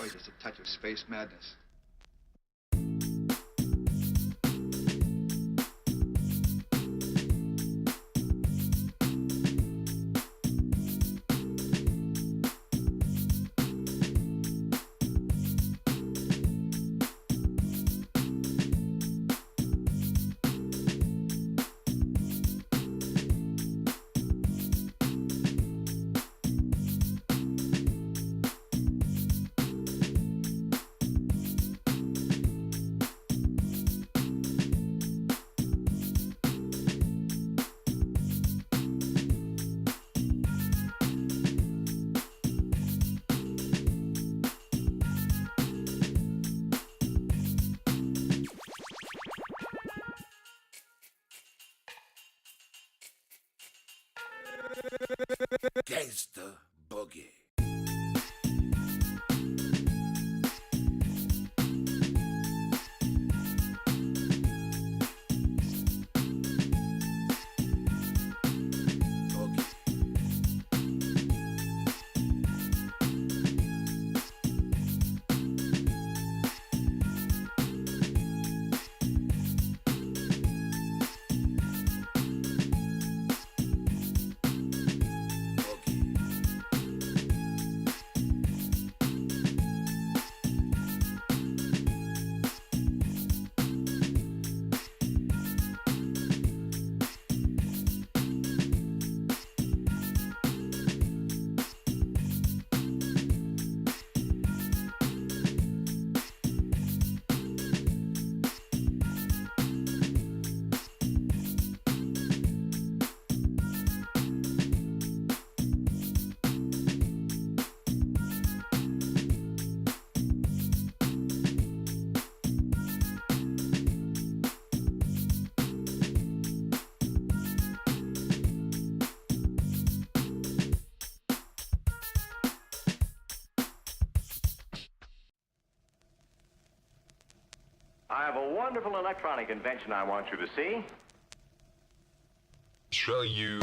Probably just a touch of space madness. Gangsta Boogie. I have a wonderful electronic invention I want you to see. Show you.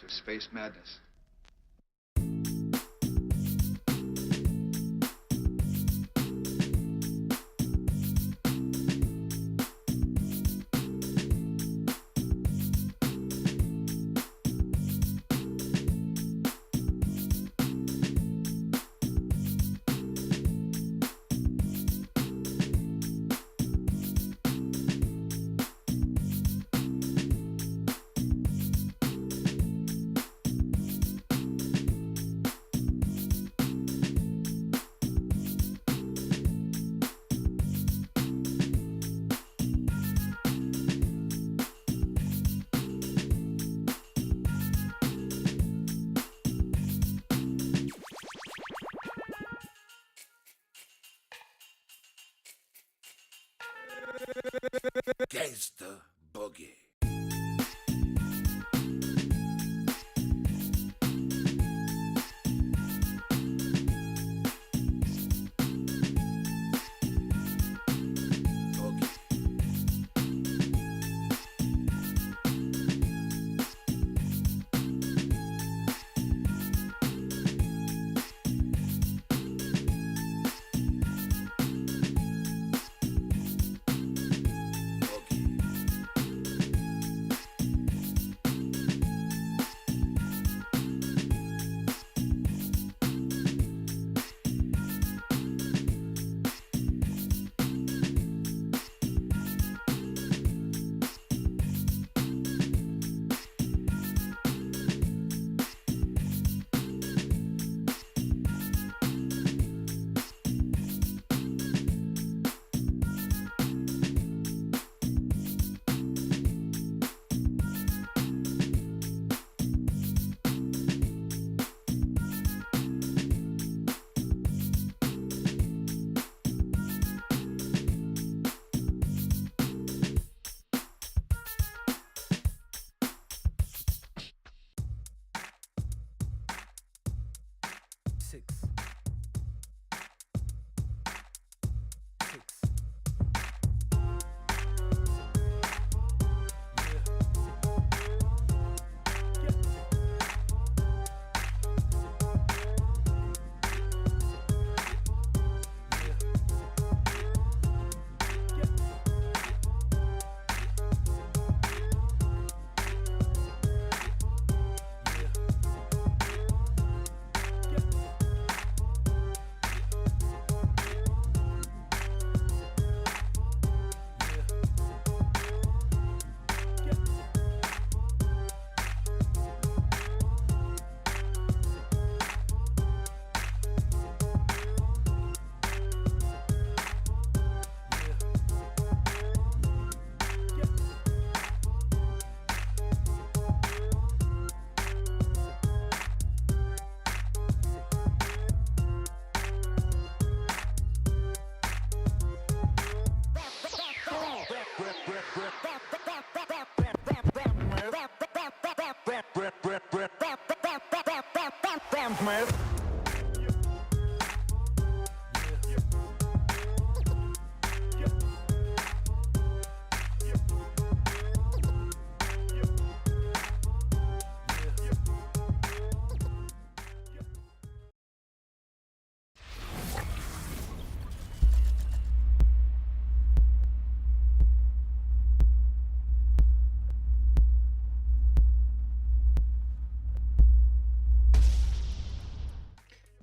of space madness. Gangsta boogie.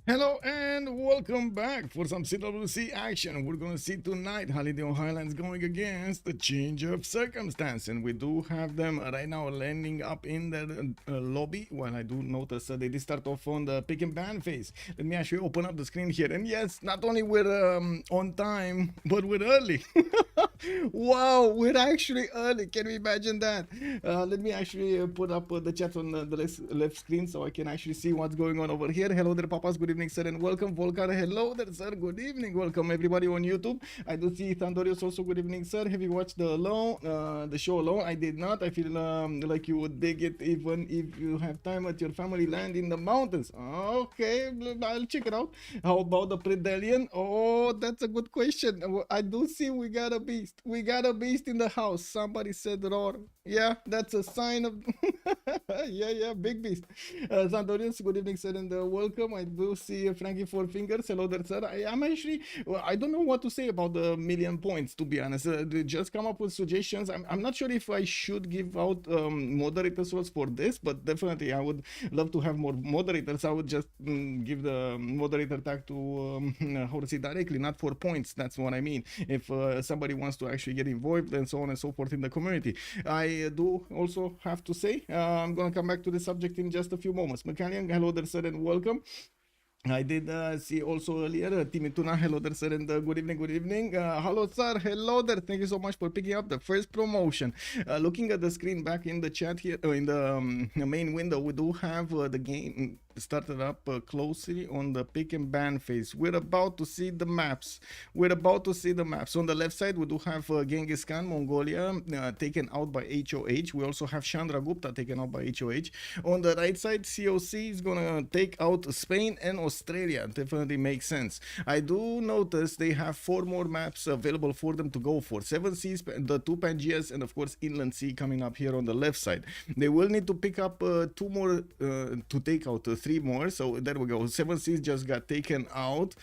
Hello and welcome back for some CWC action. We're going to see tonight Highlands going against the change of circumstance, and we do have them right now landing up in the lobby. While I do notice they did start off on the pick and ban phase. Let me actually open up the screen here, and yes, not only we're on time, but we're early. Wow, we're actually early. Can you imagine that? Let me actually put up the chat on the left screen so I can actually see what's going on over here. Hello there, papas. Good evening, sir, and welcome. Volcar, hello there, sir. Good evening. Welcome everybody on YouTube. I do see Thandorius also. Good evening, sir. Have you watched the show alone? I did not. I feel like you would dig it even if you have time at your family land in the mountains. Okay, I'll check it out. How about the Predallion? Oh, that's a good question. I do see we gotta be beast. We got a beast in the house. Somebody said roar. Yeah, that's a sign of yeah, big beast. Santorius, good evening, sir, and welcome. I do see Frankie Four Fingers. Hello there, sir. I'm actually, well, I don't know what to say about the million points, to be honest. Just come up with suggestions. I'm not sure if I should give out moderators roles for this, but definitely I would love to have more moderators. I would just give the moderator tag to how to say directly, not for points. That's what I mean. If somebody wants to actually get involved and so on and so forth in the community. I do also have to say, I'm going to come back to the subject in just a few moments. Mechanian, hello there, sir, and welcome. I did see also earlier Timmy Tuna, hello there, sir, and good evening, good evening. Hello, sir, hello there. Thank you so much for picking up the first promotion. Looking at the screen back in the chat here, in the main window, we do have the game started up closely on the pick and ban phase. We're about to see the maps. On the left side, we do have Genghis Khan, Mongolia, taken out by HOH. We also have Chandragupta taken out by HOH. On the right side, COC is gonna take out Spain and Australia. Definitely makes sense. I do notice they have 4 more maps available for them to go for. 7 Seas, the 2 Pangeas, and of course Inland Sea coming up here on the left side. They will need to pick up 2 more to take out 3 more. So there we go. 7 Seas just got taken out.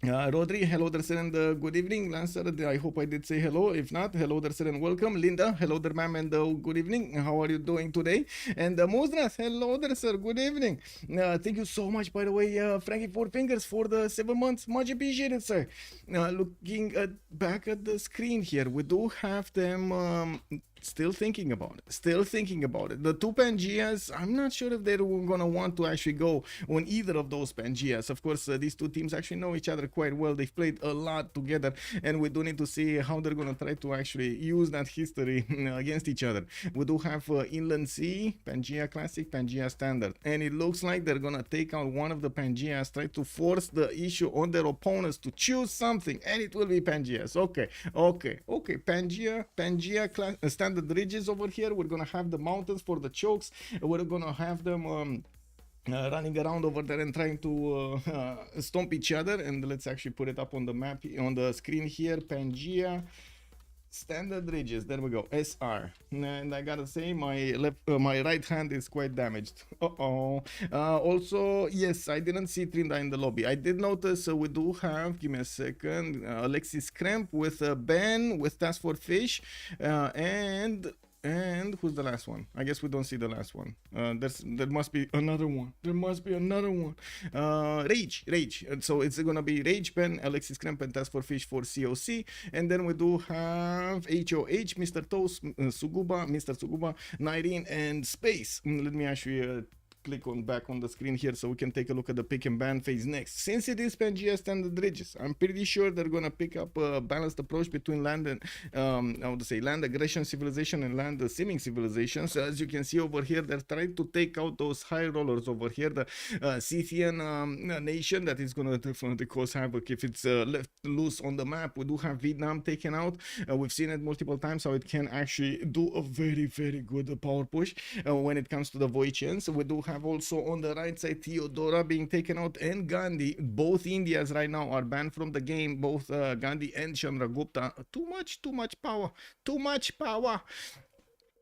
Rodri, hello there, sir, and good evening. Lancer, I hope I did say hello. If not, hello there, sir, and welcome. Linda, hello there, ma'am, and good evening. How are you doing today? And Mosdras, hello there, sir, good evening. Thank you so much, by the way, Frankie Four Fingers, for the 7 months. Much appreciated, sir. Looking back at the screen here, we do have them still thinking about it. The 2 Pangeas, I'm not sure if they're gonna want to actually go on either of those Pangeas. Of course, these 2 teams actually know each other quite well. They've played a lot together, and we do need to see how they're gonna try to actually use that history against each other. We do have Inland Sea, Pangea Classic, Pangea Standard, and it looks like they're gonna take out one of the Pangeas, try to force the issue on their opponents to choose something, and it will be Pangeas. Okay, Pangea Standard ridges over here. We're gonna have the mountains for the chokes. We're gonna have them running around over there and trying to stomp each other. And let's actually put it up on the map, on the screen here. Pangea Standard ridges, there we go, SR. And I gotta say, my right hand is quite damaged. Also, yes, I didn't see Trinda in the lobby. I did notice we do have, give me a second, Alexis Kremp with Ben, with Task for Fish, and who's the last one? I guess we don't see the last one. There must be another one. Rage. So it's gonna be Rage, Ben, Alexis Kremp, and Task for Fish for COC. And then we do have HOH, Mr. Toast, Mr. Suguba, Nyrene, and Space. Let me actually click on back on the screen here so we can take a look at the pick and ban phase next. Since it is Pangea Standard ridges, I'm pretty sure they're gonna pick up a balanced approach between land and I would say land aggression civilization and land simming civilizations. So as you can see over here, they're trying to take out those high rollers over here, the Scythian nation that is gonna definitely cause havoc if it's left loose on the map. We do have Vietnam taken out. We've seen it multiple times how it can actually do a very, very good power push when it comes to the Voichens. We do have also on the right side Theodora being taken out, and Gandhi. Both Indias right now are banned from the game, both Gandhi and Chandragupta. Too much power.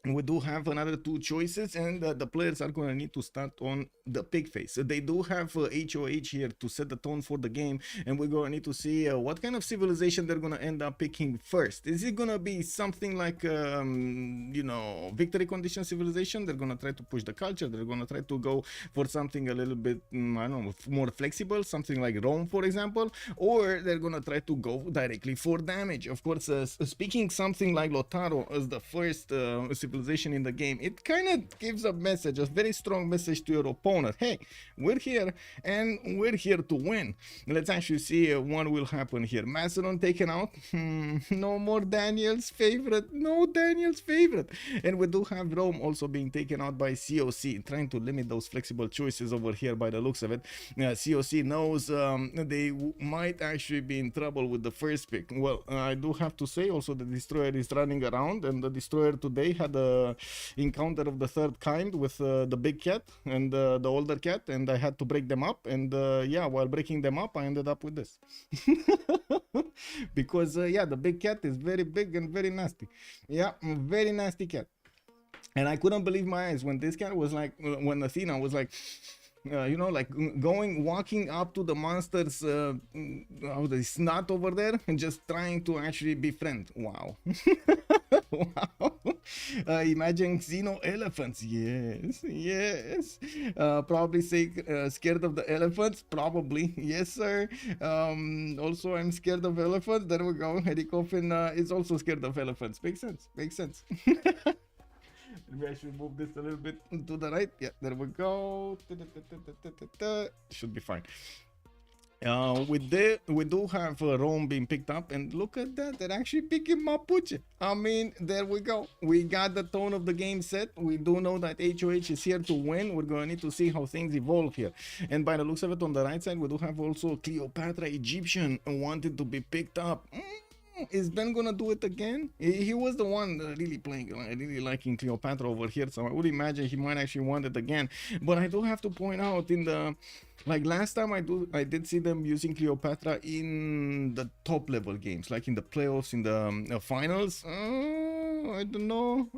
We do have another 2 choices, and the players are going to need to start on the pick phase. So they do have HOH here to set the tone for the game, and we're going to need to see what kind of civilization they're going to end up picking first. Is it going to be something like, you know, victory condition civilization? They're going to try to push the culture. They're going to try to go for something a little bit, I don't know, more flexible, something like Rome, for example, or they're going to try to go directly for damage. Of course, speaking something like Lotaro as the first civilization in the game, it kind of gives a message, a very strong message to your opponent. Hey, we're here and we're here to win. Let's actually see what will happen here. Macedon taken out. No more Daniel's favorite. No Daniel's favorite. And we do have Rome also being taken out by COC, trying to limit those flexible choices over here by the looks of it. COC knows they might actually be in trouble with the first pick. Well, I do have to say also the Destroyer is running around, and the Destroyer today had a the encounter of the third kind with the big cat and the older cat, and I had to break them up. And yeah, while breaking them up, I ended up with this. Because yeah, the big cat is very big and very nasty. Yeah, very nasty cat. And I couldn't believe my eyes when this cat was like, when Athena was like, you know, like walking up to the monster's the snot over there and just trying to actually befriend. Wow. Wow. Imagine xeno elephants. Yes, yes. Probably say scared of the elephants. Probably. Yes, sir. Also, I'm scared of elephants. There we go. Eddie Coffin is also scared of elephants. Makes sense. Makes sense. Maybe I should move this a little bit to the right. Yeah, there we go. Should be fine. We do have Rome being picked up, and look at that, they're actually picking Mapuche. I mean, there we go. We got the tone of the game set. We do know that HOH is here to win. We're going to need to see how things evolve here. And by the looks of it, on the right side, we do have also Cleopatra Egyptian wanted to be picked up. Is Ben gonna do it again? He was the one really playing, really liking Cleopatra over here, so I would imagine he might actually want it again. But I do have to point out, in the last time I did see them using Cleopatra in the top level games, like in the playoffs, in the finals. I don't know.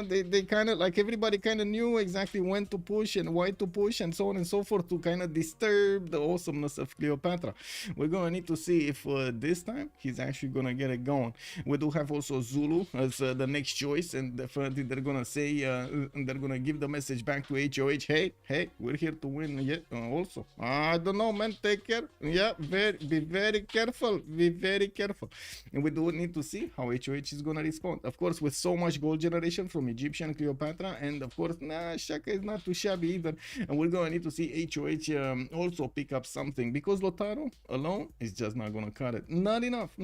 They kind of, like, everybody kind of knew exactly when to push and why to push and so on and so forth, to kind of disturb the awesomeness of Cleopatra. We're gonna need to see if this time he's actually gonna get it going. We do have also Zulu as the next choice, and definitely they're gonna say they're gonna give the message back to HOH. Hey, we're here to win. Yeah, also, I don't know, man. Take care. Yeah, be very careful. Be very careful. And we do need to see how HOH is gonna respond. Of course, with so much gold generation from Egyptian Cleopatra, and of course, Shaka is not too shabby either. And we're gonna need to see HOH also pick up something, because Lotaro alone is just not gonna cut it. Not enough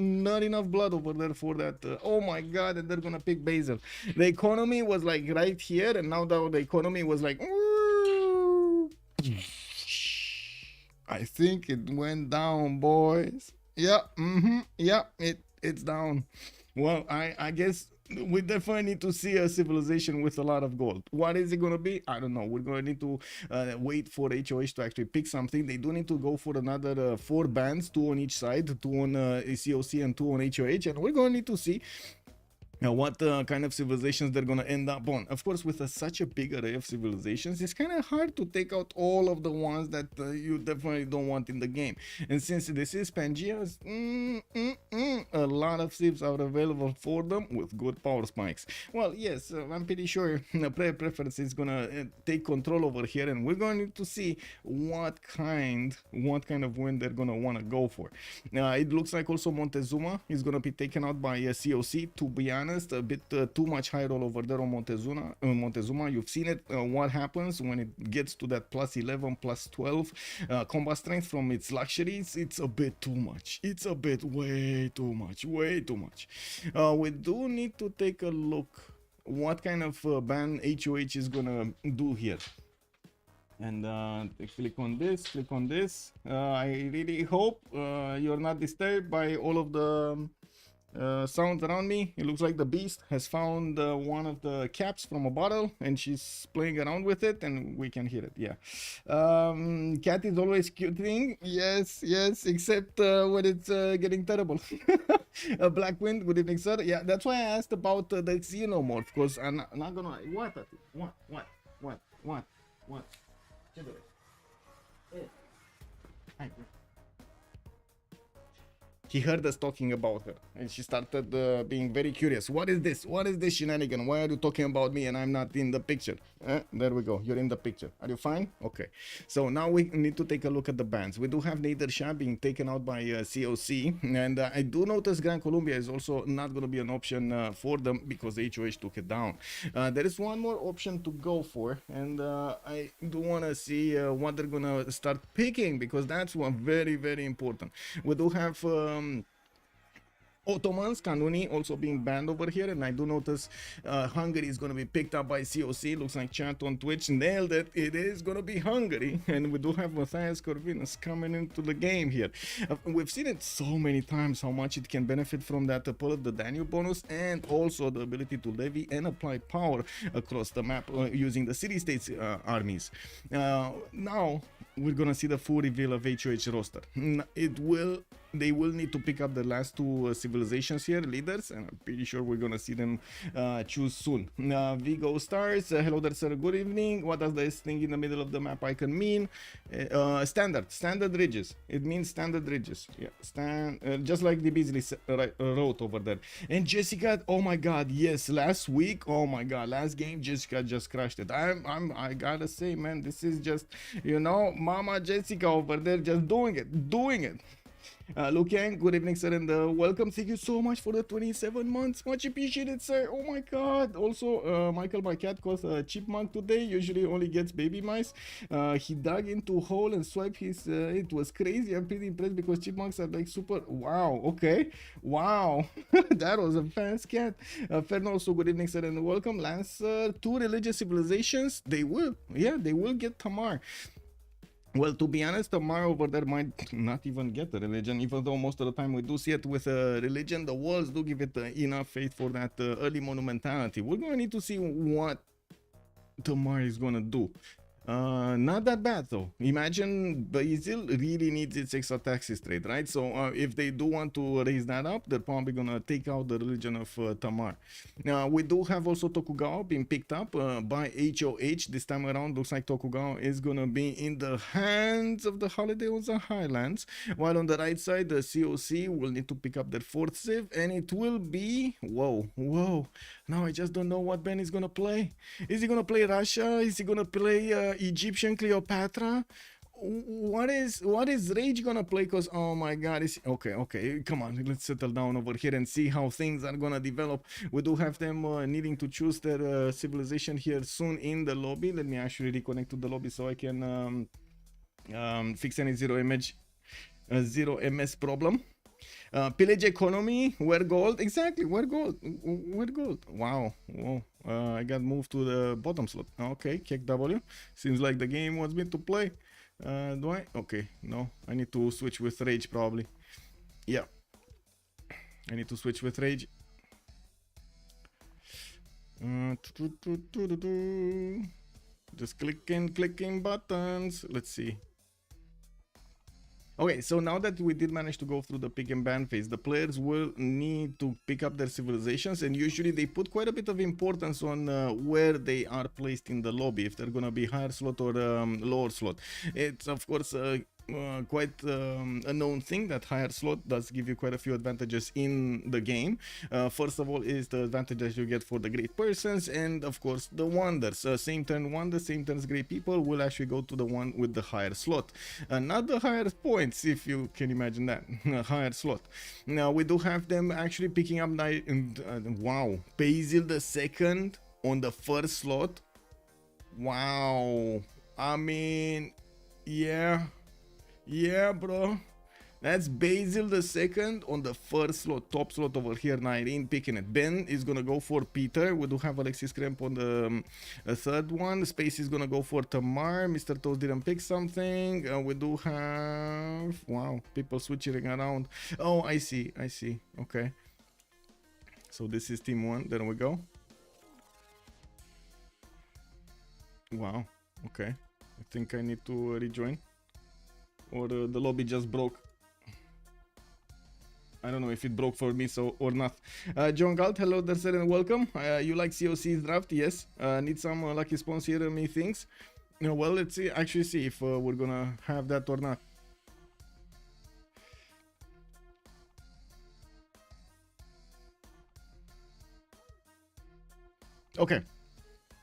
blood over there for that. Oh my god, and they're gonna pick Basil. The economy was like right here, and now the economy was like, I think it went down, boys. Yeah, yeah, it's down. Well, I guess we definitely need to see a civilization with a lot of gold. What is it going to be? I don't know. We're going to need to wait for HOH to actually pick something. They do need to go for another 4 bands, 2 on each side, 2 on COC and 2 on HOH, and we're going to need to see what kind of civilizations they're going to end up on. Of course, with such a big array of civilizations, it's kind of hard to take out all of the ones that you definitely don't want in the game. And since this is Pangea's, a lot of civs are available for them with good power spikes. Well, yes, I'm pretty sure player preference is going to take control over here, and we're going to need to see what kind of win they're going to want to go for. It looks like also Montezuma is going to be taken out by COC, to be honest. A bit too much high roll over there on Montezuma. You've seen it, what happens when it gets to that plus 11, plus 12 combat strength from its luxuries. It's a bit too much. It's a bit way too much. We do need to take a look what kind of ban HOH is gonna do here. And click on this. I really hope you're not disturbed by all of the sounds around me. It looks like the beast has found one of the caps from a bottle, and she's playing around with it, and we can hear it. Yeah. Cat is always cute thing. Yes, except when it's getting terrible. Black Wind, good evening, sir. Yeah, that's why I asked about the xenomorph, because I'm not gonna. What? He heard us talking about her, and she started being very curious. What is this? What is this shenanigan? Why are you talking about me and I'm not in the picture? There we go. You're in the picture. Are you fine? Okay. So now we need to take a look at the bans. We do have Nader Shah being taken out by COC, and I do notice Gran Colombia is also not going to be an option for them, because HOH took it down. There is one more option to go for, and I do want to see what they're going to start picking, because that's one very, very important. We do have Ottomans, Kanuni also being banned over here, and I do notice Hungary is going to be picked up by COC. Looks like chat on Twitch nailed it. It is going to be Hungary, and we do have Matthias Corvinus coming into the game here. We've seen it so many times how much it can benefit from that pull of the Danube bonus, and also the ability to levy and apply power across the map using the city-states armies. Now we're gonna see the full reveal of HOH roster. They will need to pick up the last two civilizations here, leaders, and I'm pretty sure we're gonna see them choose soon. Vigo Stars, hello there sir, good evening. What does this thing in the middle of the map icon mean? Standard ridges. It means standard ridges. Yeah, just like the Beasley wrote over there. And Jessica, oh my god, yes, last week, oh my god, last game Jessica just crushed it. I gotta say, man, this is just, you know, Mama Jessica over there just doing it. Luke Yang, good evening sir, and welcome. Thank you so much for the 27 months, much appreciated sir. Oh my god. Also Michael, my cat, caused a chipmunk today, usually only gets baby mice. He dug into a hole and swiped his it was crazy. I'm pretty impressed because chipmunks are like super. Wow, okay, wow. That was a fast cat. Ferno, also good evening sir, and welcome. Lancer, two religious civilizations, they will get Tamar. Well, to be honest, Tamar over there might not even get the religion, even though most of the time we do see it with religion. The walls do give it enough faith for that early monumentality. We're going to need to see what Tamar is going to do. Not that bad though. Imagine Basil really needs its extra taxes trade, right? So if they do want to raise that up, they're probably gonna take out the religion of Tamar. Now we do have also Tokugawa being picked up by HOH this time around. Looks like Tokugawa is gonna be in the hands of the Holiday on the Highlands, while on the right side the COC will need to pick up their fourth civ, and it will be whoa. Now I just don't know what Ben is gonna play. Is he gonna play Russia? Is he gonna play Egyptian Cleopatra? What is Rage gonna play? Cause oh my god, is okay, come on, let's settle down over here and see how things are gonna develop. We do have them needing to choose their civilization here soon in the lobby. Let me actually reconnect to the lobby so I can fix any zero MS problem. Pillage economy, where gold, exactly, where gold. Wow, whoa. I got moved to the bottom slot. Okay, kick W. Seems like the game wants me to play. Do I? Okay, no, I need to switch with Rage probably. Yeah, I need to switch with Rage. Just clicking buttons. Let's see. Okay, so now that we did manage to go through the pick and ban phase, the players will need to pick up their civilizations, and usually they put quite a bit of importance on where they are placed in the lobby, if they're gonna be higher slot or lower slot. It's of course quite a known thing that higher slot does give you quite a few advantages in the game. First of all is the advantage that you get for the great persons, and of course the wonders. Same turn wonders, same turns great people will actually go to the one with the higher slot, not the higher points, if you can imagine that. Higher slot. Now we do have them actually picking up wow, Basil the second on the first slot. Wow, I mean, yeah, bro. That's Basil the second on the first slot, top slot over here. 19 picking it. Ben is gonna go for Peter. We do have Alexis Kremp on the third one. Space is gonna go for Tamar. Mr. Toast didn't pick something. We do have, wow, people switching around. Oh, I see. Okay, so this is team one. There we go. Wow, okay, I think I need to rejoin, or the lobby just broke. I don't know if it broke for me or not. John Galt, hello there sir, and welcome. You like COC's draft? Yes. Need some lucky spawns here, methinks. Well, let's see if we're gonna have that or not. Okay,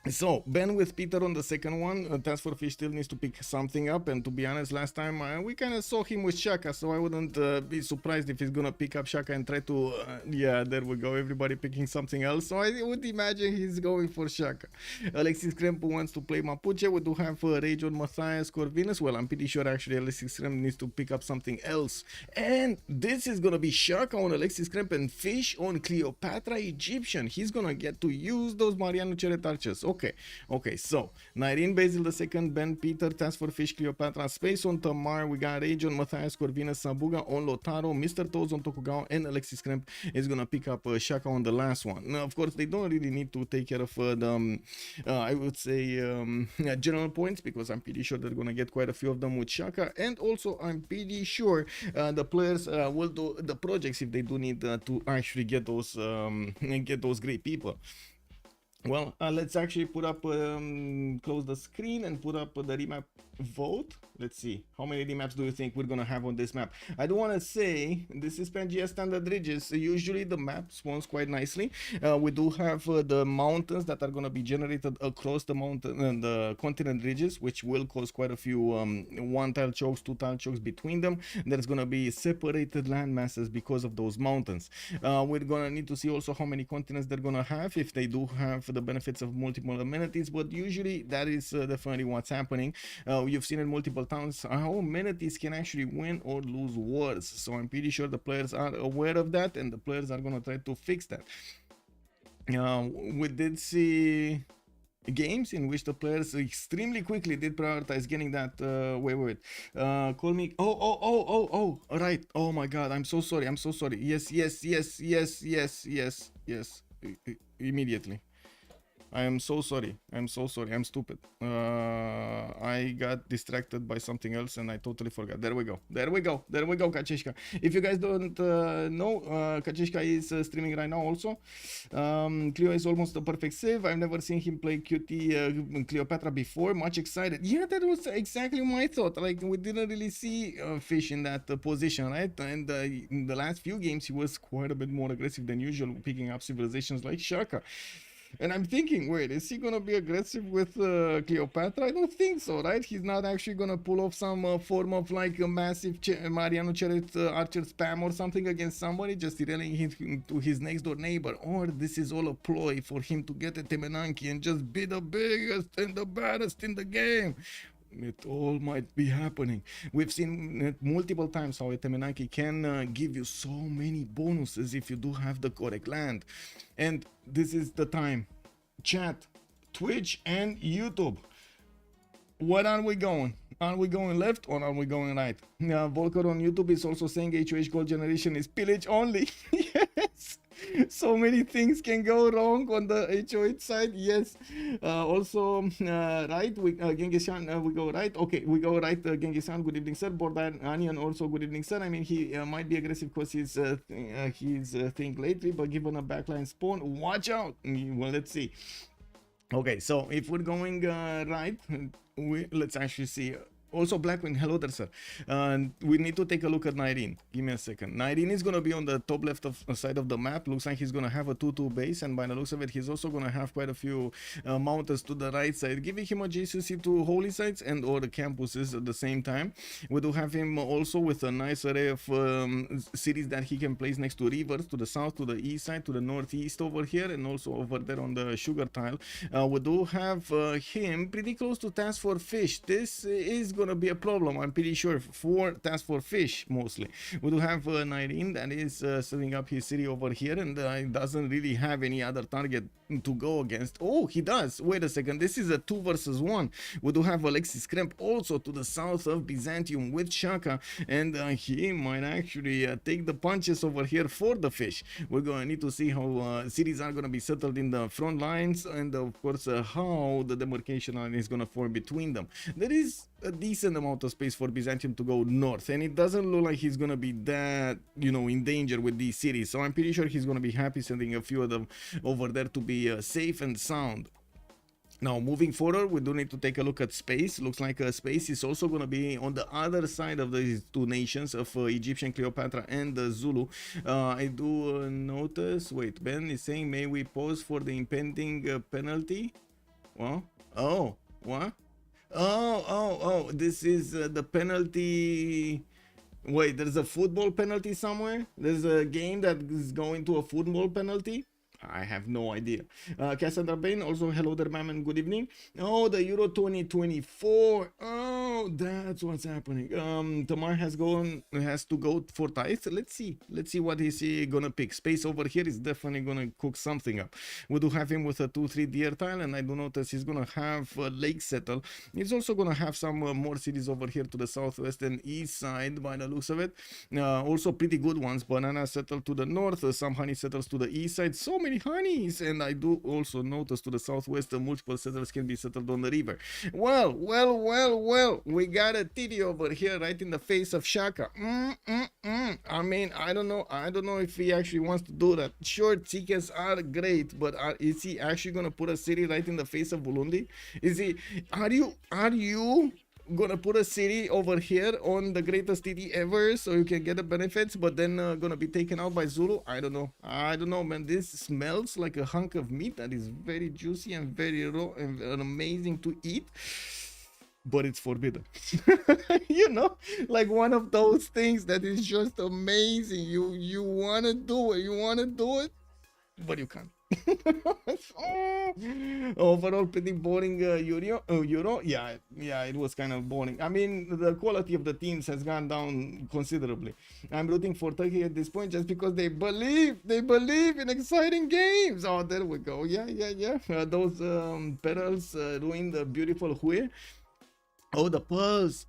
So Ben with Peter on the second one. Task for Fish still needs to pick something up, and to be honest, last time we kind of saw him with Shaka, so I wouldn't be surprised if he's gonna pick up Shaka and try to yeah, there we go, everybody picking something else. So I would imagine he's going for Shaka. Alexis Krempu wants to play Mapuche. We do have Rage on Matthias Corvinus. Well, I'm pretty sure actually Alexis Kremp needs to pick up something else, and this is gonna be Shaka on Alexis Kremp and Fish on Cleopatra Egyptian. He's gonna get to use those Mariano Ceret archers. Okay, so Nyreen Basil the second, Ben Peter, Task for Fish, Cleopatra, Space on Tamar, we got Rage on Matthias Corvinus, Sabuga on Lotaro, Mr. Toes on Tokugao, and Alexis Kremp is gonna pick up Shaka on the last one. Now, of course, they don't really need to take care of the, I would say, general points, because I'm pretty sure they're gonna get quite a few of them with Shaka, and also I'm pretty sure the players will do the projects if they do need to actually get those great people. Well, let's actually put up, close the screen and put up the remap vote. Let's see, how many remaps do you think we're gonna have on this map? I do want to say this is Pangea standard ridges. Usually the map spawns quite nicely. We do have the mountains that are gonna be generated across the mountain, the continent ridges, which will cause quite a few one tile chokes, two tile chokes between them. There's gonna be separated land masses because of those mountains. We're gonna need to see also how many continents they're gonna have, if they do have the benefits of multiple amenities, but usually that is definitely what's happening. You've seen in multiple towns how amenities can actually win or lose wars, so I'm pretty sure the players are aware of that, and the players are going to try to fix that. We did see games in which the players extremely quickly did prioritize getting that call me right. Oh my god, I'm so sorry, yes, immediately. I am so sorry. I'm stupid. I got distracted by something else and I totally forgot. There we go, Kachishka. If you guys don't know, Kachishka is streaming right now also. Cleo is almost a perfect save. I've never seen him play QT Cleopatra before. Much excited. Yeah, that was exactly my thought. Like, we didn't really see Fish in that position, right? And in the last few games, he was quite a bit more aggressive than usual, picking up civilizations like Shaka. And I'm thinking, wait, is he gonna be aggressive with Cleopatra? I don't think so, right? He's not actually gonna pull off some form of like a massive Mariano Ceret archer spam or something against somebody, just railing him to his next door neighbor. Or this is all a ploy for him to get a Temenanki and just be the biggest and the baddest in the game. It all might be happening. We've seen it multiple times how a Temenanki can give you so many bonuses if you do have the correct land. And this is the time. Chat, Twitch and YouTube. What are we going? Are we going left or are we going right? Volker on YouTube is also saying HOH Gold Generation is pillage only. Yes. So many things can go wrong on the HOH side. Yes. Also, right, Genghis Khan, we go right. Okay, we go right. Genghis Khan, good evening, sir. Bordan Onion, also good evening, sir. I mean, he might be aggressive because he's thing lately, but given a backline spawn, watch out. Well, let's see. Okay, so if we're going right, let's actually see. Also, Blackwing, hello there, sir. We need to take a look at Nyreen. Give me a second. Nyreen is going to be on the top left side of the map. Looks like he's going to have a 2-2 base, and by the looks of it, he's also going to have quite a few mountains to the right side, giving him adjacency to holy sites and or the campuses at the same time. We do have him also with a nice array of cities that he can place next to rivers, to the south, to the east side, to the northeast over here, and also over there on the sugar tile. We do have him pretty close to Task for Fish. This is going to be a problem, I'm pretty sure, for Task for Fish mostly. We do have Nyreen that is setting up his city over here, and doesn't really have any other target to go against. Oh, he does. Wait a second, this is a 2 versus 1. We do have Alexis Kremp also to the south of Byzantium with Shaka, and he might actually take the punches over here for the Fish. We're gonna need to see how cities are gonna be settled in the front lines, and of course how the demarcation line is gonna form between them. There is a decent amount of space for Byzantium to go north, and it doesn't look like he's gonna be that, you know, in danger with these cities, so I'm pretty sure he's gonna be happy sending a few of them over there to be safe and sound. Now, moving forward, we do need to take a look at space. Looks like space is also going to be on the other side of these two nations of Egyptian Cleopatra and Zulu. I do notice, wait, Ben is saying, may we pause for the impending penalty? Well, oh, what? Oh, this is the penalty. Wait, there's a football penalty somewhere? There's a game that is going to a football penalty? I have no idea. Cassandra Bain, also hello there, ma'am, and good evening. Oh, the Euro 2024. Oh, that's what's happening. Tamar has to go for Tithe. Let's see what is he gonna pick. Space over here is definitely gonna cook something up. We do have him with a 2-3 deer tile, and I do notice he's gonna have Lake Settle. He's also gonna have some more cities over here to the southwest and east side by the looks of it. Also pretty good ones. Banana Settle to the north, some honey settles to the east side. So many honeys, and I do also notice to the southwest multiple settlers can be settled on the river. Well, we got a titty over here right in the face of Shaka. I mean, I don't know if he actually wants to do that. Sure, chickens are great, but is he actually gonna put a city right in the face of Burundi? Are you gonna put a city over here on the greatest city ever so you can get the benefits, but then gonna be taken out by Zulu? I don't know, man. This smells like a hunk of meat that is very juicy and very raw and amazing to eat, but it's forbidden. You know, like one of those things that is just amazing. You want to do it, but you can't. Overall pretty boring Euro. Yeah, it was kind of boring. I mean, the quality of the teams has gone down considerably. I'm rooting for Turkey at this point just because they believe in exciting games. Oh, there we go. Yeah. Those perils ruined the beautiful Hue. Oh, the pulse.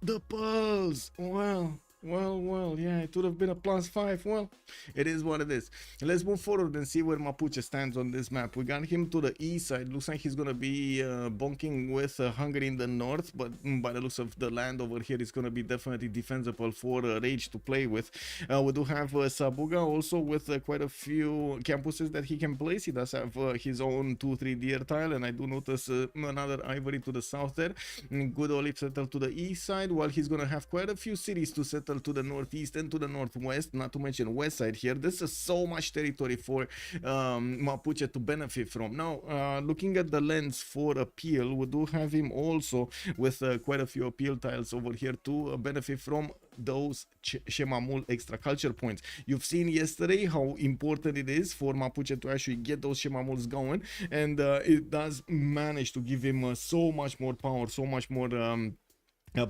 Well, yeah, it would have been a +5. Well, it is what it is. Let's move forward and see where Mapuche stands on this map. We got him to the east side. Looks like he's going to be bonking with Hungary in the north, but by the looks of the land over here, it's going to be definitely defensible for Rage to play with. We do have Sabuga also with quite a few campuses that he can place. He does have his own 2-3 deer tile, and I do notice another ivory to the south there. Good olive settle to the east side, while he's going to have quite a few cities to settle to the northeast and to the northwest, not to mention west side here. This is so much territory for Mapuche to benefit from. Now, looking at the lens for appeal, we do have him also with quite a few appeal tiles over here to benefit from those Shemamul extra culture points. You've seen yesterday how important it is for Mapuche to actually get those Shemamuls going, and it does manage to give him so much more power, so much more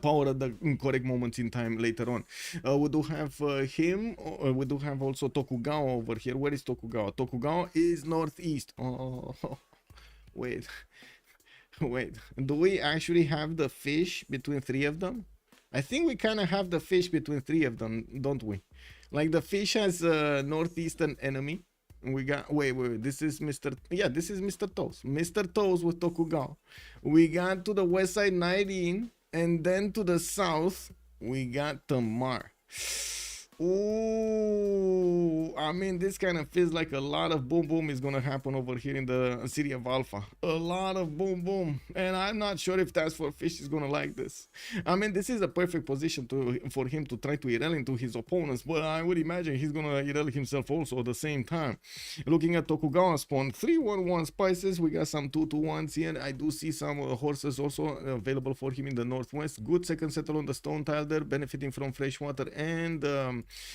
power at the correct moments in time later on. We do have him. We do have also Tokugawa over here. Where is Tokugawa? Tokugawa is northeast. Oh, wait. Do we actually have the fish between three of them? I think we kind of have the fish between three of them, don't we? Like the fish has a northeastern enemy. We got wait, this is Mr. Yeah, this is Mr. Toes. Mr. Toes with Tokugawa. We got to the west side 19. And then to the south, we got Tamar. Ooh, I mean, this kind of feels like a lot of boom boom is gonna happen over here in the city of Alpha. A lot of boom boom, and I'm not sure if Task Force Fish is gonna like this. I mean, this is a perfect position for him to try to irrel into his opponents, but I would imagine he's gonna irrel himself also at the same time. Looking at Tokugawa spawn, 3-1-1 spices. We got some 2-2-1s here. I do see some horses also available for him in the northwest. Good second settle on the stone tile there, benefiting from fresh water and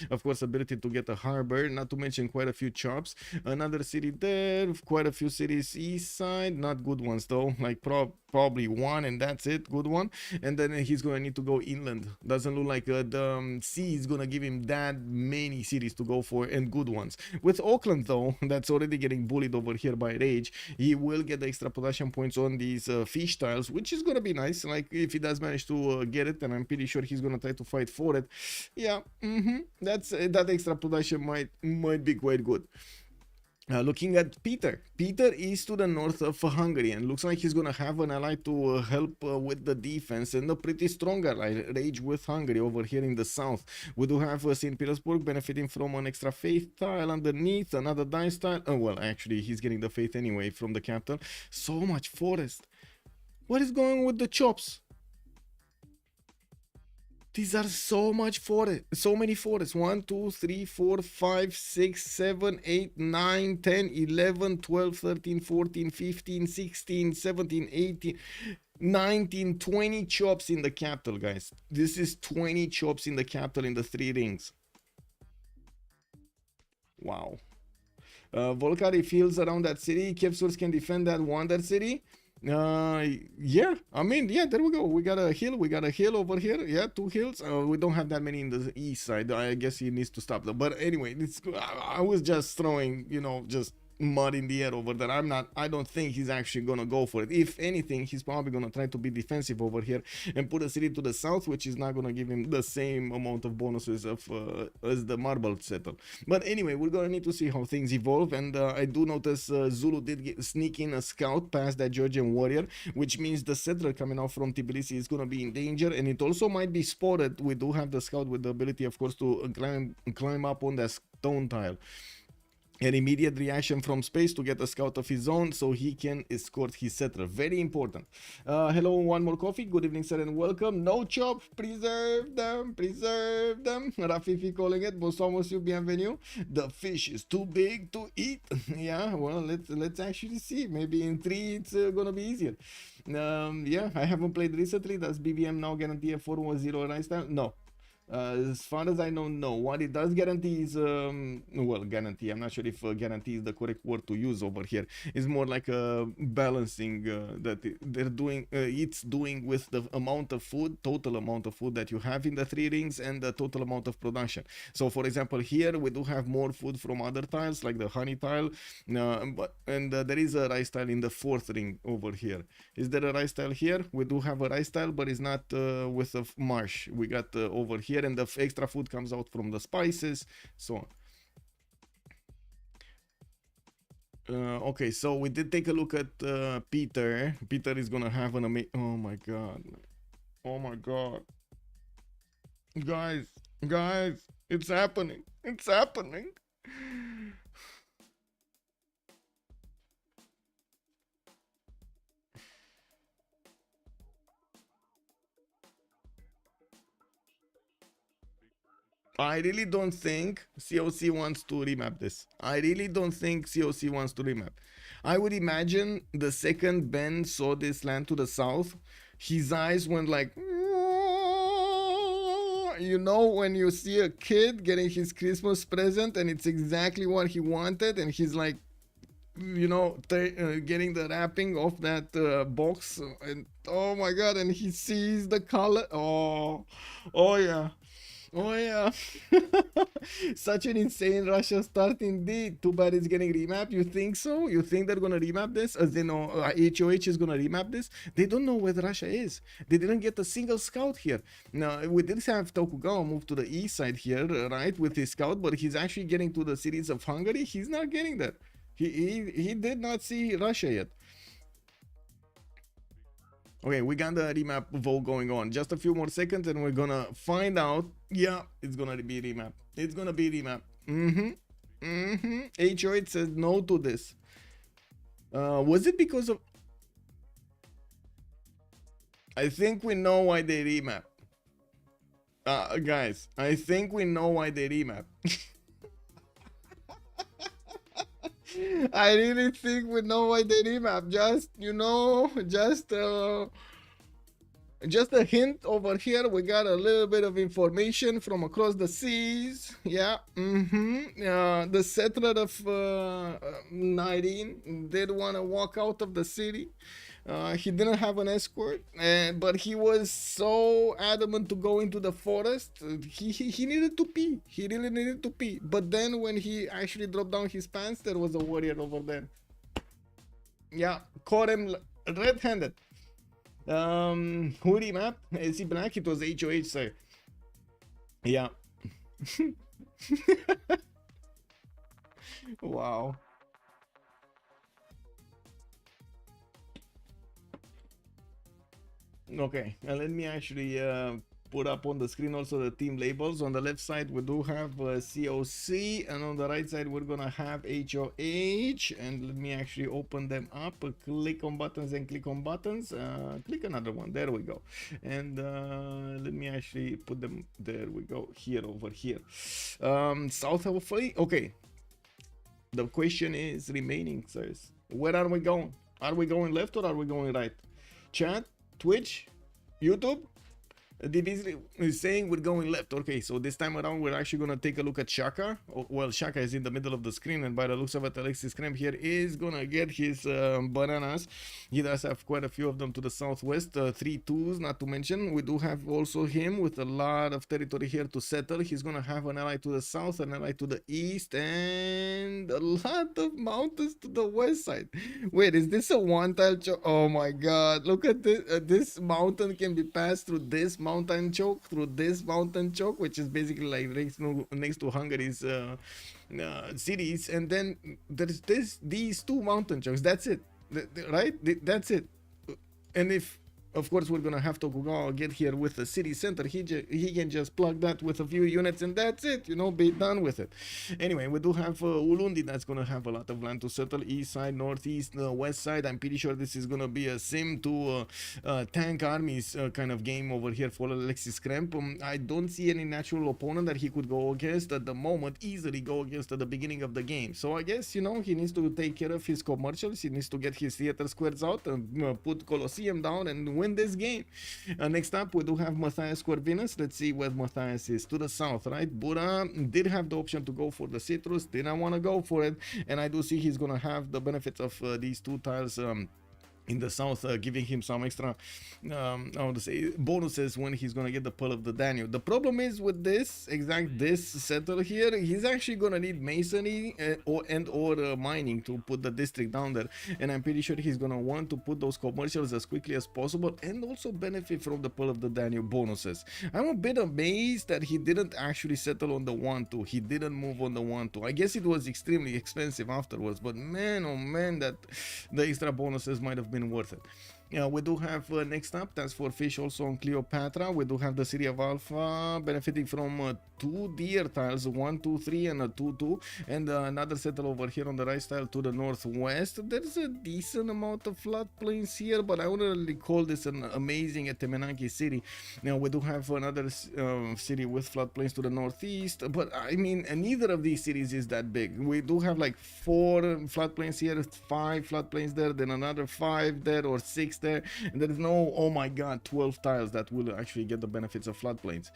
of course ability to get a harbor, not to mention quite a few chops. Another city there, quite a few cities east side, not good ones though, like probably one and that's it, good one. And then he's gonna need to go inland. Doesn't look like the sea is gonna give him that many cities to go for and good ones. With Auckland though, that's already getting bullied over here by Rage, he will get the extra production points on these fish tiles, which is gonna be nice. Like if he does manage to get it, and I'm pretty sure he's gonna try to fight for it. Yeah, that extra production might be quite good. Looking at Peter is to the north of Hungary, and looks like he's gonna have an ally to help with the defense, and a pretty strong ally, Rage with Hungary over here in the south. We do have St. Petersburg benefiting from an extra faith tile underneath, another dice tile. Oh well, actually he's getting the faith anyway from the capital. So much forest. What is going on with the chops? These are so much forest, so many forests. 1, 2, 3, 4, 5, 6, 7, 8, 9, 10, 11, 12, 13, 14, 15, 16, 17, 18, 19, 20 chops in the capital, guys. This is 20 chops in the capital in the 3 rings. Wow. Volcar, if heals around that city, Kevsurs can defend that wonder city. Yeah, I mean, yeah, there we go. We got a hill over here. Yeah, 2 hills. We don't have that many in the east side. I guess he needs to stop them. But anyway, I was just throwing, you know, just mud in the air over there. I don't think he's actually gonna go for it. If anything, he's probably gonna try to be defensive over here and put a city to the south, which is not gonna give him the same amount of bonuses of as the marble settle. But anyway, we're gonna need to see how things evolve. And I do notice Zulu did sneak in a scout past that Georgian warrior, which means the settler coming out from Tbilisi is gonna be in danger, and it also might be spotted. We do have the scout with the ability, of course, to climb up on that stone tile. An immediate reaction from space to get a scout of his own so he can escort his settler. Very important. Hello, one more coffee. Good evening, sir, and welcome. No chop. Preserve them. Preserve them. Rafifi calling it. Bonsoir, monsieur. Bienvenue. The fish is too big to eat. Yeah, well, let's actually see. Maybe in 3 it's gonna be easier. Yeah, I haven't played recently. Does BBM now guarantee a 4-1-0 rise time? No. As far as I know, no. What it does guarantee is, well, guarantee, I'm not sure if guarantee is the correct word to use over here. It's more like a balancing that they're doing, it's doing with the amount of food, total amount of food that you have in the 3 rings and the total amount of production. So for example, here we do have more food from other tiles, like the honey tile, and there is a rice tile in the 4th ring over here. Is there a rice tile here? We do have a rice tile, but it's not with a marsh. We got over here, and the extra food comes out from the spices, so on. Okay, so we did take a look at Peter. Peter is gonna have an amazing. Oh my god! Oh my god! Guys, it's happening! It's happening! I really don't think COC wants to remap this. I really don't think COC wants to remap. I would imagine the second Ben saw this land to the south, his eyes went like, you know, when you see a kid getting his Christmas present and it's exactly what he wanted, and he's like, you know, getting the wrapping off that box, and oh my god, and he sees the color. Oh yeah. Oh yeah. Such an insane Russia start indeed. Too bad it's getting remapped. You think so? You think they're gonna remap this? As they know, HOH is gonna remap this? They don't know where Russia is. They didn't get a single scout here. Now, we did have Tokugawa move to the east side here, right, with his scout, but he's actually getting to the cities of Hungary. He's not getting there. He did not see Russia yet. Okay, we got the remap vote going on. Just a few more seconds and we're gonna find out. Yeah, it's gonna be remap. It's gonna be remap. HOH says no to this. Was it because of... I think we know why they remap. Guys, I think we know why they remap. I really think we know why they remap. Just, you know, just a hint over here. We got a little bit of information from across the seas. Yeah. The settler of 19 did want to walk out of the city. He didn't have an escort, but he was so adamant to go into the forest. He needed to pee. He really needed to pee. But then when he actually dropped down his pants, there was a warrior over there. Yeah, caught him red-handed. Who remap? Is he black? It was HOH, sir. Yeah. Wow. Okay, let me actually put up on the screen also the team labels. On the left side we do have COC, and on the right side we're gonna have HOH. And let me actually open them up. Click on buttons and click on buttons. Click another one, there we go. And let me actually put them, there we go, here, over here. South hopefully. Okay, the question is remaining, sirs. Where are we going? Are we going left or are we going right? Chat, Twitch, YouTube? Division is saying we're going left. Okay, so this time around we're actually gonna take a look at Shaka. Well, Shaka is in the middle of the screen, and by the looks of it, Alexis Kremp here is gonna get his bananas. He does have quite a few of them to the southwest, 3 twos, not to mention. We do have also him with a lot of territory here to settle. He's gonna have an ally to the south, an ally to the east, and a lot of mountains to the west side. Wait, is this a one-tile choke? Oh my god, look at this. This mountain can be passed through this mountain choke, through this mountain choke, which is basically like next to Hungary's cities, and then there's these 2 mountain chokes. That's it, right? That's it. And if of course we're gonna have Tokugawa get here with the city center, he can just plug that with a few units and that's it, you know, be done with it. Anyway, we do have Ulundi that's gonna have a lot of land to settle, east side, northeast, west side. I'm pretty sure this is gonna be a sim to tank armies kind of game over here for Alexis Kremp. I don't see any natural opponent that he could go against at the moment, easily go against at the beginning of the game. So I guess, you know, he needs to take care of his commercials, he needs to get his theater squares out and put Colosseum down and win this game. Next up we do have Matthias Corvinus. Let's see where Matthias is, to the south, right? Buddha did have the option to go for the citrus, didn't want to go for it, and I do see he's gonna have the benefits of these 2 tiles in the south, giving him some extra I want to say bonuses when he's gonna get the Pearl of the Danube. The problem is with this settle here, he's actually gonna need masonry or mining to put the district down there, and I'm pretty sure he's gonna want to put those commercials as quickly as possible and also benefit from the Pearl of the Danube bonuses. I'm a bit amazed that he didn't actually settle on the 1-2. He didn't move on the 1-2. I guess it was extremely expensive afterwards, but man, oh man, that the extra bonuses might have been worth it. We do have next up, that's for fish also on Cleopatra. We do have the city of Alpha benefiting from 2 deer tiles, 1, 2, 3 and a 2, 2, and another settle over here on the right tile to the northwest. There's a decent amount of floodplains here, but I wouldn't really call this an amazing Temenanki city. Now we do have another city with floodplains to the northeast, but I mean neither of these cities is that big. We do have like 4 floodplains here, 5 floodplains there, then another 5 there or 6 there, and there is no, oh my god, 12 tiles that will actually get the benefits of floodplains.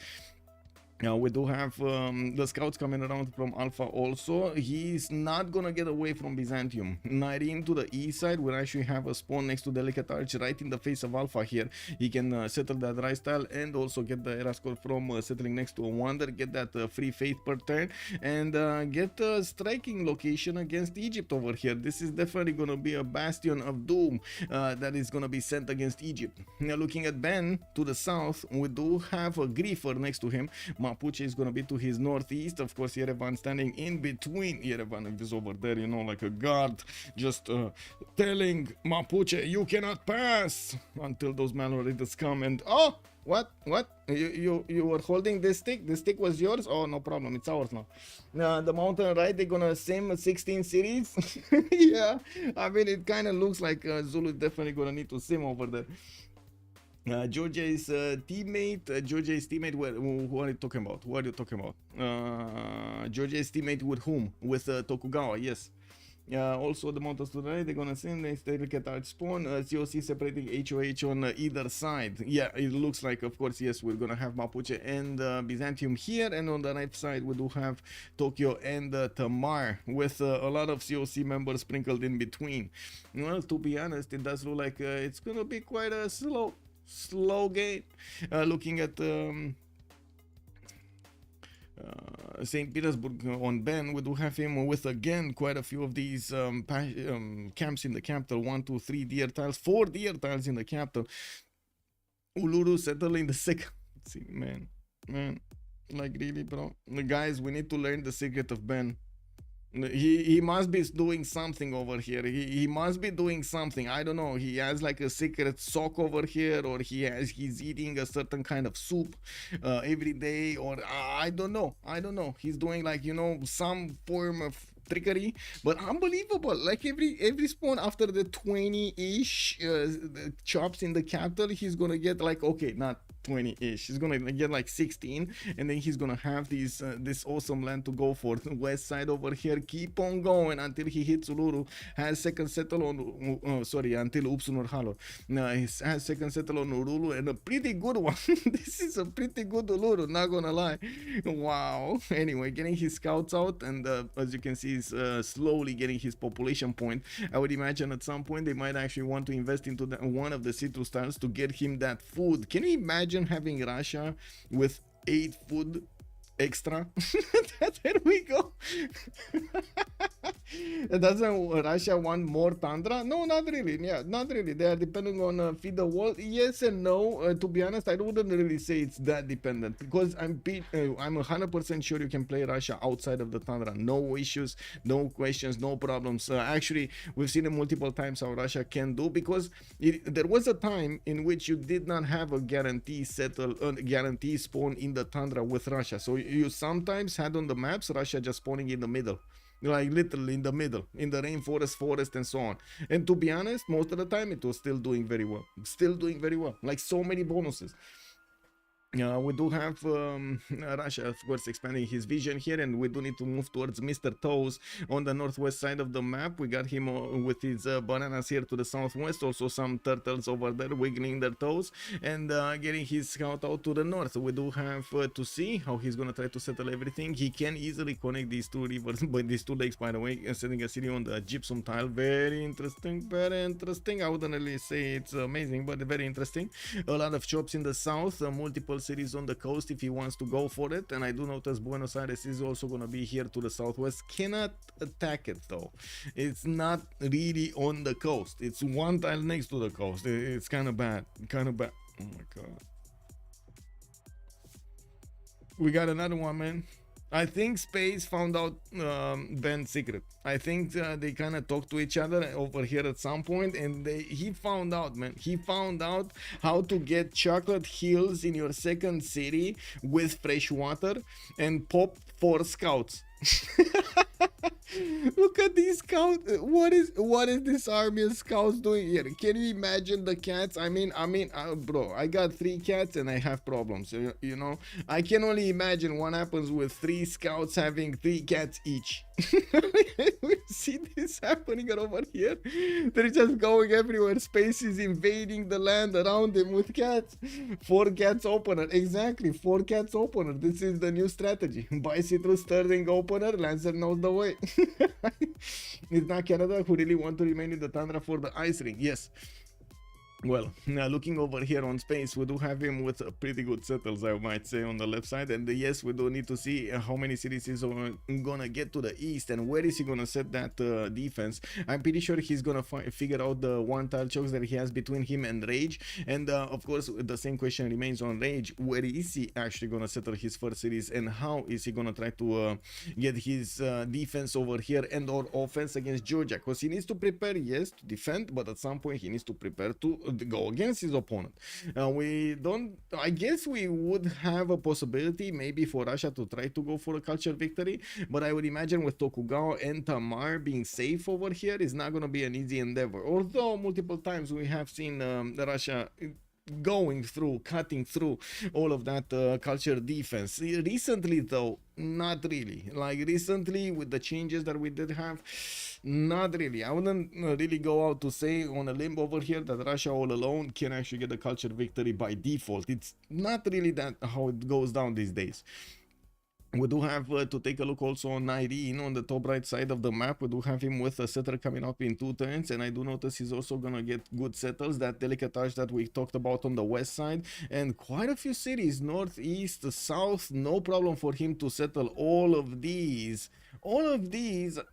Now we do have the scouts coming around from Alpha also. He's not gonna get away from Byzantium. 19 to the east side, we'll actually have a spawn next to Delicate Arch right in the face of Alpha here. He can settle that right style and also get the era score from settling next to a wonder, get that free faith per turn, and get a striking location against Egypt over here. This is definitely gonna be a bastion of doom that is gonna be sent against Egypt. Now looking at Ben to the south, we do have a griefer next to him. Mapuche is going to be to his northeast. Of course, Yerevan standing in between. Yerevan is over there, you know, like a guard, just telling Mapuche, you cannot pass, until those malware come and, oh, what? You were holding this stick? The stick was yours? Oh, no problem, it's ours now. The mountain right, they're gonna sim 16 cities. Yeah, I mean, it kind of looks like Zulu is definitely gonna need to sim over there. Georgia's teammate, who are you talking about? What are you talking about? Georgia's teammate with whom? With Tokugawa, yes. Also the mountains to the right, they're gonna send next delicate art spawn, COC separating HOH on either side. Yeah, it looks like, of course, yes, we're gonna have Mapuche and Byzantium here, and on the right side we do have Tokyo and Tamar with a lot of COC members sprinkled in between. Well, to be honest, it does look like it's gonna be quite a slow game. Looking at St. Petersburg on Ben, we do have him with again quite a few of these camps in the capital. 1, 2, 3 deer tiles, 4 deer tiles in the capital. Uluru settling the second. See, man, like really, bro. Guys, we need to learn the secret of Ben. He must be doing something over here. He must be doing something. I don't know. He has like a secret sock over here, or he's eating a certain kind of soup every day, or I don't know. I don't know. He's doing like, you know, some form of trickery, but unbelievable. Like every spawn after the 20-ish chops in the capital, he's gonna get like, okay, not 20-ish, he's gonna get like 16, and then he's gonna have these this awesome land to go for. The west side over here, keep on going until he hits Uluru, has second settle on until Upsunor Halo. Now he has second settle on Uluru, and a pretty good one. This is a pretty good Uluru, not gonna lie. Wow. Anyway, getting his scouts out, and as you can see, he's slowly getting his population point. I would imagine at some point they might actually want to invest into one of the citrus tiles to get him that food. Can you imagine having Russia with 8 food extra? There we go. Doesn't Russia want more tundra? No, not really. Yeah, not really. They are depending on feed the world. Yes and no. To be honest, I wouldn't really say it's that dependent, because I'm 100% sure you can play Russia outside of the tundra. No issues, no questions, no problems. Actually, we've seen it multiple times how Russia can do, because there was a time in which you did not have a guarantee guarantee spawn in the tundra with Russia. So you sometimes had on the maps Russia just spawning in the middle, like literally in the middle, in the rainforest, forest, and so on. And to be honest, most of the time it was still doing very well, like so many bonuses. We do have Russia, of course, expanding his vision here, and we do need to move towards Mr. Toes on the northwest side of the map. We got him with his bananas here to the southwest, also some turtles over there wiggling their toes, and getting his scout out to the north. We do have to see how he's gonna try to settle everything. He can easily connect these two rivers, but these two lakes, by the way, setting a city on the gypsum tile. Very interesting, very interesting. I wouldn't really say it's amazing, but very interesting. A lot of shops in the south, multiple cities on the coast if he wants to go for it. And I do notice Buenos Aires is also going to be here to the southwest. Cannot attack it though. It's not really on the coast. It's one tile next to the coast. It's kind of bad. Oh my god. We got another one, man. I think Space found out Ben's secret. I think they kind of talked to each other over here at some point, and he found out, man. He found out how to get chocolate hills in your second city with fresh water and pop 4 scouts. Look at these scouts. What is this army of scouts doing here? Can you imagine the cats? I mean, bro, I got 3 cats and I have problems. You know, I can only imagine what happens with 3 scouts having 3 cats each. We see this happening over here. They're just going everywhere. Space is invading the land around them with cats. 4 cats opener. Exactly, 4 cats opener. This is the new strategy. Buy citrus, turning opener. Lancer knows the way. It's not Canada who really want to remain in the tundra for the ice ring. Yes. Well, now looking over here on Space, we do have him with pretty good settles, I might say, on the left side. And yes, we do need to see how many cities he's gonna get to the east and where is he gonna set that defense. I'm pretty sure he's gonna figure out the 1 tile chokes that he has between him and Rage. And of course, the same question remains on Rage. Where is he actually gonna settle his first cities, and how is he gonna try to get his defense over here and or offense against Georgia? Because he needs to prepare, yes, to defend, but at some point he needs to prepare to go against his opponent. I guess we would have a possibility maybe for Russia to try to go for a culture victory, but I would imagine with Tokugawa and Tamar being safe over here is not going to be an easy endeavor. Although multiple times we have seen Russia cutting through all of that culture defense. Recently though, not really. Like recently with the changes that we did have, not really. I wouldn't really go out to say on a limb over here that Russia all alone can actually get a culture victory by default. It's not really that how it goes down these days. We do have to take a look also on Irene on the top right side of the map. We do have him with a setter coming up in 2 turns, and I do notice he's also gonna get good settles, that Delicatage that we talked about on the west side, and quite a few cities, north, east, south. No problem for him to settle all of these.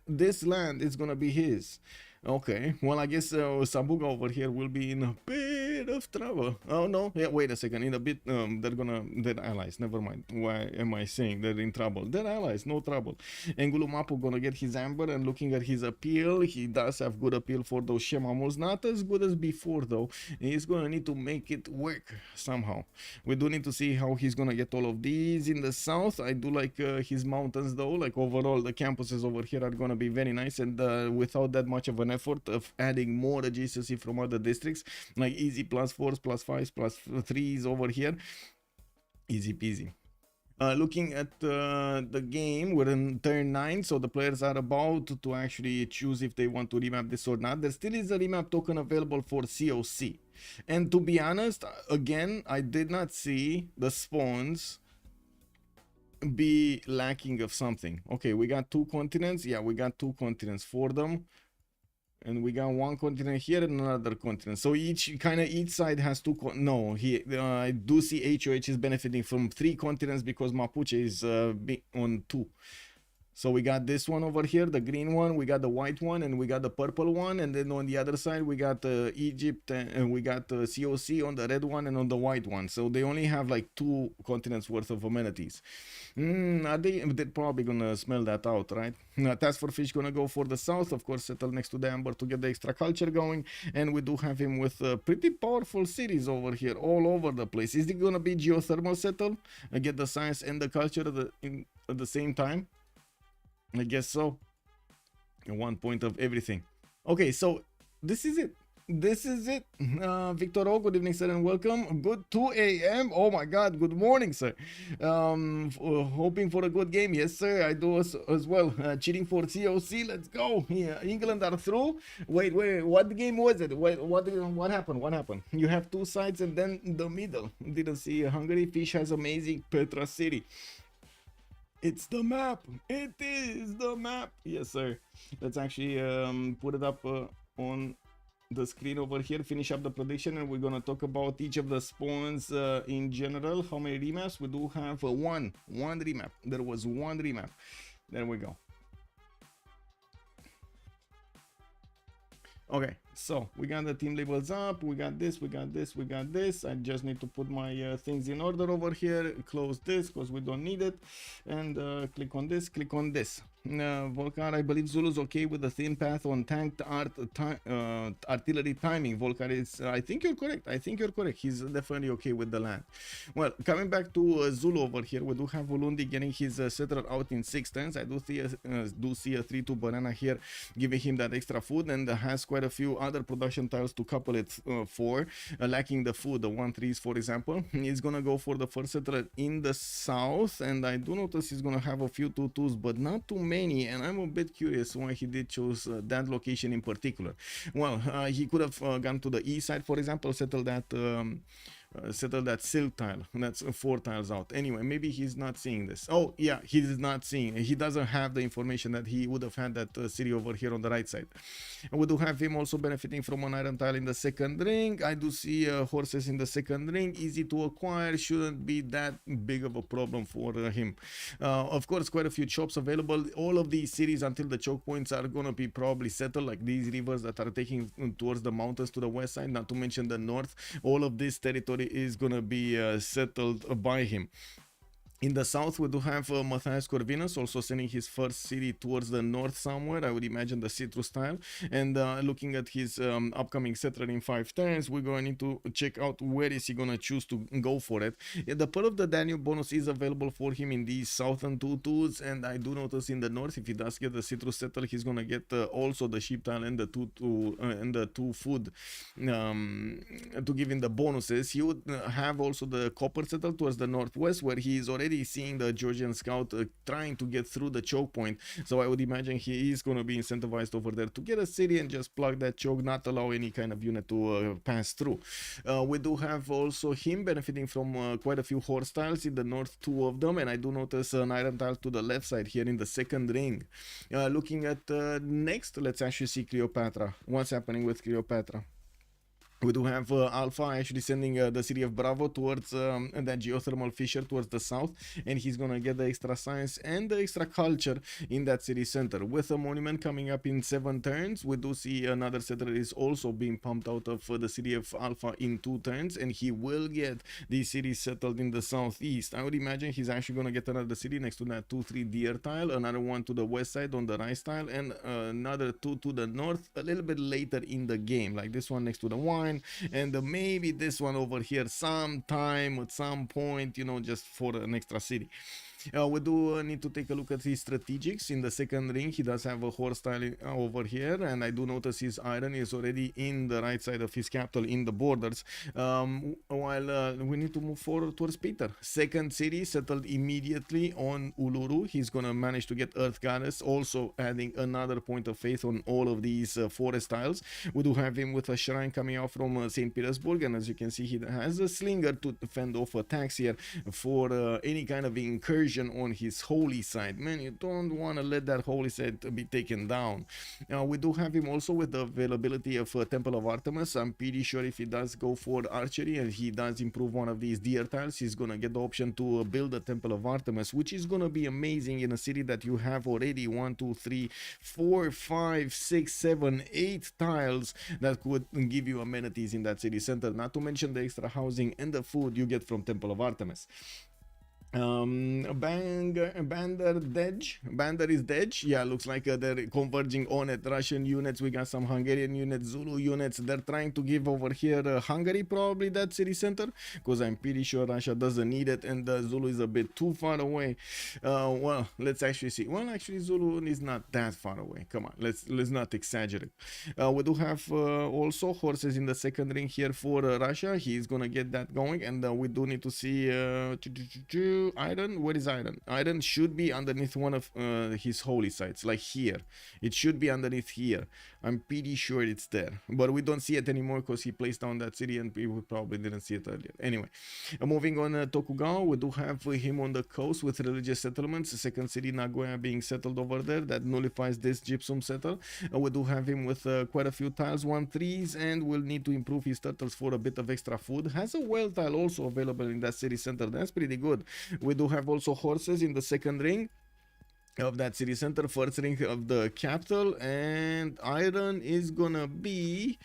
This land is gonna be his. Okay, well, I guess Sambuga over here will be in a big bit of trouble. Oh no, yeah, wait a second. In a bit, they're allies. Never mind. Why am I saying they're in trouble? They're allies, no trouble. Engulumapu gonna get his amber, and looking at his appeal, he does have good appeal for those Shemamuls. Not as good as before though. He's gonna need to make it work somehow. We do need to see how he's gonna get all of these in the south. I do like his mountains though. Like overall, the campuses over here are gonna be very nice, and without that much of an effort of adding more adjacency from other districts, like easy +4s, +5s, +3s over here, easy peasy. Looking at the game, we're in turn 9, so the players are about to actually choose if they want to remap this or not. There still is a remap token available for COC, and to be honest, again, I did not see the spawns be lacking of something. Okay, we got 2 continents. Yeah, we got 2 continents for them, and we got 1 continent here and another continent. So each side has 2 no, I do see HOH is benefiting from 3 continents because Mapuche is on 2. So we got this one over here, the green one, we got the white one, and we got the purple one, and then on the other side we got Egypt, and we got COC on the red one and on the white one. So they only have like 2 continents worth of amenities. They're probably gonna smell that out, right? Task for Fish gonna go for the south, of course, settle next to the Amber to get the extra culture going, and we do have him with pretty powerful cities over here, all over the place. Is it gonna be geothermal settle? Get the science and the culture at the same time? I guess so. 1 point of everything. Okay, so this is it. This is it. Victor O, good evening, sir, and welcome. Good 2 a.m. Oh my God, good morning, sir. Hoping for a good game. Yes, sir, I do as well. Cheating for COC. Let's go. Yeah, England are through. Wait, what game was it? Wait, what happened? What happened? You have 2 sides and then the middle. Didn't see Hungary. Fish has amazing Petra City. It's the map. It is the map. Yes, sir. Let's actually put it up on the screen over here. Finish up the prediction, and we're gonna talk about each of the spawns in general. How many remaps? We do have one remap. There was 1 remap. There we go. Okay, so we got the team labels up. We got this, we got this, we got this. I just need to put my things in order over here. Close this because we don't need it, and click on this, click on this. Volcar, I believe Zulu's okay with the thin path on tanked artillery timing. Volcar is, I think you're correct. I think you're correct. He's definitely okay with the land. Well, coming back to Zulu over here, we do have Ulundi getting his settler out in 6 turns. I do see a 3-2 banana here, giving him that extra food, and has quite a few other production tiles to couple it for, lacking the food, the 1-3s, for example. He's gonna go for the first settler in the south, and I do notice he's gonna have a few 2-2s, but not too many, and I'm a bit curious why he did choose that location in particular. Well, he could have gone to the east side, for example, settle that silk tile. That's 4 tiles out. Anyway, maybe he's not seeing this. Oh yeah, he is not seeing. He doesn't have the information that he would have had that city over here on the right side. And we do have him also benefiting from an iron tile in the second ring. I do see horses in the second ring, easy to acquire, shouldn't be that big of a problem for him. Of course, quite a few chops available. All of these cities until the choke points are gonna be probably settled, like these rivers that are taking towards the mountains to the west side, not to mention the north. All of this territory is gonna be settled by him. In the south, we do have Matthias Corvinus also sending his first city towards the north somewhere. I would imagine the citrus tile. And looking at his upcoming settler in 5 turns, we're going to need to check out where is he going to choose to go for it. The Pearl of the Danube bonus is available for him in these southern 2-2s, and I do notice in the north, if he does get the citrus settler, he's going to get also the sheep tile and the 2-2 and the 2 food to give him the bonuses. He would have also the copper settle towards the northwest, where he is already seeing the Georgian scout trying to get through the choke point. So I would imagine he is going to be incentivized over there to get a city and just plug that choke, not allow any kind of unit to pass through. We do have also him benefiting from quite a few horse tiles in the north, 2 of them, and I do notice an iron tile to the left side here in the second ring. Looking at next, let's actually see Cleopatra. What's happening with Cleopatra? We do have Alpha actually sending the city of Bravo towards that geothermal fissure towards the south, and he's gonna get the extra science and the extra culture in that city center. With a monument coming up in 7 turns, we do see another settler is also being pumped out of the city of Alpha in 2 turns, and he will get the city settled in the southeast. I would imagine he's actually gonna get another city next to that 2-3 deer tile, another one to the west side on the rice tile, and another 2 to the north a little bit later in the game, like this one next to the wine, and maybe this one over here sometime at some point, you know, just for an extra city. We do need to take a look at his strategics. In the second ring, he does have a horse tile over here, and I do notice his iron is already in the right side of his capital in the borders, while we need to move forward towards Peter. Second city settled immediately on Uluru. He's gonna manage to get Earth Goddess, also adding another point of faith on all of these forest tiles. We do have him with a shrine coming out from St. Petersburg, and as you can see, he has a slinger to fend off attacks here for any kind of incursion on his holy side. Man, you don't want to let that holy side be taken down. We do have him also with the availability of Temple of Artemis. I'm pretty sure if he does go for archery and he does improve one of these deer tiles, he's gonna get the option to build a Temple of Artemis, which is gonna be amazing in a city that you have already 1, 2, 3, 4, 5, 6, 7, 8 tiles that could give you amenities in that city center, not to mention the extra housing and the food you get from Temple of Artemis. Bandar is dead. Yeah, looks like they're converging on it. Russian units, we got some Hungarian units, Zulu units. They're trying to give over here Hungary probably that city center, because I'm pretty sure Russia doesn't need it, and Zulu is a bit too far away. Well, let's actually see. Well, actually Zulu is not that far away. Come on, let's not exaggerate. We do have also horses in the second ring here for Russia. He's gonna get that going, and we do need to see iron. Where is iron? Iron should be underneath one of his holy sites, like here. It should be underneath here. I'm pretty sure it's there, but we don't see it anymore because he placed down that city and we probably didn't see it earlier. Anyway, moving on, Tokugawa, we do have him on the coast with religious settlements. The second city, Nagoya, being settled over there. That nullifies this gypsum settle. We do have him with quite a few tiles, 1-3s, and will need to improve his turtles for a bit of extra food. Has a well tile also available in that city center. That's pretty good. We do have also horses in the second ring of that city center, first ring of the capital, and iron is gonna be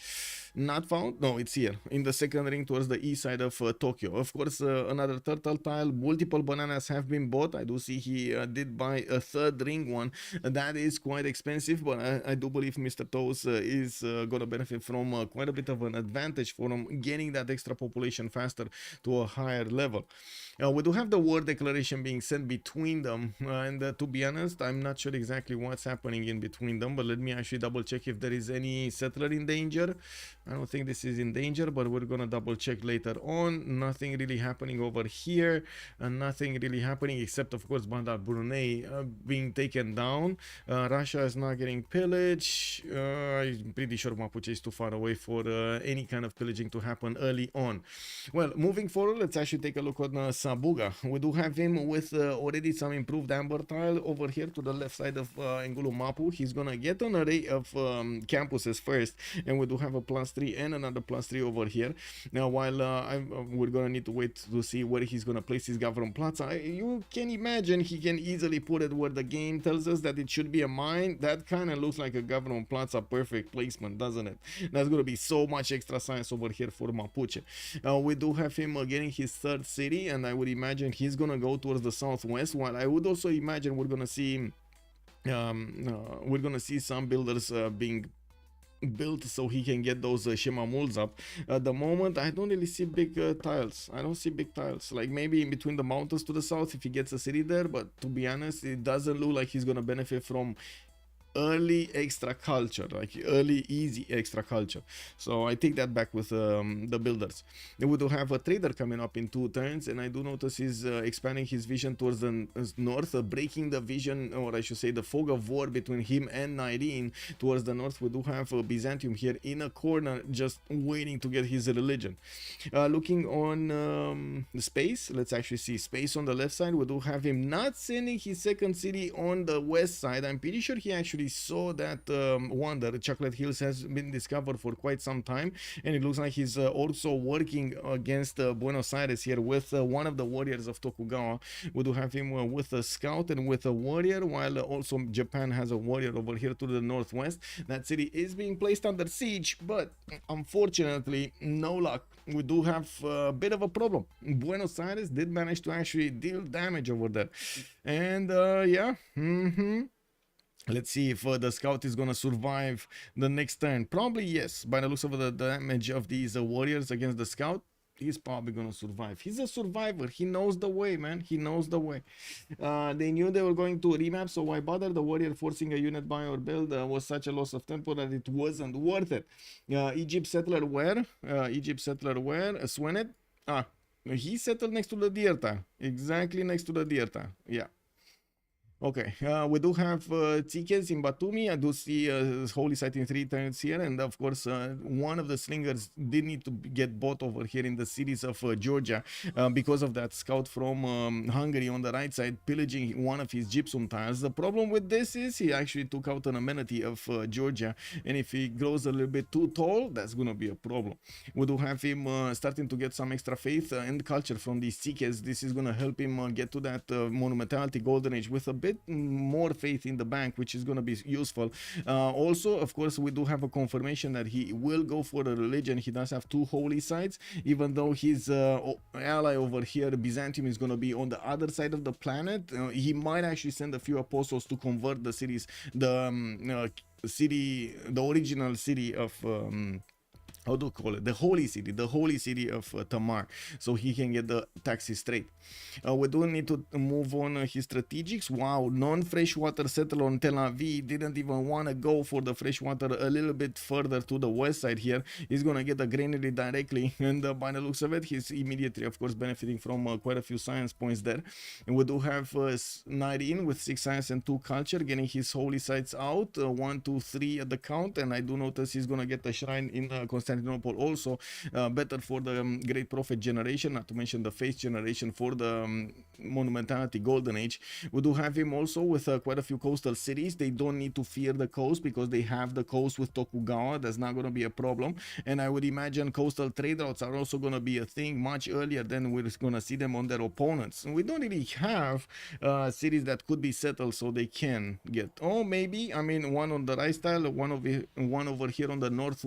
not found. No, it's here in the second ring towards the east side of Tokyo. Of course, another turtle tile. Multiple bananas have been bought. I do see he did buy a third ring one. That is quite expensive, but I do believe Mr. Toes is gonna benefit from quite a bit of an advantage from getting that extra population faster to a higher level. We do have the war declaration being sent between them, and to be honest, I'm not sure exactly what's happening in between them, but let me actually double check if there is any settler in danger. I don't think this is in danger, but we're gonna double check later on. Nothing really happening over here, and nothing really happening except, of course, Bandar Brunei being taken down. Russia is not getting pillaged. I'm pretty sure Mapuche is too far away for any kind of pillaging to happen early on. Well, moving forward, let's actually take a look on Sabuga. We do have him with already some improved amber tile over here to the left side of Ngulu Mapu. He's gonna get an array of campuses first, and we do have a +3 and another +3 over here. Now, while we're gonna need to wait to see where he's gonna place his government plaza. You can imagine he can easily put it where the game tells us that it should be a mine. That kind of looks like a government plaza perfect placement, doesn't it? That's gonna be so much extra science over here for Mapuche. We do have him getting his third city, and I would imagine he's gonna go towards the southwest, while I would also imagine we're gonna see some builders being built so he can get those Shema Muls up. At the moment, I don't really see big tiles. I don't see big tiles. Like maybe in between the mountains to the south if he gets a city there, but to be honest, it doesn't look like he's gonna benefit from early extra culture, like early easy extra culture. So I take that back with the builders. Then we do have a trader coming up in 2 turns, and I do notice he's expanding his vision towards the north, breaking the vision, or I should say the fog of war between him and Nyrene towards the north. We do have Byzantium here in a corner just waiting to get his religion. Looking on space, let's actually see space on the left side. We do have him not sending his second city on the west side. I'm pretty sure he actually we saw that wonder, Chocolate Hills, has been discovered for quite some time, and it looks like he's also working against Buenos Aires here with one of the warriors of Tokugawa. We do have him with a scout and with a warrior, while also Japan has a warrior over here to the northwest. That city is being placed under siege, but unfortunately, no luck. We do have a bit of a problem. Buenos Aires did manage to actually deal damage over there, and yeah. Let's see if the scout is gonna survive the next turn. Probably yes. By the looks of the damage of these warriors against the scout, he's probably gonna survive. He's a survivor. He knows the way, man. He knows the way. They knew they were going to remap, so why bother? The warrior forcing a unit buy or build was such a loss of tempo that it wasn't worth it. Egypt settler where? Egypt settler where? Swenet? He settled next to the Dierta. Exactly next to the Dierta. Yeah. Okay, we do have Tsikes in Batumi. I do see Holy Site in 3 turns here, and of course one of the slingers did need to get bought over here in the cities of Georgia because of that scout from Hungary on the right side pillaging one of his gypsum tiles. The problem with this is he actually took out an amenity of Georgia, and if he grows a little bit too tall, that's gonna be a problem. We do have him starting to get some extra faith and culture from these Tsikes. This is gonna help him get to that monumentality golden age with a bit more faith in the bank, which is going to be useful. Also, of course, we do have a confirmation that he will go for the religion. He does have 2 holy sites, even though his ally over here, Byzantium, is going to be on the other side of the planet. He might actually send a few apostles to convert the cities, the original city of how do you call it, the holy city of Tamar, so he can get the taxes straight. We do need to move on his strategics. Wow, non-freshwater settler on Tel Aviv didn't even want to go for the freshwater a little bit further to the west side here. He's gonna get the granary directly, and by the looks of it, he's immediately, of course, benefiting from quite a few science points there. And we do have Narin with 6 science and 2 culture, getting his holy sites out, 1, 2, 3 at the count, and I do notice he's gonna get a shrine in Constantinople also, better for the Great Prophet generation, not to mention the Faith generation for the Monumentality Golden Age. We do have him also with quite a few coastal cities. They don't need to fear the coast because they have the coast with Tokugawa. That's not going to be a problem, and I would imagine coastal trade routes are also going to be a thing much earlier than we're going to see them on their opponents. We don't really have cities that could be settled so they can get, oh maybe, I mean, one on the right style, one over here on the north,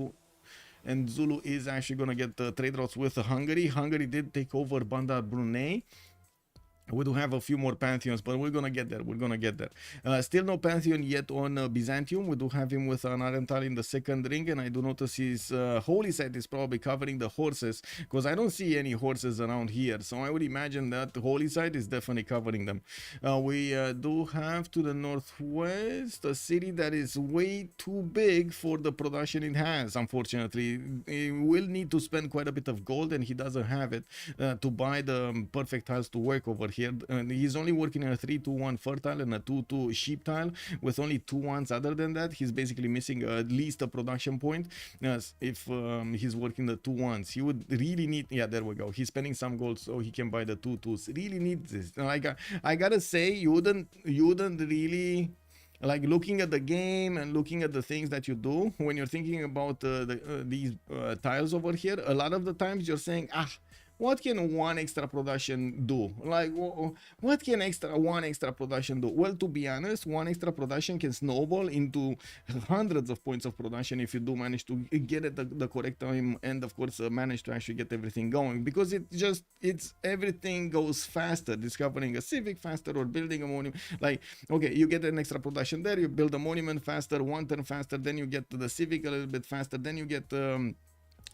and Zulu is actually going to get trade routes with Hungary. Hungary did take over Bandar Brunei. We do have a few more pantheons, but we're gonna get there. Still no pantheon yet on Byzantium. We do have him with an Arental in the second ring, and I do notice his holy site is probably covering the horses, because I don't see any horses around here. So I would imagine that the holy site is definitely covering them. We do have to the northwest a city that is way too big for the production it has. Unfortunately, he will need to spend quite a bit of gold, and he doesn't have it to buy the perfect tiles to work over here. He's only working on a 3-2-1 fertile and a 2-2 sheep tile with only 2 ones. Other than that, he's basically missing at least a production point. If he's working the 2 ones, he would really need, yeah, there we go, he's spending some gold so he can buy the 2 twos. Really needs this. I gotta say, you wouldn't really like looking at the game and looking at the things that you do when you're thinking about these tiles over here. A lot of the times you're saying, what can one extra production do? Like, what can one extra production do? Well, to be honest, one extra production can snowball into hundreds of points of production if you do manage to get it the correct time, and of course manage to actually get everything going, because it's everything goes faster. Discovering a civic faster or building a monument, like, okay, you get an extra production there, you build a monument faster, 1 turn faster, then you get to the civic a little bit faster, then you get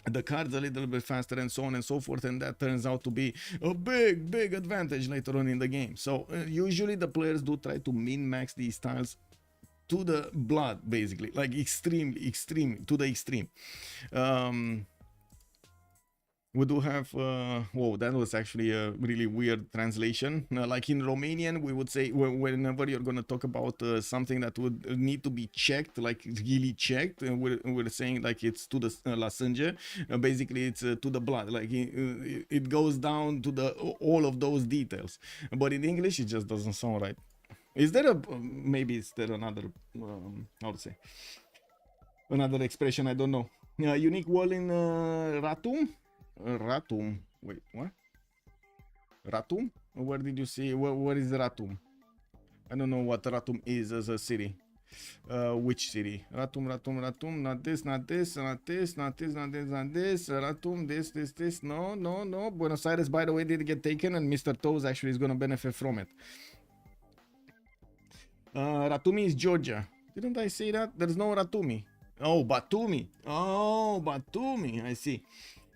the cards a little bit faster, and so on and so forth, and that turns out to be a big advantage later on in the game. So usually the players do try to min-max these tiles to the blood, basically, like extreme to the extreme. We do have, whoa, that was actually a really weird translation. Like in Romanian, we would say, whenever you're going to talk about something that would need to be checked, like really checked, we're saying like it's to the la sânge. Basically, it's to the blood. Like it goes down to all of those details. But in English, it just doesn't sound right. Is there a maybe is there another how to say another expression? I don't know. Unique wall in Ratum. Ratum. Wait, what? Ratum? Where did you see? Where is Ratum? I don't know what Ratum is as a city. Which city? Ratum. Not this. Ratum. This. No. Buenos Aires, by the way, did get taken, and Mr. Toes actually is gonna benefit from it. Ratumi is Georgia. Didn't I say that? There's no Ratumi. Oh, Batumi. I see.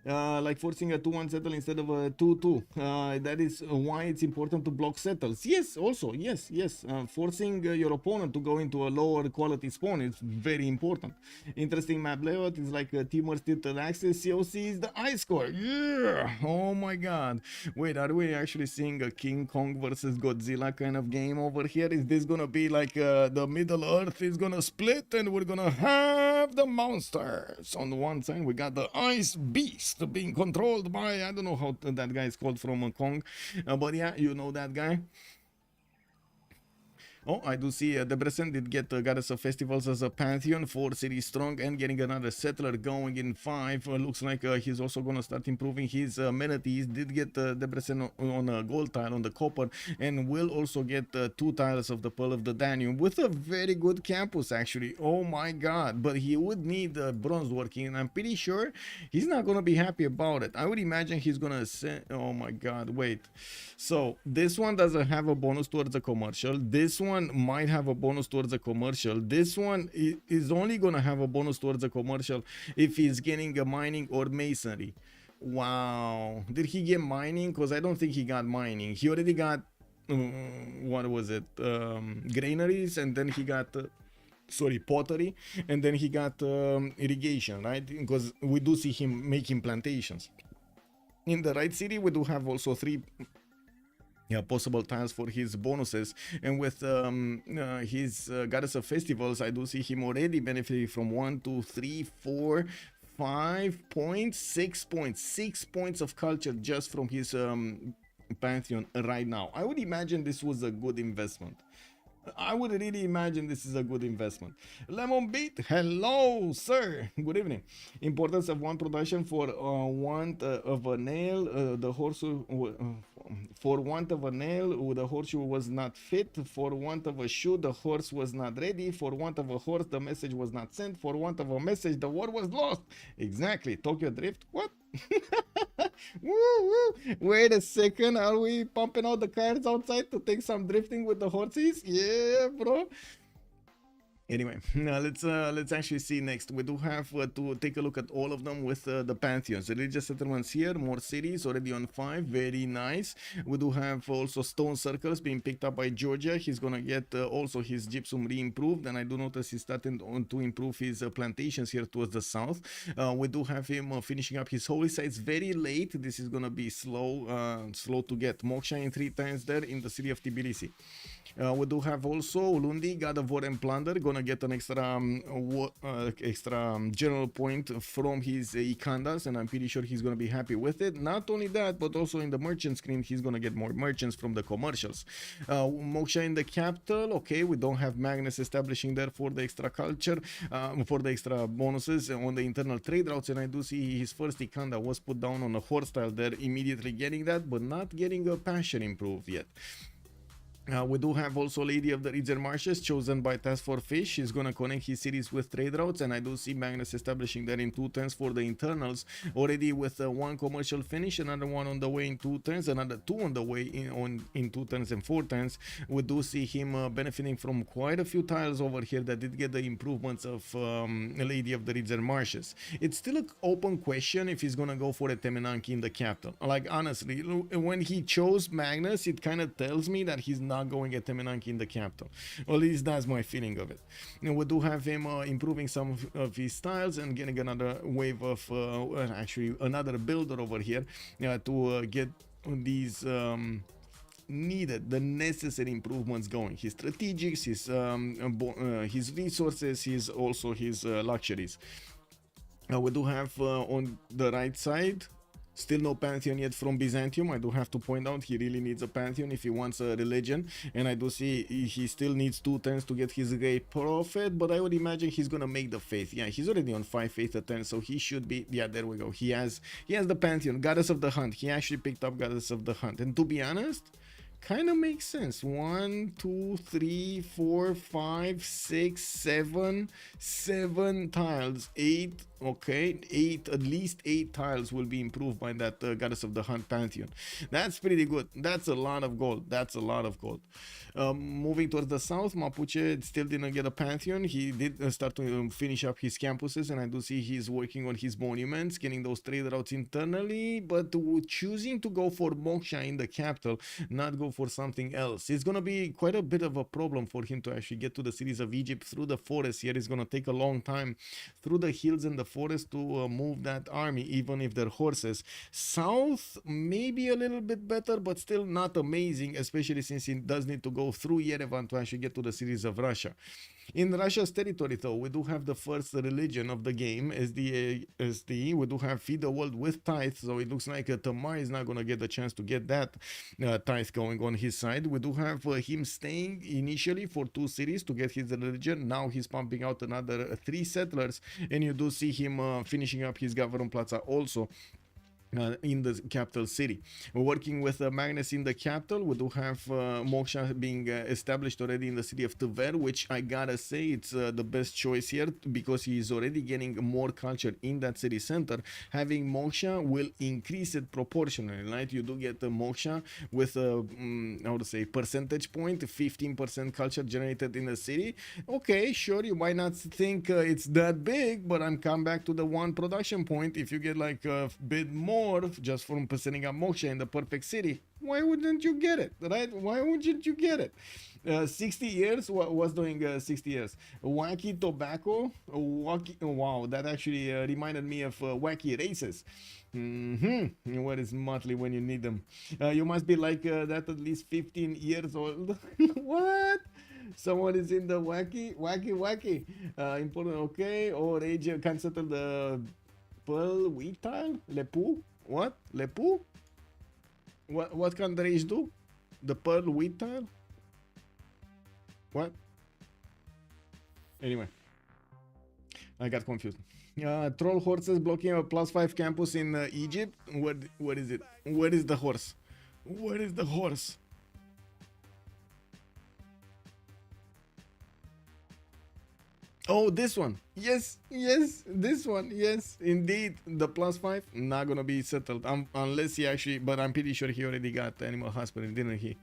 Like forcing a 2-1 settle instead of a 2-2. That is why it's important to block settles. Yes, also, yes. Forcing your opponent to go into a lower quality spawn is very important. Interesting map layout is like a teamwork tilted axis. COC is the ice core. Yeah! Oh my god. Wait, are we actually seeing a King Kong versus Godzilla kind of game over here? Is this gonna be like the Middle Earth is gonna split and we're gonna have the monsters? On the one side, we got the Ice Beast being controlled by, I don't know how that guy is called from Kong, but yeah, you know that guy. Oh, I do see Debrecen did get Goddess of Festivals as a Pantheon, 4 cities strong, and getting another settler going in 5. Looks like he's also going to start improving his amenities. Did get Debrecen on a gold tile on the copper, and will also get 2 tiles of the Pearl of the Danube with a very good campus, actually. Oh my god, but he would need bronze working, and I'm pretty sure he's not going to be happy about it. I would imagine he's going to say, oh my god, wait. So, this one doesn't have a bonus towards a commercial. This one might have a bonus towards a commercial. This one is only gonna have a bonus towards a commercial if he's getting a mining or masonry. Wow, did he get mining? Because I don't think he got mining. He already got what was it, granaries, and then he got pottery, and then he got irrigation, right? Because we do see him making plantations. In the right city, we do have also 3 possible tiles for his bonuses, and with his Goddess of Festivals, I do see him already benefiting from 1, 2, 3, 4, 5 points, 6 points, 6 points of culture just from his Pantheon right now. I would imagine this was a good investment. I would really imagine this is a good investment. Lemon Beat, hello, sir. Good evening. Importance of 1 production for want of a nail. The horse for want of a nail, the horseshoe was not fit. For want of a shoe, the horse was not ready. For want of a horse, the message was not sent. For want of a message, the war was lost. Exactly. Tokyo Drift. What? Woo, woo. Wait a second, are we pumping out the cars outside to take some drifting with the horses? Yeah, bro. Anyway, now let's actually see next. We do have to take a look at all of them with the Pantheons. Religious settlements here, more cities already on 5, very nice. We do have also stone circles being picked up by Georgia. He's gonna get also his gypsum re-improved, and I do notice he's starting to improve his plantations here towards the south. We do have him finishing up his holy sites very late. This is gonna be slow to get. Moksha in 3 times there in the city of Tbilisi. We do have also Ulundi, God of War and Plunder, gonna get an extra general point from his Ikandas, and I'm pretty sure he's gonna be happy with it. Not only that, but also in the merchant screen, he's gonna get more merchants from the commercials. Moksha in the capital, okay, we don't have Magnus establishing there for the extra culture, for the extra bonuses on the internal trade routes, and I do see his first Ikanda was put down on a horse style there, immediately getting that, but not getting a passion improved yet. We do have also Lady of the Ridger Marshes chosen by Task for Fish. She's gonna connect his cities with trade routes, and I do see Magnus establishing that in 2 turns for the internals already, with 1 commercial finish, another 1 on the way in 2 turns, another 2 on the way in 2 turns and 4 turns. We do see him benefiting from quite a few tiles over here that did get the improvements of Lady of the Ridger Marshes. It's still an open question if he's gonna go for a Temenanki in the capital. Like, honestly, when he chose Magnus, it kind of tells me that he's not going at Temenanki in the capital. Or at least that's my feeling of it. And we do have him improving some of his styles and getting another wave of actually another builder over here to get these the necessary improvements going. His strategics, his resources, his luxuries. We do have on the right side Still no pantheon yet from Byzantium. I do have to point out he really needs a pantheon if he wants a religion, and I do see he still needs 2 turns to get his great prophet, but I would imagine he's gonna make the faith. Yeah, he's already on 5 faith a turn, so he should be. Yeah, there we go. He has the pantheon, goddess of the hunt. He actually picked up goddess of the hunt, and to be honest, kind of makes sense. 1 2 3 4 5 6 7 tiles, 8. Okay, 8, at least 8 tiles will be improved by that goddess of the hunt pantheon. That's pretty good. That's a lot of gold. That's a lot of gold. Moving towards the south, Mapuche still didn't get a pantheon. He did start to finish up his campuses, and I do see he's working on his monuments, getting those trade routes internally, but choosing to go for Moksha in the capital, not go for something else. It's gonna be quite a bit of a problem for him to actually get to the cities of Egypt through the forest here. It's gonna take a long time through the hills and the forest to move that army, even if they're horses. South maybe a little bit better, but still not amazing, especially since he does need to go through Yerevan to actually get to the cities of Russia. In Russia's territory, though, we do have the first religion of the game, SDE. We do have Feed the World with tithe, so it looks like Tamar is not going to get the chance to get that tithe going on his side. We do have him staying initially for 2 cities to get his religion. Now he's pumping out another 3 settlers, and you do see him finishing up his government plaza also. In the capital city. We're working with Magnus in the capital. We do have Moksha being established already in the city of Tver, which I gotta say it's the best choice here because he is already getting more culture in that city center. Having Moksha will increase it proportionally, right? You do get Moksha with a how to say percentage point, 15% culture generated in the city. Okay, sure, you might not think it's that big, but I'm come back to the 1 production point. If you get like a bit more just from setting up Moksha in the perfect city, why wouldn't you get it, right? Why wouldn't you get it? 60 years, what's doing 60 years? Wacky tobacco, wow, that actually reminded me of wacky races. What is Motley when you need them? You must be like that at least 15 years old. What? Someone is in the wacky. Important, okay. Or age can't settle the pearl wheat tile? Lepu? What? Lepu? What can the age do? The pearl wheat tile? What? Anyway, I got confused. Troll horses blocking a +5 campus in Egypt. What is it? Where is the horse? Where is the horse? Oh, this one. Yes, this one. Yes, indeed. The +5 not gonna be settled unless he actually, but I'm pretty sure he already got animal husbandry, didn't he?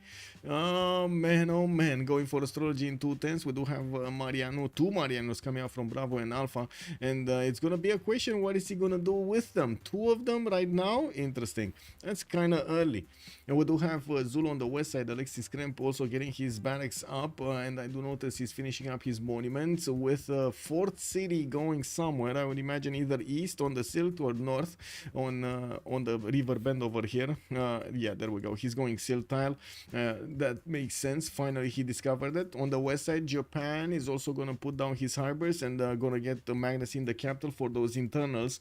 Oh man, going for astrology in 2 tens. We do have Mariano, 2 Marianos coming out from Bravo and Alpha, and it's gonna be a question, what is he gonna do with them? 2 of them right now? Interesting. That's kind of early. And we do have Zulu on the west side, Alexis Kremp also getting his barracks up, and I do notice he's finishing up his monuments with 4th city going somewhere. I would imagine either east on the Silt or north on the river bend over here. Yeah, there we go. He's going Silt tile. That makes sense. Finally, he discovered it. On the west side, Japan is also going to put down his harbors and going to get the Magnus in the capital for those internals.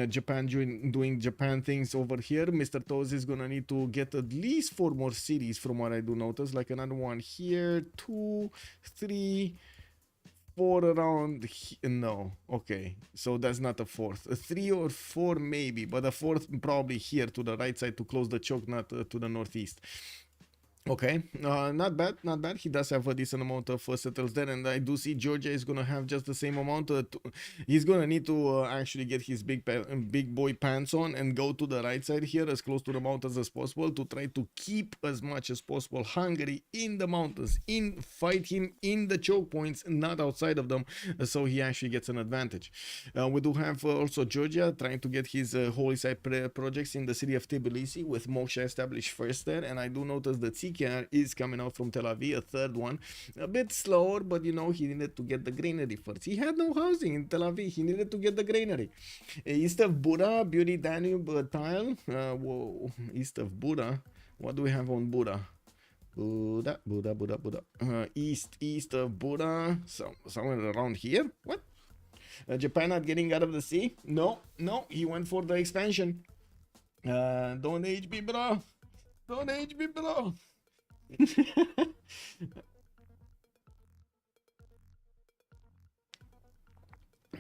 Japan doing Japan things over here. Mr. Toes is going to need to get at least 4 more cities from what I do notice. Like another one here, 2, 3, 4 around no, okay, so that's not a 4th, 3 or 4 maybe, but a 4th probably here to the right side to close the choke, not to the northeast. Okay, not bad. He does have a decent amount of settles there, and I do see Georgia is gonna have just the same amount. He's gonna need to actually get his big boy pants on and go to the right side here, as close to the mountains as possible, to try to keep as much as possible Hungary in the mountains, fight him in the choke points, not outside of them, so he actually gets an advantage. We do have also Georgia trying to get his holy site projects in the city of Tbilisi, with Moksha established first there, and I do notice that is coming out from Tel Aviv, a 3rd one. A bit slower, but you know, he needed to get the granary first. He had no housing in Tel Aviv. He needed to get the granary. East of Buddha, Beauty Danube tile. Whoa, east of Buddha. What do we have on Buddha? Buddha. East of Buddha. Somewhere around here. What? Japan not getting out of the sea? No. He went for the expansion. Don't age me, bro. Don't age me, bro.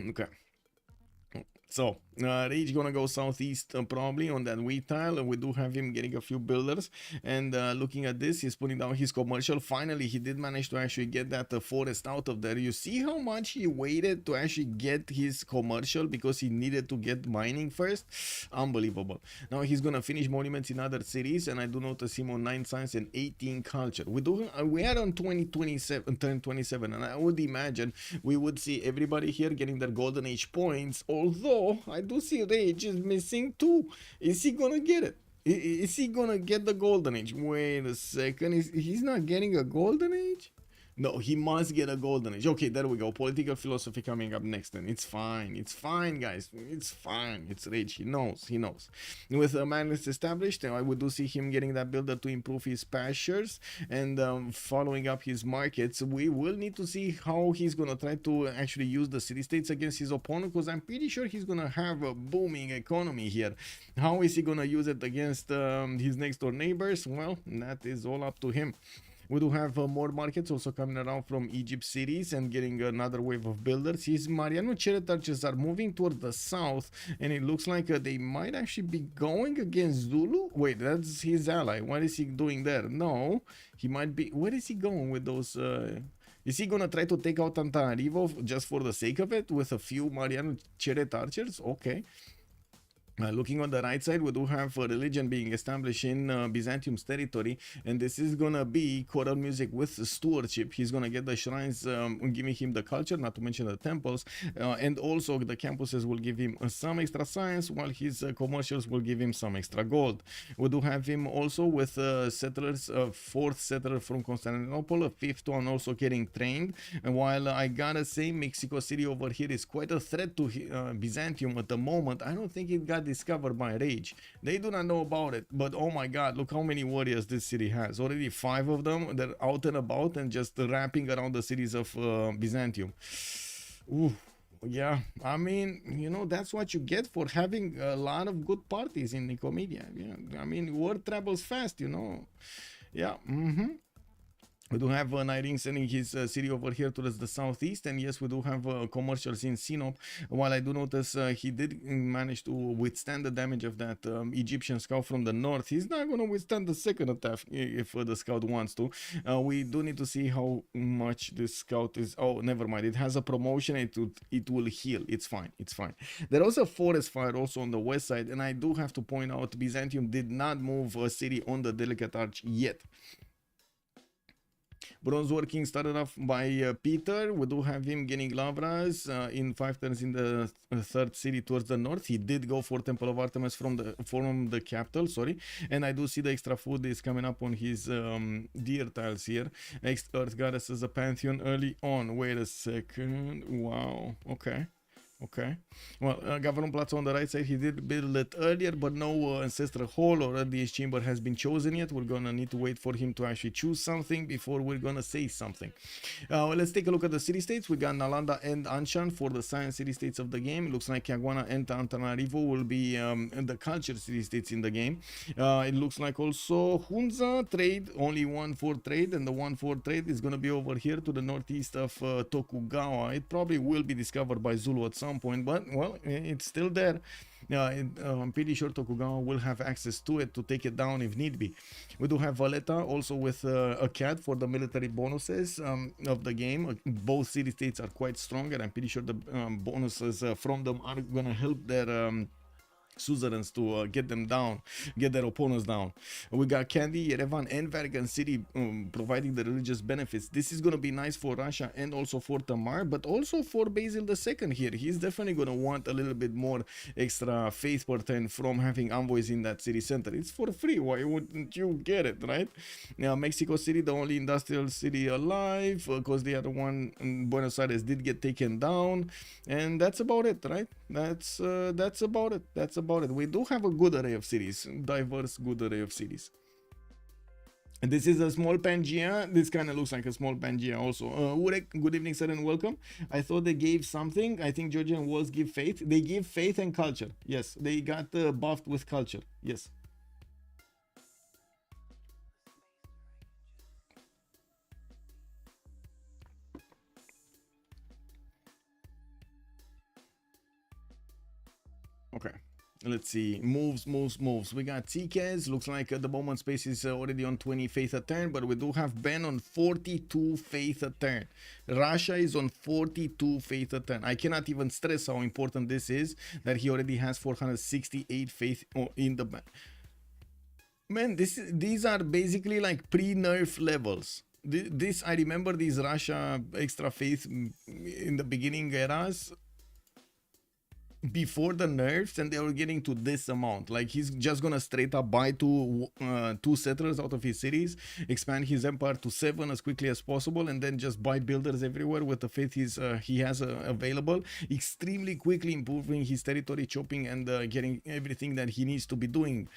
Okay. So, Rage gonna go southeast probably on that wheat tile. We do have him getting a few builders. And looking at this, he's putting down his commercial. Finally, he did manage to actually get that forest out of there. You see how much he waited to actually get his commercial because he needed to get mining first? Unbelievable. Now he's gonna finish monuments in other cities. And I do notice him on 9 science and 18 culture. We are on 2027. And I would imagine we would see everybody here getting their golden age points. Although I do see Rage is missing too. Is he gonna get it? Is he gonna get the golden age? Wait a second. He's not getting a golden age? No, he must get a golden age. Okay, there we go. Political philosophy coming up next. Then it's fine. It's fine, guys. It's fine. It's Rage. He knows. He knows. With Magnus established, I would do see him getting that builder to improve his pastures and following up his markets. We will need to see how he's gonna try to actually use the city states against his opponent, because I'm pretty sure he's gonna have a booming economy here. How is he gonna use it against his next door neighbors? Well, that is all up to him. We do have more markets also coming around from Egypt cities and getting another wave of builders. His Mariano Cheretarches are moving toward the south, and it looks like they might actually be going against Zulu. Wait, that's his ally. What is he doing there? No, he might be. Where is he going with those? Is he gonna try to take out Antananarivo just for the sake of it with a few Mariano Cheretarches? Okay. Looking on the right side, we do have a religion being established in Byzantium's territory, and this is gonna be choral music with stewardship. He's gonna get the shrines giving him the culture, not to mention the temples, and also the campuses will give him some extra science, while his commercials will give him some extra gold. We do have him also with settlers, 4th settler from Constantinople, a 5th one also getting trained. And while I gotta say Mexico City over here is quite a threat to Byzantium at the moment, I don't think it got discovered by Rage. They do not know about it, but oh my god, look how many warriors this city has. Already 5 of them. They're out and about and just wrapping around the cities of Byzantium. Ooh, yeah, I mean, you know, that's what you get for having a lot of good parties in Nicomedia. Yeah, I mean, word travels fast, you know. Yeah, we do have Nairing sending his city over here towards the southeast, and yes, we do have commercials in Sinop. While I do notice he did manage to withstand the damage of that Egyptian scout from the north, he's not going to withstand the second attack if the scout wants to. We do need to see how much this scout is. Oh, never mind. It has a promotion. It will heal. It's fine. It's fine. There was a forest fire also on the west side, and I do have to point out Byzantium did not move a city on the Delicate Arch yet. Bronze working started off by Peter. We do have him getting Lavras in 5 turns in the 3rd city towards the north. He did go for Temple of Artemis from the capital, sorry. And I do see the extra food is coming up on his deer tiles here. Earth Goddess is a pantheon early on. Wait a second. Wow. Okay. Okay, well, Gavron Plaza on the right side, he did build it earlier, but no ancestral hall or RDS chamber has been chosen yet. We're gonna need to wait for him to actually choose something before we're gonna say something. Well, let's take a look at the city-states. We got Nalanda and Anshan for the science city-states of the game. It looks like Caguana and Antananarivo will be the culture city-states in the game. It looks like also Hunza trade, only 1 for trade, and the 1 for trade is gonna be over here to the northeast of Tokugawa. It probably will be discovered by Zulu at some point, but well, it's still there. I'm pretty sure Tokugawa will have access to it to take it down if need be. We do have Valletta also with a cat for the military bonuses of the game. Both city states are quite strong, and I'm pretty sure the bonuses from them are gonna help their suzerains to get them down, get their opponents down. We got Kandy, Yerevan, and Vatican City providing the religious benefits. This is going to be nice for Russia and also for Tamar, but also for Basil II here. He's definitely going to want a little bit more extra faith per turn from having envoys in that city center. It's for free. Why wouldn't you get it, right? Now, Mexico City, the only industrial city alive, because the other one in Buenos Aires did get taken down, and that's about it, right? That's about it. That's about it. We do have a good array of cities, diverse good array of cities. And this is a small Pangea. This kind of looks like a small Pangea also. Urek, good evening, sir, and welcome. I thought they gave something. I think Georgian walls give faith. They give faith and culture. Yes, they got buffed with culture. Yes. Okay. Let's see. Moves. We got TKs. Looks like at the moment space is already on 20 faith a turn, but we do have Ben on 42 faith a turn. Russia is on 42 faith a turn. I cannot even stress how important this is, that he already has 468 faith in the bank. Man, these are basically like pre-nerf levels. This I remember these Russia extra faith in the beginning eras, before the nerfs, and they were getting to this amount. Like, he's just gonna straight up buy two settlers out of his cities, expand his empire to 7 as quickly as possible, and then just buy builders everywhere with the faith he has available, extremely quickly improving his territory, chopping, and getting everything that he needs to be doing,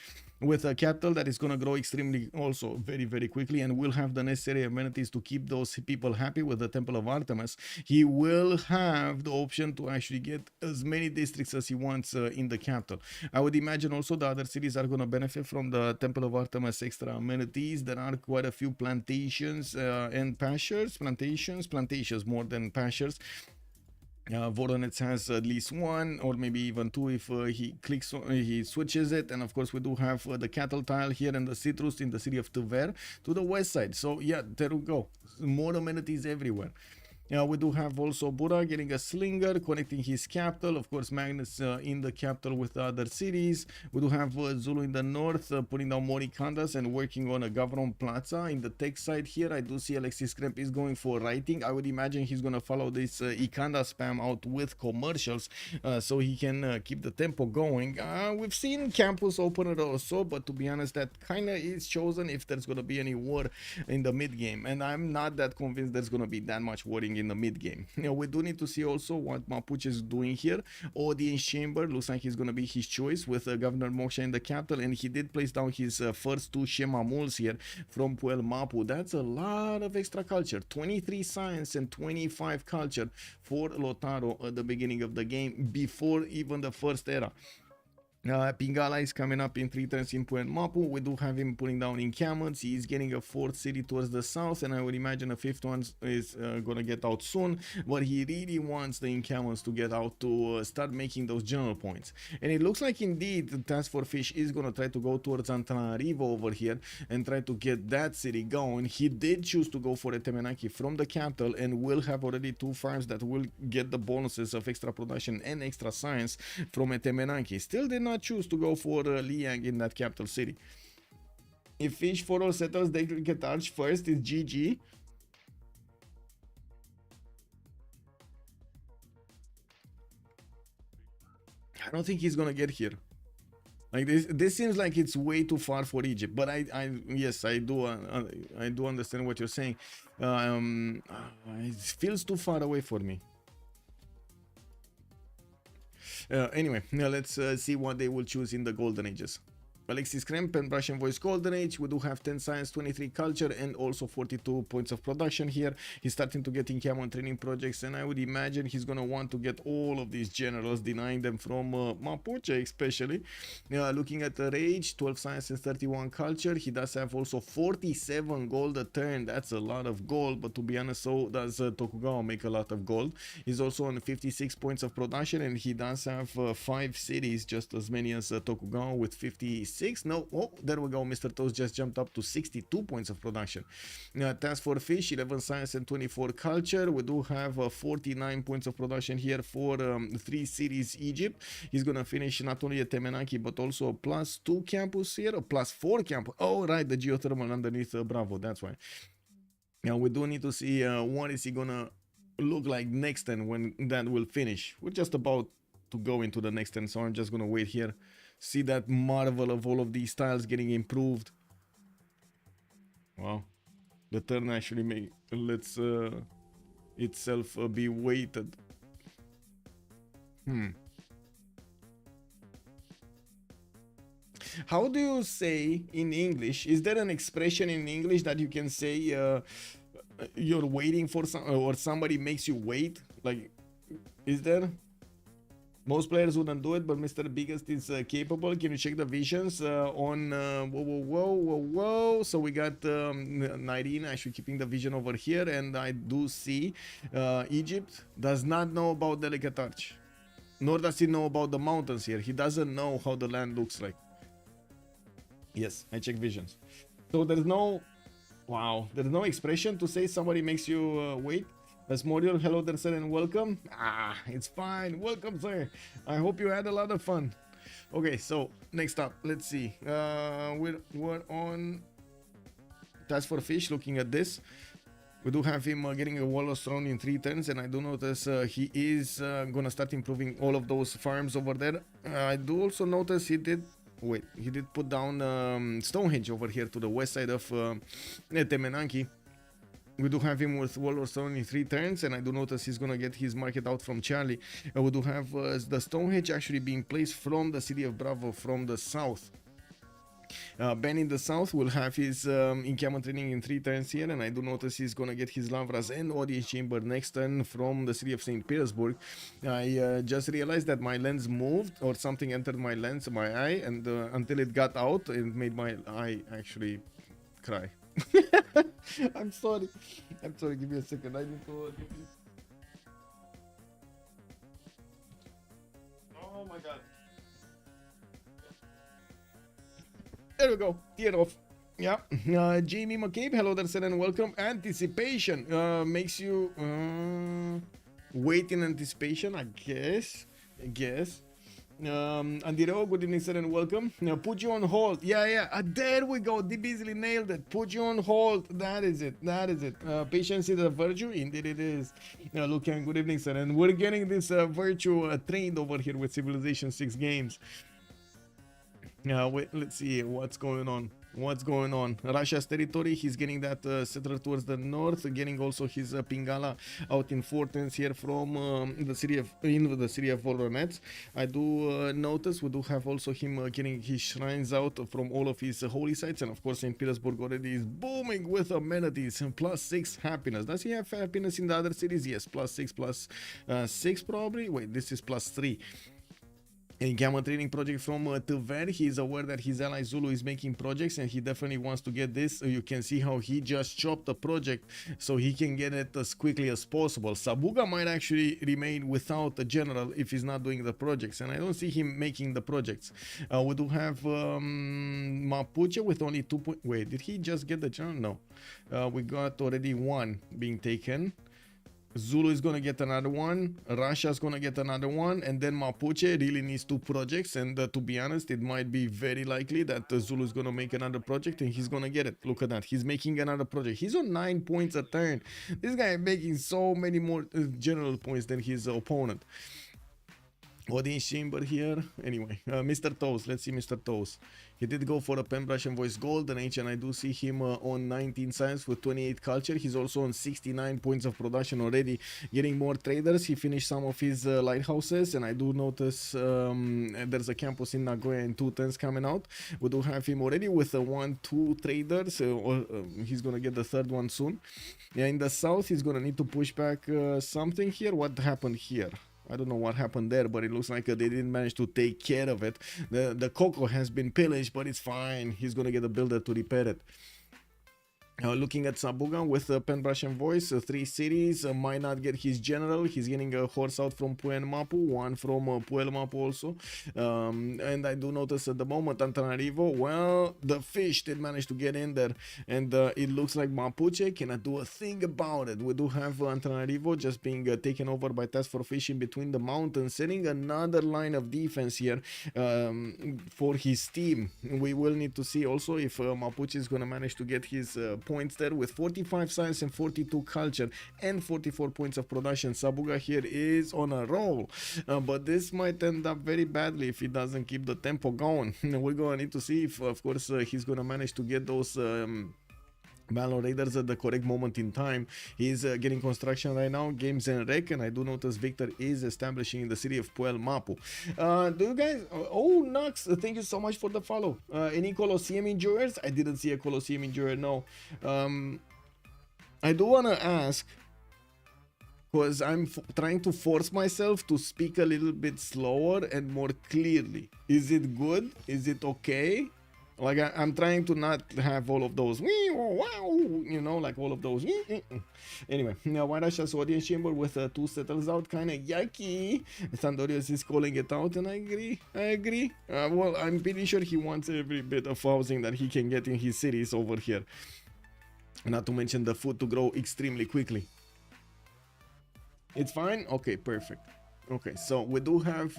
with a capital that is going to grow extremely also very, very quickly, and will have the necessary amenities to keep those people happy. With the Temple of Artemis, he will have the option to actually get as many districts as he wants in the capital. I would imagine also the other cities are going to benefit from the Temple of Artemis extra amenities. There are quite a few plantations and pastures, plantations more than pastures. Voronezh has at least 1 or maybe even 2 if he switches it. And of course we do have the cattle tile here and the citrus in the city of Tver to the west side. So yeah, there we go, more amenities everywhere. We do have also Bura getting a slinger, connecting his capital. Of course, Magnus in the capital with the other cities. We do have Zulu in the north, putting down Morikandas and working on a Gavron Plaza. In the tech side here, I do see Alexis Kremp is going for writing. I would imagine he's going to follow this Ikanda spam out with commercials so he can keep the tempo going. We've seen Campus open it also, but to be honest, that kind of is chosen if there's going to be any war in the mid game. And I'm not that convinced there's going to be that much warring in the mid game. We do need to see also what Mapuche is doing here. Audience chamber looks like he's going to be his choice with Governor Moksha in the capital, and he did place down his first 2 Shema Muls here from Puel Mapu. That's a lot of extra culture, 23 science and 25 culture for Lotaro at the beginning of the game, before even the first era. Pingala is coming up in 3 turns in Puent Mapu. We do have him putting down encampments. He is getting a 4th city towards the south, and I would imagine a 5th one is gonna get out soon. But he really wants the encampments to get out to start making those general points. And it looks like indeed the Task for Fish is gonna try to go towards Antananarivo over here and try to get that city going. He did choose to go for a Temenaki from the capital, and will have already 2 farms that will get the bonuses of extra production and extra science from a Temenaki. Still did not choose to go for Liang in that capital city. If Fish for all settles they get arch first, it's GG. I don't think he's gonna get here. Like this seems like it's way too far for Egypt, but yes, I do understand what you're saying. It feels too far away for me. Anyway, now let's see what they will choose in the Golden Ages. Alexis Kremp and Russian Voice Golden Age. We do have 10 science, 23 culture, and also 42 points of production here. He's starting to get encampment training projects, and I would imagine he's gonna want to get all of these generals, denying them from Mapuche especially. Looking at the rage, 12 science and 31 culture. He does have also 47 gold a turn. That's a lot of gold, but to be honest, so does Tokugawa make a lot of gold. He's also on 56 points of production, and he does have 5 cities, just as many as Tokugawa with 56. No, oh, there we go. Mr. Toast just jumped up to 62 points of production. Task for Fish, 11 science and 24 culture. We do have 49 points of production here for 3 cities Egypt. He's gonna finish not only a Temenaki but also a +2 campus here, a +4 campus. Oh right, the geothermal underneath Bravo, that's why. Now we do need to see what is he gonna look like next turn when that will finish. We're just about to go into the next turn, so I'm just gonna wait here. See that marvel of all of these tiles getting improved. Wow, the turn actually lets itself be weighted. How do you say in English? Is there an expression in English that you can say you're waiting for some, or somebody makes you wait? Like, is there? Most players wouldn't do it, but Mr. Biggest is capable. Can you check the visions on whoa. So we got 19 actually keeping the vision over here, and I do see Egypt does not know about Delicate Arch, nor does he know about the mountains here. He doesn't know how the land looks like. Yes, I check visions. So there's no, wow, there's no expression to say somebody makes you wait. As Moriel, hello there, sir, and welcome. It's fine. Welcome, sir. I hope you had a lot of fun. Okay, so next up, let's see. We're on Task for Fish, looking at this. We do have him getting a Walrus Throne in 3 turns, and I do notice he is gonna start improving all of those farms over there. I do also notice he did put down Stonehenge over here to the west side of Temenanki. We do have him with Walrus Throne in 3 turns, and I do notice he's gonna get his market out from Charlie. We do have the Stonehenge actually being placed from the city of Bravo from the south. Ben in the south will have his encampment training in 3 turns here, and I do notice he's gonna get his Lavras and Audience Chamber next turn from the city of St. Petersburg. I just realized that my lens moved, or something entered my lens, my eye, and until it got out, it made my eye actually cry. I'm sorry. Give me a second. I need to. Oh my god. There we go. Tear off. Yeah. Jamie McCabe, hello there, sir, and welcome. Anticipation makes you wait in anticipation, I guess. Andiro, good evening, sir, and welcome. Now, put you on hold. Yeah. There we go. Deep easily nailed it. Put you on hold. That is it. Patience is a virtue. Indeed, it is. Lucan, good evening, sir. And we're getting this virtue trained over here with Civilization 6 games. Wait, let's see what's going on. Russia's territory, he's getting that settler towards the north, getting also his Pingala out in 4 turns here from the city of Voronezh. I do notice we do have also him getting his shrines out from all of his holy sites, and of course St. Petersburg already is booming with amenities. +6 happiness. Does he have happiness in the other cities? Yes, +6, +6 probably. Wait, this is +3. A Gamma Training project from Tver. He is aware that his ally Zulu is making projects, and he definitely wants to get this. You can see how he just chopped the project so he can get it as quickly as possible. Sabuga might actually remain without a general if he's not doing the projects, and I don't see him making the projects. We do have Mapuche with only 2 points. Wait, did he just get the general? No. We got already 1 being taken. Zulu is gonna get another one, Russia is gonna get another one, and then Mapuche really needs 2 projects, and to be honest, it might be very likely that Zulu is gonna make another project and he's gonna get it. Look at that, he's making another project. He's on 9 points a turn. This guy is making so many more general points than his opponent. Audience chamber here. Anyway, Mr. Toes. Let's see Mr. Toes. He did go for a pen brush and voice golden age, and I do see him on 19 science with 28 culture. He's also on 69 points of production already, getting more traders. He finished some of his lighthouses, and I do notice there's a campus in Nagoya in 2 turns coming out. We do have him already with 1-2 traders. He's gonna get the 3rd one soon. Yeah, in the south, he's gonna need to push back something here. What happened here? I don't know what happened there, but it looks like they didn't manage to take care of it. The cocoa has been pillaged, but it's fine. He's gonna get a builder to repair it. Looking at Sabuga with pen brush and voice, 3 cities, might not get his general. He's getting a horse out from Puen Mapu, 1 from Puel Mapu also. And I do notice at the moment Antananarivo, well, the fish did manage to get in there, and it looks like Mapuche cannot do a thing about it. We do have Antananarivo just being taken over by Task for Fish in between the mountains, setting another line of defense here for his team. We will need to see also if Mapuche is going to manage to get his points there with 45 science and 42 culture and 44 points of production. Sabuga here is on a roll, but this might end up very badly if he doesn't keep the tempo going. We're gonna need to see if of course he's gonna manage to get those Valor Raiders at the correct moment in time. He's getting construction right now, games and rec, and I do notice Victor is establishing in the city of Puel Mapu. Do you guys, oh Nux, thank you so much for the follow. Any Colosseum enjoyers? I didn't see a Colosseum enjoyer, no. I do want to ask, because I'm trying to force myself to speak a little bit slower and more clearly. Is it good? Is it okay? Like I'm trying to not have all of those, you know, like all of those. Anyway, now White Russia's audience chamber with two settles out, kind of yucky. Sandorius is calling it out, and I agree. Well, I'm pretty sure he wants every bit of housing that he can get in his cities over here. Not to mention the food to grow extremely quickly. It's fine? Okay, perfect. Okay, so we do have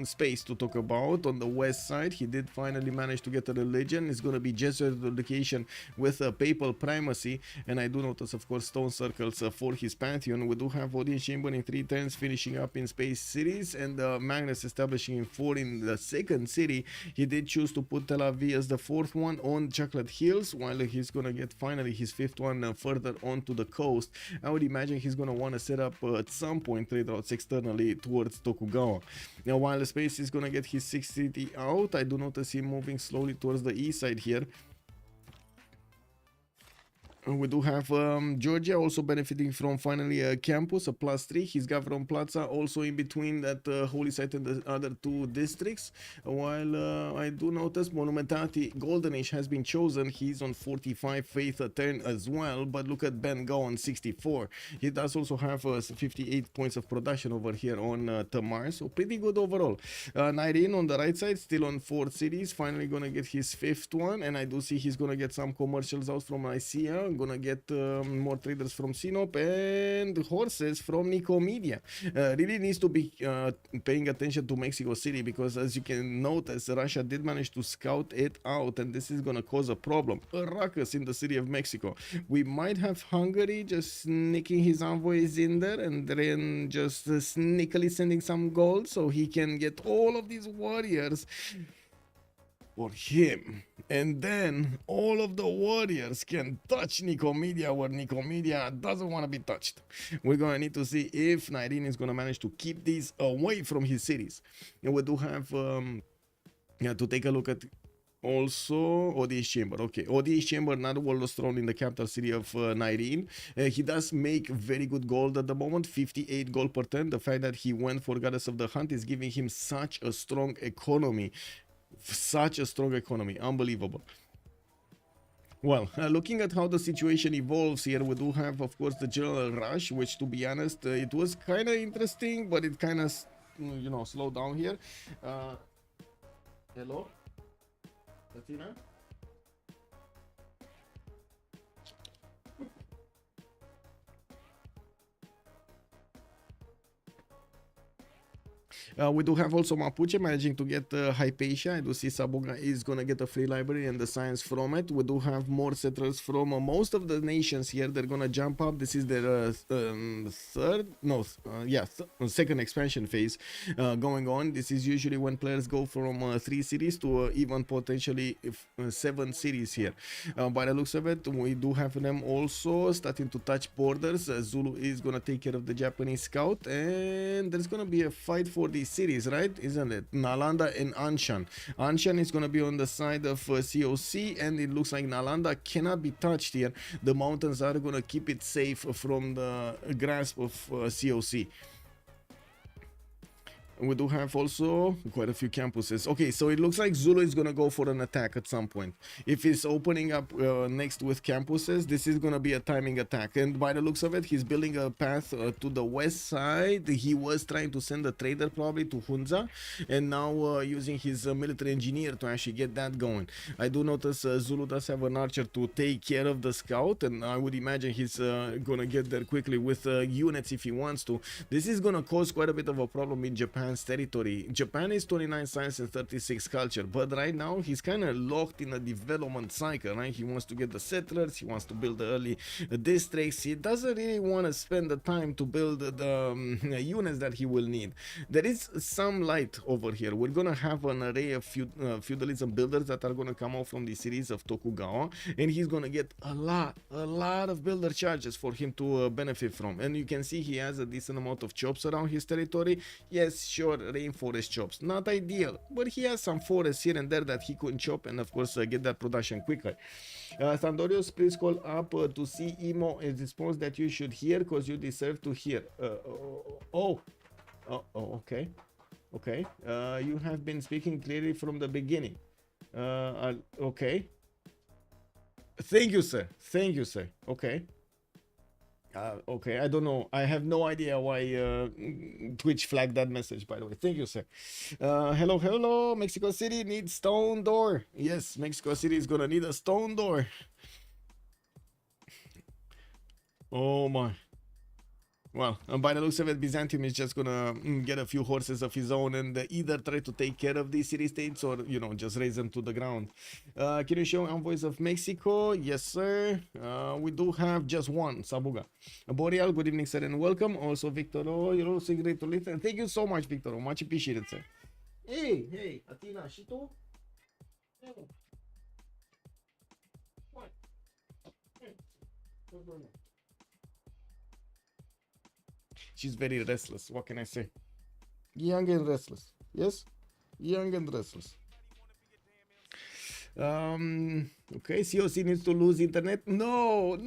space to talk about. On the west side, he did finally manage to get a religion. It's going to be Jesuit education with a papal primacy. And I do notice, of course, stone circles for his pantheon. We do have audience chamber in 3 turns, finishing up in space cities. And Magnus establishing in 4 in the second city. He did choose to put Tel Aviv as the 4th one on Chocolate Hills, while he's going to get finally his 5th one further onto the coast. I would imagine he's going to want to set up at some point trade routes externally towards Tokugawa. Now, while the space is gonna get his 6th city out, I do notice him moving slowly towards the east side here. We do have Georgia also benefiting from finally a campus, a +3. He's got from Plaza also in between that holy site and the other 2 districts. While I do notice Monumentality Golden Age has been chosen. He's on 45 faith a turn as well. But look at Ben Go on 64. He does also have 58 points of production over here on Tamar. So pretty good overall. Nairin on the right side, still on 4 cities. Finally gonna get his 5th one. And I do see he's gonna get some commercials out from Nicaea. Gonna get more traders from Sinop and horses from Nicomedia. Really needs to be paying attention to Mexico City, because as you can notice, Russia did manage to scout it out, and this is gonna cause a problem, a ruckus in the city of Mexico. We might have Hungary just sneaking his envoys in there and then just sneakily sending some gold so he can get all of these warriors for him, and then all of the warriors can touch Nicomedia where Nicomedia doesn't want to be touched. We're gonna need to see if Nairin is gonna manage to keep these away from his cities. And we do have to take a look at also ODS Chamber. Okay, ODS Chamber, not World Throne in the capital city of Nairin. He does make very good gold at the moment, 58 gold per turn. The fact that he went for Goddess of the Hunt is giving him such a strong economy. Unbelievable. Well, looking at how the situation evolves here, we do have, of course, the general rush, which, to be honest, it was kind of interesting, but it kind of, you know, slowed down here. Hello, Latina? We do have also Mapuche managing to get Hypatia. I do see Saboga is going to get a free library and the science from it. We do have more settlers from most of the nations here. They're going to jump up. This is their second expansion phase going on. This is usually when players go from 3 cities to even potentially 7 cities here. By the looks of it, we do have them also starting to touch borders. Zulu is going to take care of the Japanese scout, and there's going to be a fight for these cities, right? Isn't it? Nalanda and Anshan. Anshan is going to be on the side of COC, and it looks like Nalanda cannot be touched here. The mountains are going to keep it safe from the grasp of COC. We do have also quite a few campuses. Okay, so it looks like Zulu is gonna go for an attack at some point. If he's opening up next with campuses, this is gonna be a timing attack. And by the looks of it, he's building a path to the west side. He was trying to send a trader probably to Hunza, and now using his military engineer to actually get that going. I do notice Zulu does have an archer to take care of the scout, and I would imagine he's gonna get there quickly with units if he wants to. This is gonna cause quite a bit of a problem in Japan, Japan's territory. Japan is 29 science and 36 culture, but right now he's kind of locked in a development cycle, right? He wants to get the settlers, he wants to build the early districts. He doesn't really want to spend the time to build the units that he will need. There is some light over here. We're gonna have an array of feudalism builders that are gonna come out from the series of Tokugawa, and he's gonna get a lot of builder charges for him to benefit from. And you can see he has a decent amount of chops around his territory. Yes, sure, rainforest chops, not ideal, but he has some forests here and there that he could chop and of course get that production quicker. Sandorios, please call up to see Emo a response that you should hear because you deserve to hear. Okay. You have been speaking clearly from the beginning. Okay. Thank you, sir. Okay. Okay, I don't know. I have no idea why Twitch flagged that message, by the way. Thank you, sir. Hello. Mexico City needs stone door. Yes, Mexico City is gonna need a stone door. Oh my. Well, by the looks of it, Byzantium is just gonna get a few horses of his own and either try to take care of these city-states or, you know, just raise them to the ground. Can you show envoys of Mexico? Yes, sir. We do have just one, Sabuga. Boreal, good evening, sir, and welcome. Also, Victoro, you're also great to listen. Thank you so much, Victoro. Much appreciated, sir. Hey, Atina, și tu? What? What's going on? She's very restless. What can I say? Young and restless. Yes? Young and restless. Okay, COC needs to lose internet. No.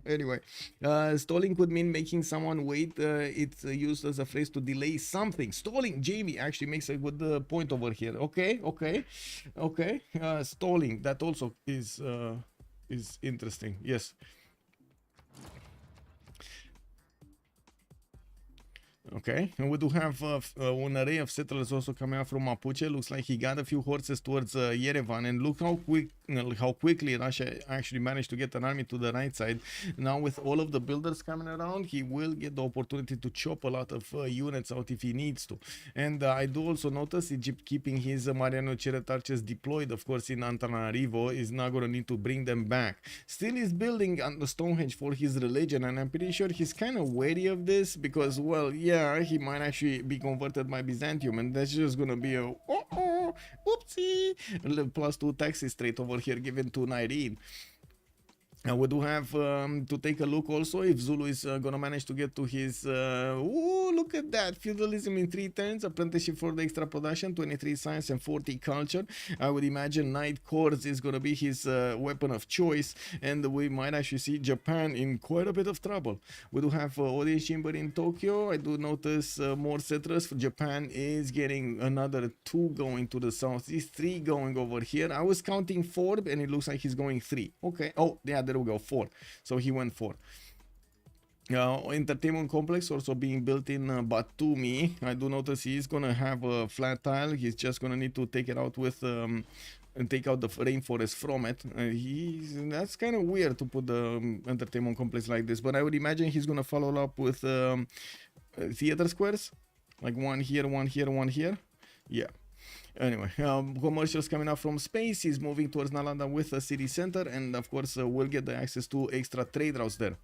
Anyway, stalling could mean making someone wait. It's used as a phrase to delay something. Stalling, Jamie actually makes a good point over here. Okay. Stalling, that also is interesting. Yes. Okay, and we do have an array of settlers also coming out from Mapuche. Looks like he got a few horses towards Yerevan, and look how quickly Russia actually managed to get an army to the right side. Now with all of the builders coming around, he will get the opportunity to chop a lot of units out if he needs to. And I do also notice Egypt keeping his Mariano Cheret archers deployed, of course, in Antananarivo, is not going to need to bring them back. Still is building on the Stonehenge for his religion, and I'm pretty sure he's kind of wary of this because, well, yeah, he might actually be converted by Byzantium, and that's just gonna be a oopsie, +2 taxes straight over here given to Nairine. We do have to take a look also if Zulu is gonna manage to get to his look at that, feudalism in 3 turns, apprenticeship for the extra production, 23 science and 40 culture. I would imagine Knight Cords is gonna be his weapon of choice, and we might actually see Japan in quite a bit of trouble. We do have audience chamber in Tokyo. I do notice more settlers. Japan is getting another 2 going to the southeast, 3 going over here. I was counting 4 and it looks like he's going 3. Okay, oh yeah, there we go, 4. So he went 4. Entertainment complex also being built in Batumi. I do notice he's gonna have a flat tile. He's just gonna need to take it out with and take out the rainforest from it. That's kind of weird to put the entertainment complex like this, but I would imagine he's gonna follow up with theater squares, like one here, one here, one here. Yeah. Anyway, commercials coming out from space. He's moving towards Nalanda with a city center, and of course we'll get the access to extra trade routes there.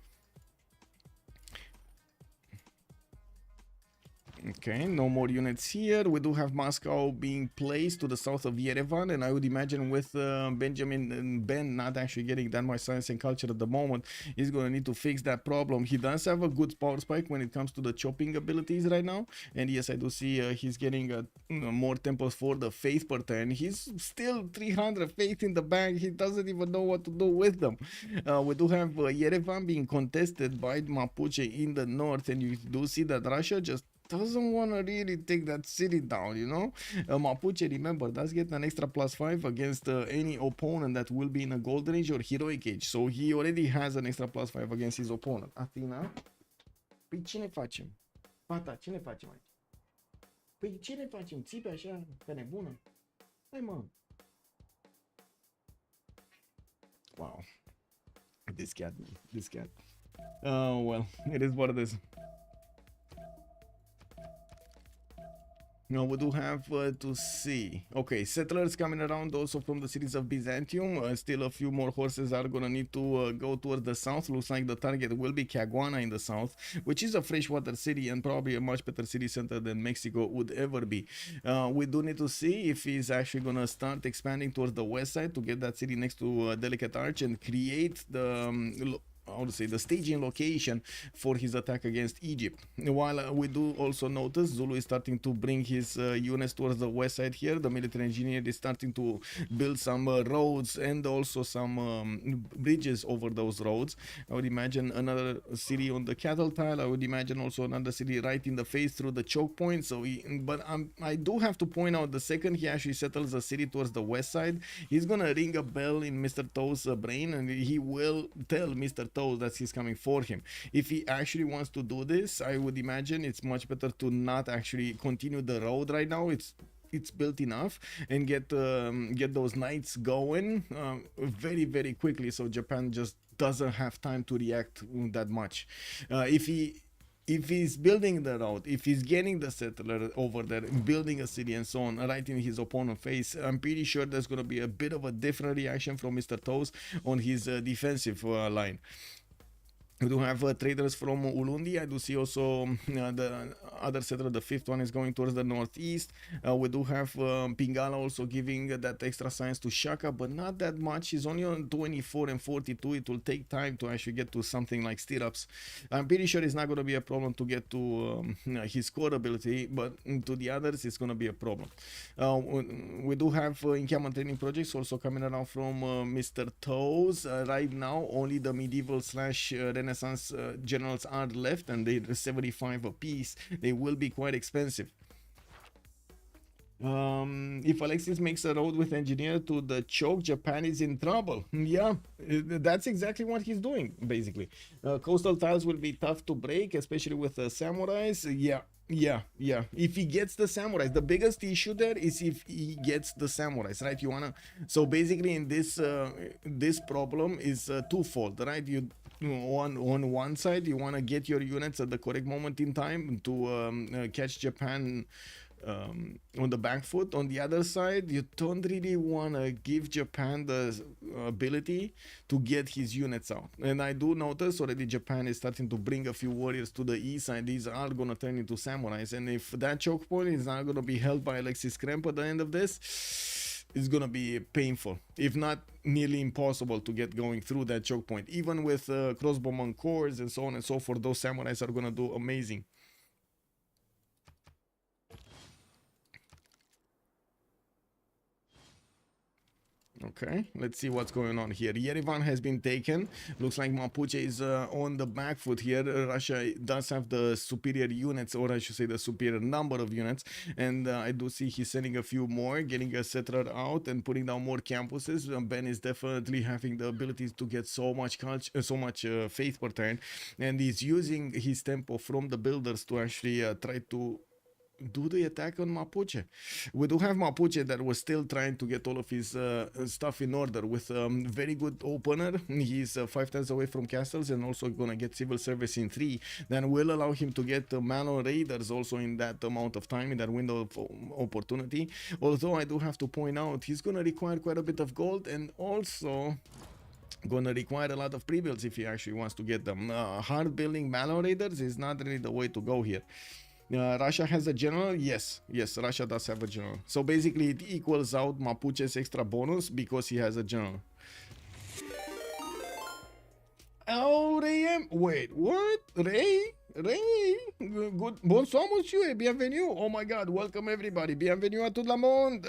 Okay, no more units here. We do have Moscow being placed to the south of Yerevan, and I would imagine with Benjamin and Ben not actually getting that much science and culture at the moment, he's going to need to fix that problem. He does have a good power spike when it comes to the chopping abilities right now, and yes, I do see he's getting more temples for the faith per turn. He's still 300 faith in the bank. He doesn't even know what to do with them. We do have Yerevan being contested by Mapuche in the north, and you do see that Russia just doesn't want to really take that city down, you know. Mapuche, remember, does get an extra +5 against any opponent that will be in a golden age or heroic age, so he already has an extra +5 against his opponent. Athena? Păi cine facem? Fata, cine facem aici? Păi cine facem? Țipe așa, pe nebună? Hai mă. Wow. This cat. Oh well, it is what it is. No, we do have to see. Okay, settlers coming around also from the cities of Byzantium. Still a few more horses are gonna need to go towards the south. Looks like the target will be Caguana in the south, which is a freshwater city and probably a much better city center than Mexico would ever be. We do need to see if he's actually gonna start expanding towards the west side to get that city next to Delicate Arch and create the how to say, the staging location for his attack against Egypt. While we do also notice Zulu is starting to bring his units towards the west side here. The military engineer is starting to build some roads and also some bridges over those roads. I would imagine another city on the cattle tile. I would imagine also another city right in the face through the choke point. So I do have to point out, the second he actually settles a city towards the west side, he's gonna ring a bell in Mr. Toe's brain, and he will tell Mr. that he's coming for him. If he actually wants to do this, I would imagine it's much better to not actually continue the road right now. It's built enough, and get those knights going very, very quickly, so Japan just doesn't have time to react that much. If he's building the road, if he's getting the settler over there, building a city and so on, right in his opponent's face, I'm pretty sure there's going to be a bit of a different reaction from Mr. Toes on his defensive line. We do have traders from Ulundi. I do see also the other settler, the fifth one, is going towards the northeast. We do have Pingala also giving that extra science to Shaka, but not that much. He's only on 24 and 42. It will take time to actually get to something like stirrups. I'm pretty sure it's not going to be a problem to get to his core ability, but to the others it's going to be a problem. We do have encampment training projects also coming around from Mr. Toes. Right now only the medieval slash Renaissance generals are left, and they're 75 apiece. They will be quite expensive. If Alexis makes a road with engineer to the choke, Japan is in trouble. Yeah, that's exactly what he's doing, basically. Coastal tiles will be tough to break, especially with samurais. Yeah. If he gets the samurais, the biggest issue there is if he gets the samurais, right? So basically in this this problem is twofold, right? On one side, you want to get your units at the correct moment in time to catch Japan on the back foot. On the other side, you don't really want to give Japan the ability to get his units out. And I do notice already Japan is starting to bring a few warriors to the east side. These are going to turn into samurais, and if that choke point is not going to be held by Alexis Kremp at the end of this, it's going to be painful, if not nearly impossible, to get going through that choke point. Even with crossbowman cores and so on and so forth, those samurais are going to do amazing. Okay, let's see what's going on here. Yerevan has been taken. Looks like Mapuche is on the back foot here. Russia does have the superior units, or I should say the superior number of units, and I do see he's sending a few more, getting a settler out and putting down more campuses. Ben is definitely having the abilities to get so much culture, so much faith per turn, and he's using his tempo from the builders to actually try to do the attack on Mapuche. We do have Mapuche that was still trying to get all of his stuff in order with very good opener. He's 5 times away from castles, and also gonna get civil service in 3. Then will allow him to get manual raiders also in that amount of time, in that window of opportunity. Although I do have to point out, he's gonna require quite a bit of gold, and also gonna require a lot of pre-builds if he actually wants to get them. Hard building manual raiders is not really the way to go here. Russia has a general. Yes, Russia does have a general. So basically it equals out Mapuche's extra bonus because he has a general. Oh, Ray, wait, what? Ray, good, bonsoir monsieur, bienvenue. Oh my god, welcome everybody, bienvenue à tout le monde.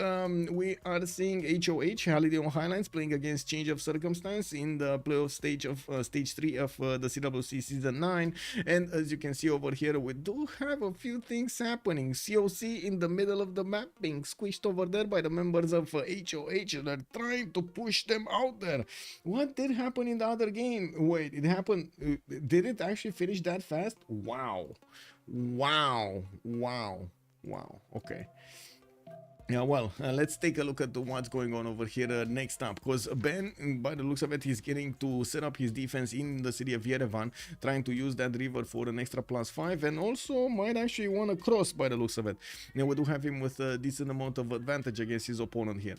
We are seeing HOH, Holiday on Highlands, playing against Change of Circumstance in the playoff stage of stage 3 of the CWC season 9. And as you can see over here, we do have a few things happening. COC in the middle of the map being squished over there by the members of HOH. They're trying to push them out there. What did happen in the other game? Wait, it happened, did it actually finish that fast? Wow, okay. Yeah, well, let's take a look at what's going on over here next up. Because Ben, by the looks of it, he's getting to set up his defense in the city of Yerevan, trying to use that river for an extra +5, and also might actually want to cross by the looks of it. Now, we do have him with a decent amount of advantage against his opponent here.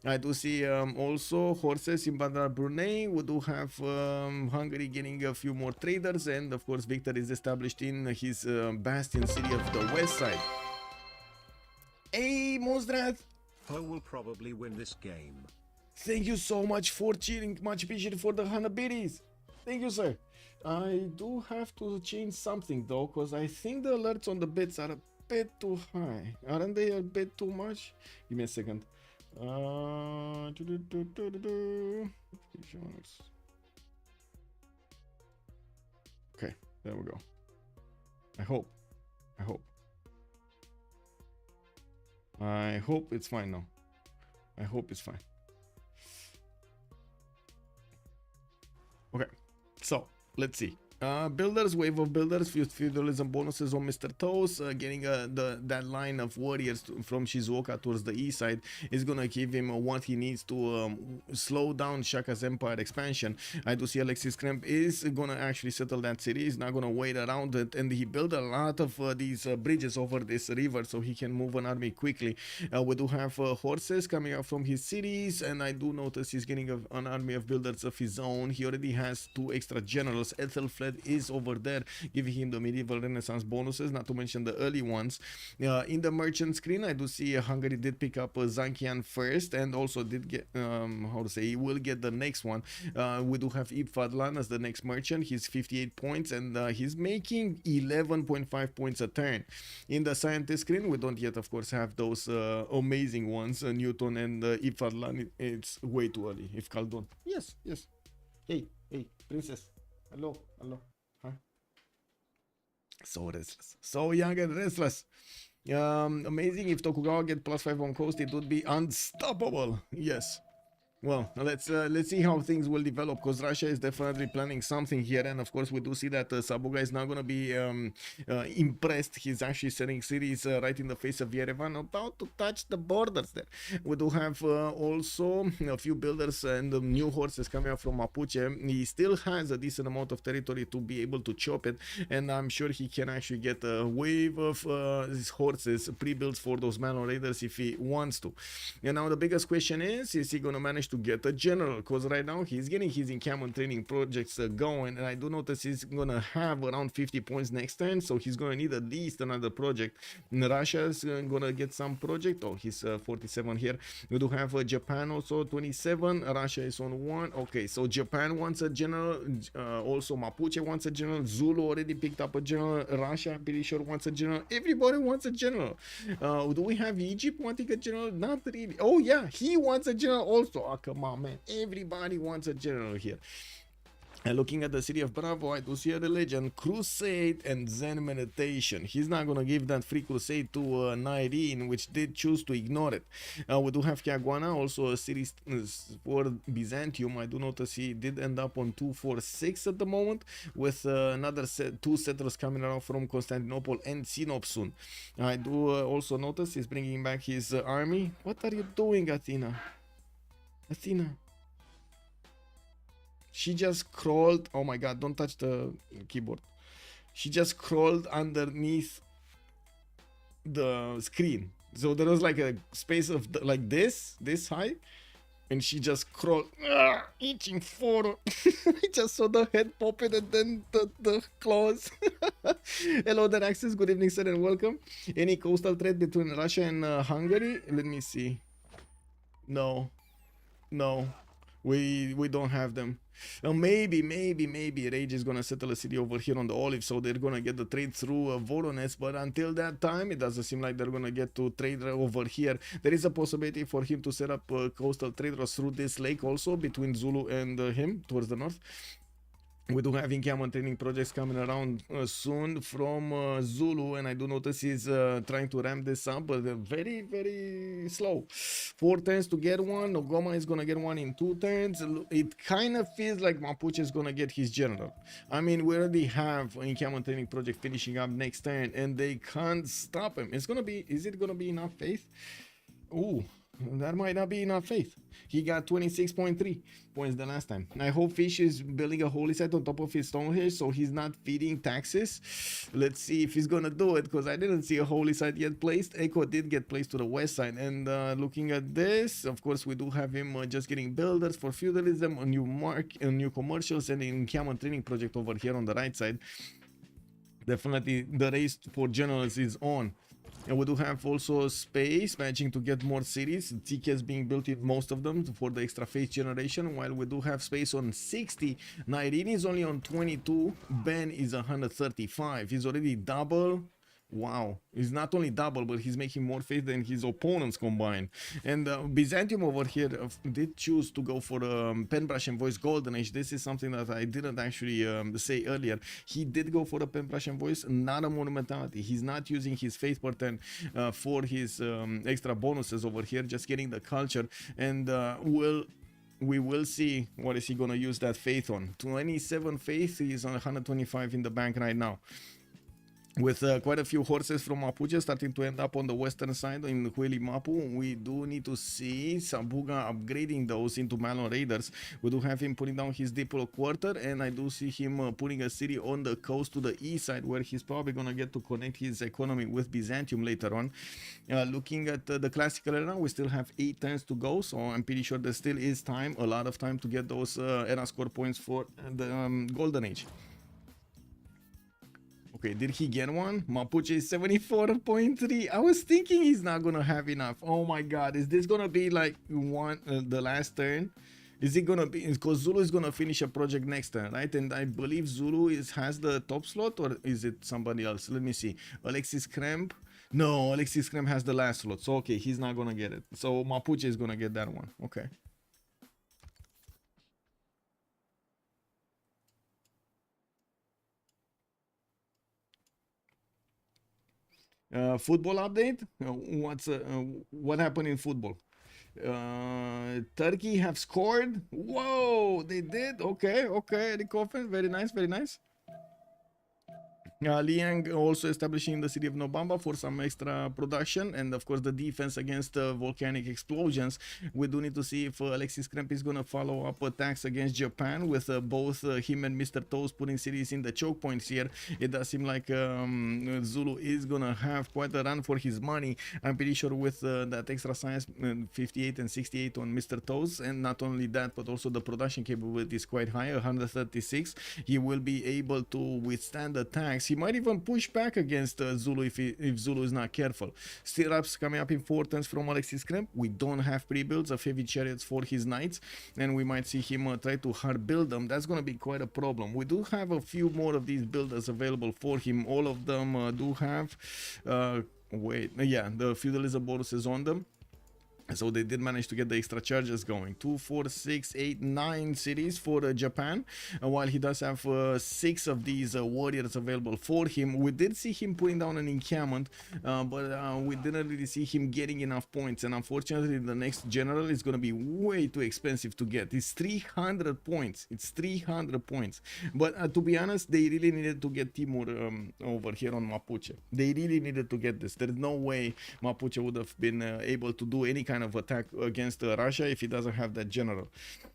I do see also horses in Bandar Brunei. We do have Hungary getting a few more traders, and of course, Victor is established in his bastion city of the west side. Hey, Mozdrath! Ho will probably win this game. Thank you so much for cheering. Much appreciated for the Hanabiris. Thank you, sir. I do have to change something though, because I think the alerts on the bits are a bit too high. Aren't they a bit too much? Give me a second. Okay, there we go. I hope it's fine now. I hope it's fine. Okay, so let's see. Builders, wave of builders, feudalism bonuses on Mr. Toes, getting that line of warriors from Shizuoka towards the east side is gonna give him what he needs to slow down Shaka's empire expansion. I do see Alexis Kremp is gonna actually settle that city. He's not gonna wait around it, and he built a lot of these bridges over this river so he can move an army quickly. We do have horses coming out from his cities, and I do notice he's getting an army of builders of his own. He already has 2 extra generals. Ethelfled is over there, giving him the medieval renaissance bonuses, not to mention the early ones. In the merchant screen, I do see Hungary did pick up Zankian first, and also did get he will get the next one. We do have Ibn Fadlan as the next merchant. He's 58 points, and he's making 11.5 points a turn. In the scientist screen, we don't yet of course have those amazing ones, Newton and Ibn Fadlan. It's way too early. If Khaldun, yes. Hey princess, hello. Huh? So restless, so young and restless. Amazing. If Tokugawa get +5 on coast, it would be unstoppable. Yes. Well, let's see how things will develop, because Russia is definitely planning something here, and of course we do see that Sabuga is not going to be impressed. He's actually setting cities right in the face of Yerevan, about to touch the borders there. We do have also a few builders and new horses coming up from Mapuche. He still has a decent amount of territory to be able to chop it, and I'm sure he can actually get a wave of his horses pre-built for those Manon Raiders if he wants to. And now the biggest question is he going to manage to get a general? Because right now he's getting his encampment training projects going, and I do notice he's gonna have around 50 points next turn, so he's gonna need at least another project. Russia is gonna get some project. Oh, he's 47 here. We do have Japan also 27. Russia is on 1. Okay, so Japan wants a general, also Mapuche wants a general, Zulu already picked up a general, Russia I'm pretty sure wants a general, everybody wants a general. Do we have Egypt wanting a general? Not really. Oh yeah, he wants a general also. Oh, come on, man, everybody wants a general here. And looking at the city of Bravo, I do see a religion, crusade and Zen meditation. He's not going to give that free crusade to Nairine, which did choose to ignore it. We do have Chiaguana, also a city for Byzantium. I do notice he did end up on 246 at the moment, with another 2 settlers coming around from Constantinople and Sinopsun. I do also notice he's bringing back his army. What are you doing, Athena? Athena. She just crawled. Oh my god, don't touch the keyboard. She just crawled underneath the screen. So there was like a space of like this high, and she just crawled, itching for. I just saw the head popping and then the claws. Hello there, Access. Good evening, sir, and welcome. Any coastal trade between Russia and Hungary? Let me see. No. We don't have them. Maybe Rage is gonna settle a city over here on the Olive, so they're gonna get the trade through Voronezh, but until that time it doesn't seem like they're gonna get to trade over here. There is a possibility for him to set up coastal trade routes through this lake also, between Zulu and him towards the north. We do have encampment training projects coming around soon from Zulu, and I do notice he's trying to ramp this up, but they're very slow. 4 turns to get one. Nogoma is gonna get one in 2 turns. It kind of feels like Mapuche is gonna get his general. I mean, we already have an encampment training project finishing up next turn, and they can't stop him. It's gonna be. Is it gonna be enough faith? Ooh, that might not be enough faith. He got 26.3 points the last time. I hope Fish is building a holy site on top of his stone here, so he's not feeding taxes. Let's see if he's gonna do it, because I didn't see a holy site yet placed. Echo did get placed to the west side, and looking at this, of course, we do have him just getting builders for feudalism, a new commercials, and an encampment training project over here on the right side. Definitely the race for generals is on. And we do have also space, managing to get more cities. TKs being built in most of them for the extra phase generation, while we do have space on 60. Nairin is only on 22. Ben is 135. He's already double. Wow, he's not only double, but he's making more faith than his opponents combined. And Byzantium over here did choose to go for Penbrush and Voice Golden Age. This is something that I didn't actually say earlier. He did go for a Penbrush and Voice, not a Monumentality. He's not using his Faith Pattern for his extra bonuses over here, just getting the culture. And we will see what is he going to use that faith on. 27 faith, he's on 125 in the bank right now. With quite a few horses from Mapuche starting to end up on the western side in Hueli Mapu, we do need to see Sambuga upgrading those into Malon Raiders. We do have him putting down his Diplo quarter, and I do see him putting a city on the coast to the east side, where he's probably going to get to connect his economy with Byzantium later on. Looking at the classical era, we still have 8 turns to go, so I'm pretty sure there still is time, a lot of time, to get those era score points for the Golden Age. Okay, did he get one? Mapuche is 74.3. I was thinking he's not gonna have enough. Oh my god, is this gonna be like the last turn? Is it gonna be, because Zulu is gonna finish a project next turn, right? And I believe Zulu has the top slot, or is it somebody else? Let me see. Alexis Kremp. No, Alexis Kremp has the last slot. So okay, he's not gonna get it. So Mapuche is gonna get that one. Okay. Football update. What happened in football? Turkey have scored. Whoa, they did. Okay, Eric Hoffen, very nice, very nice. Liang also establishing the city of Nobamba for some extra production, and of course the defense against volcanic explosions. We do need to see if Alexis Kremp is going to follow up attacks against Japan with both him and Mr. Toes putting cities in the choke points here. It does seem like Zulu is going to have quite a run for his money. I'm pretty sure with that extra science, 58 and 68 on Mr. Toes, and not only that, but also the production capability is quite high, 136. He will be able to withstand attacks. He might even push back against Zulu if Zulu is not careful. Stirrups coming up in 4 turns from Alexis Kremp. We don't have pre-builds of heavy chariots for his knights, and we might see him try to hard build them. That's going to be quite a problem. We do have a few more of these builders available for him. All of them do have the feudalism bonuses on them. So they did manage to get the extra charges going. 2, 4, 6, 8, 9 cities for Japan. While he does have 6 of these warriors available for him. We did see him putting down an encampment, but we didn't really see him getting enough points. And unfortunately, the next general is going to be way too expensive to get. It's 300 points. It's 300 points. But to be honest, they really needed to get Timur over here on Mapuche. They really needed to get this. There's no way Mapuche would have been able to do any kind of attack against Russia if he doesn't have that general.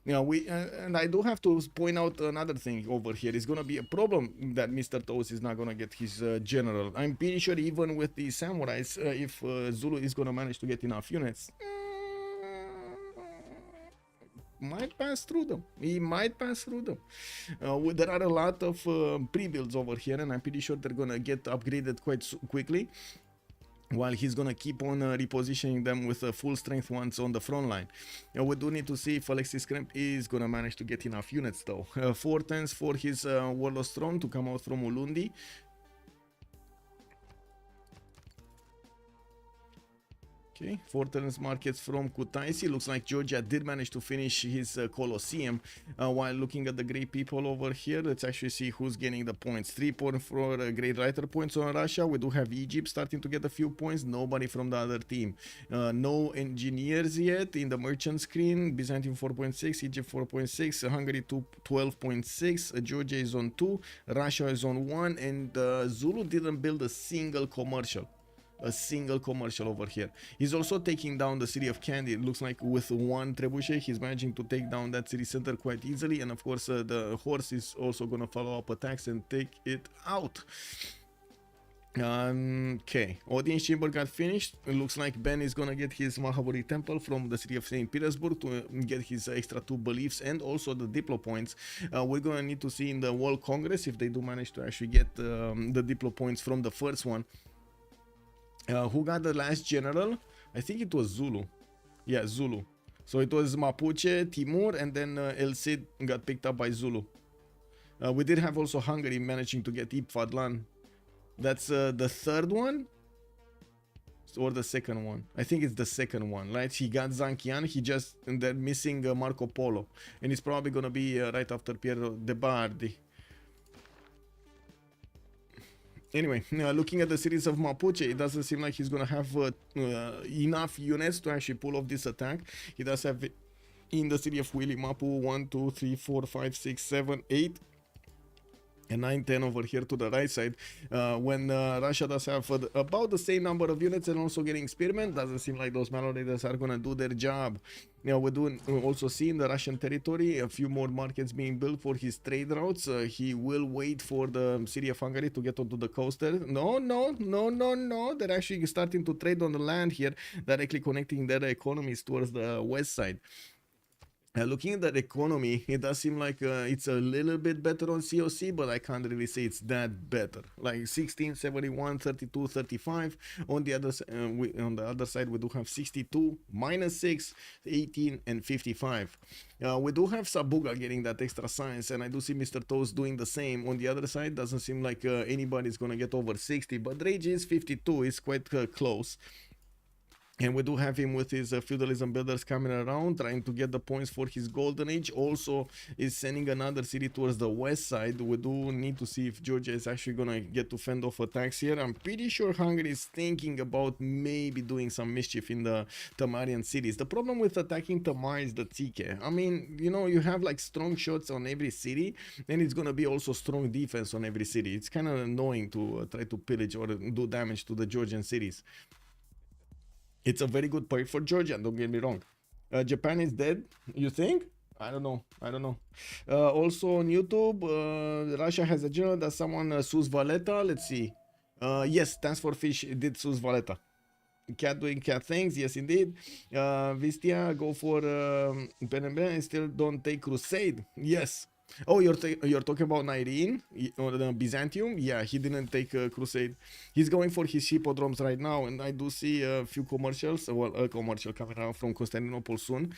And I do have to point out another thing over here. It's going to be a problem that Mr. Toes is not going to get his general. I'm pretty sure even with the samurais, if Zulu is going to manage to get enough units, might pass through them. He might pass through them. There are a lot of pre-builds over here, and I'm pretty sure they're going to get upgraded quite quickly, while he's gonna keep on repositioning them with full strength ones on the front line. We do need to see if Alexis Kremp is gonna manage to get enough units though. 4 turns for his Warlord's Throne to come out from Ulundi. Okay, 4 turns markets from Kutaisi. Looks like Georgia did manage to finish his Colosseum. While looking at the great people over here, let's actually see who's getting the points. 3 points for great writer points on Russia. We do have Egypt starting to get a few points. Nobody from the other team. No engineers yet in the merchant screen. Byzantium 4.6, Egypt 4.6, Hungary 12.6, Georgia is on 2, Russia is on 1, and Zulu didn't build a single commercial. a single commercial over here. He's also taking down the city of Candy. It looks like with one trebuchet he's managing to take down that city center quite easily, and of course the horse is also gonna follow up attacks and take it out. Okay, audience chamber got finished. It looks like Ben is gonna get his Mahaburi temple from the city of St. Petersburg to get his extra 2 beliefs and also the Diplo points. We're gonna need to see in the World Congress if they do manage to actually get the Diplo points from the first one. Who got the last general? I think it was Zulu. Yeah, Zulu. So it was Mapuche, Timur, and then El Cid got picked up by Zulu. We did have also Hungary managing to get Ip Fadlan. That's the third one or the second one. I think it's the second one, right? He got Zankian. He just, and they're missing Marco Polo, and it's probably gonna be right after Piero De Bardi. Anyway, looking at the series of Mapuche, it doesn't seem like he's gonna have enough units to actually pull off this attack. He does have in the city of Willy Mapu 1, 2, 3, 4, 5, 6, 7, 8. And 9, 10 over here to the right side, when Russia does have about the same number of units and also getting spearmen. Doesn't seem like those Maloliders are gonna do their job. Now we also see in the Russian territory a few more markets being built for his trade routes. He will wait for the city of Hungary to get onto the coast there. No, they're actually starting to trade on the land here, directly connecting their economies towards the west side. Looking at that economy, it does seem like it's a little bit better on COC, but I can't really say it's that better. Like 16, 71, 32, 35. On the other side, we do have 62, -6, 18, and 55. We do have Sabuga getting that extra science, and I do see Mr. Toast doing the same. On the other side, doesn't seem like anybody's gonna get over 60, but Rage is 52, is quite close. And we do have him with his feudalism builders coming around, trying to get the points for his golden age. Also is sending another city towards the west side. We do need to see if Georgia is actually gonna get to fend off attacks here. I'm pretty sure Hungary is thinking about maybe doing some mischief in the Tamarian cities. The problem with attacking Tamar is the Tike. I mean, you know, you have like strong shots on every city, and it's gonna be also strong defense on every city. It's kind of annoying to try to pillage or do damage to the Georgian cities. It's a very good point for Georgia, don't get me wrong. Japan is dead, you think? I don't know. Also on YouTube, Russia has a general that someone Sus Valeta. Let's see. Yes, Dance for Fish did Sus Valeta. Cat doing cat things, yes indeed. Vistia, go for Ben and still don't take Crusade. Yes. Oh, you're talking about Nyrene or the Byzantium? Yeah, he didn't take Crusade. He's going for his hippodromes right now, and I do see a few commercials. Well, a commercial coming out from Constantinople soon,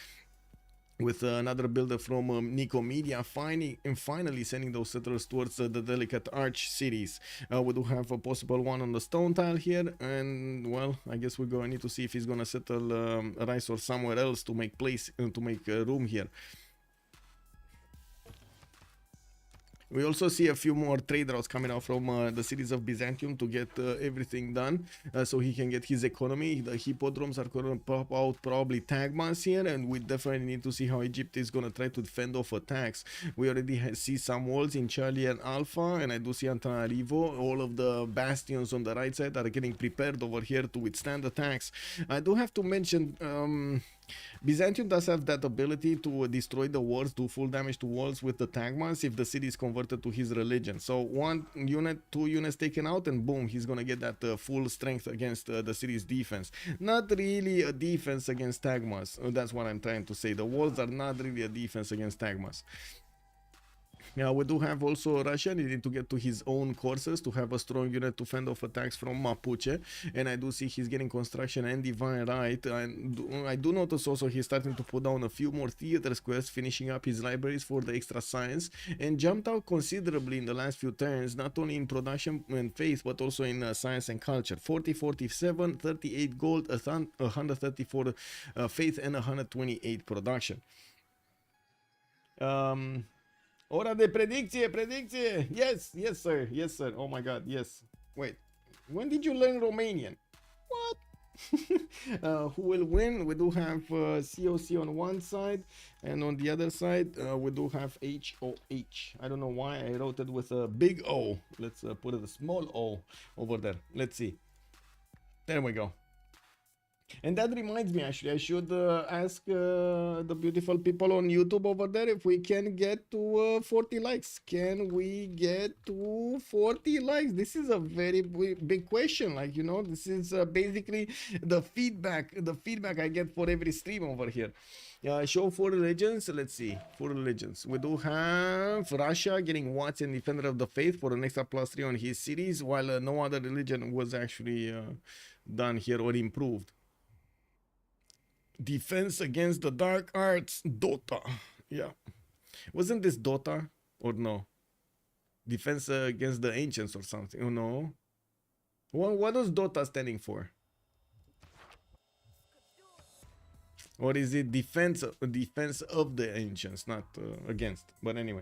with another builder from Nicomedia finally sending those settlers towards the delicate arch cities. We do have a possible one on the stone tile here, and well, I guess we're going to need to see if he's going to settle Rice or somewhere else to make place to make room here. We also see a few more trade routes coming out from the cities of Byzantium to get everything done, so he can get his economy. The hippodromes are going to pop out probably Tagmas here, and we definitely need to see how Egypt is going to try to fend off attacks. We already see some walls in Charlie and Alpha, and I do see Antananarivo. All of the bastions on the right side are getting prepared over here to withstand attacks. I do have to mention Byzantium does have that ability to destroy the walls, do full damage to walls with the Tagmas if the city is converted to his religion. So 1 unit, 2 units taken out, and boom, he's gonna get that full strength against the city's defense. Not really a defense against Tagmas. That's what I'm trying to say. The walls are not really a defense against Tagmas. Now we do have also Russia needing to get to his own courses to have a strong unit to fend off attacks from Mapuche, and I do see he's getting construction and divine right, and I do notice also he's starting to put down a few more theater squares, finishing up his libraries for the extra science, and jumped out considerably in the last few turns, not only in production and faith but also in science and culture. 40, 47, 38 gold, 134 faith, and 128 production. Hora de predicție. Yes, sir. Oh my god, yes. Wait, when did you learn Romanian? What? Who will win? We do have COC on one side, and on the other side we do have HOH. I don't know why I wrote it with a big O. Let's put it a small O over there. Let's see. There we go. And that reminds me, actually, I should ask the beautiful people on YouTube over there if we can get to 40 likes. Can we get to 40 likes? This is a very big question. Like, you know, this is basically the feedback I get for every stream over here. Show 4 religions. Let's see. 4 religions. We do have Russia getting Watson, Defender of the Faith, for an extra +3 on his series, while no other religion was actually done here or improved. Defense against the dark arts, Dota. Yeah. Wasn't this Dota or no? Defense against the ancients or something. Oh no. What is Dota standing for? Or is it defense of the ancients, not against? But anyway.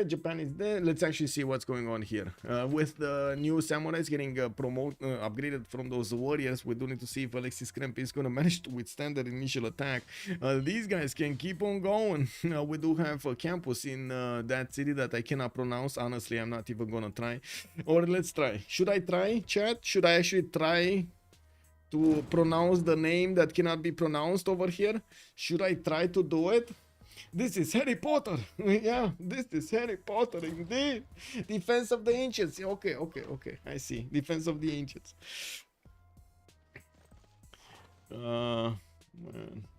Japan is there. Let's actually see what's going on here. With the new samurais getting upgraded from those warriors, we do need to see if Alexis Kremp is going to manage to withstand that initial attack. These guys can keep on going. We do have a campus in that city that I cannot pronounce. Honestly, I'm not even going to try. Or let's try. Should I try, chat? Should I actually try to pronounce the name that cannot be pronounced over here? Should I try to do it? This is Harry Potter. Yeah, this is Harry Potter indeed. Defense of the Ancients. Okay. I see. Defense of the Ancients. Man,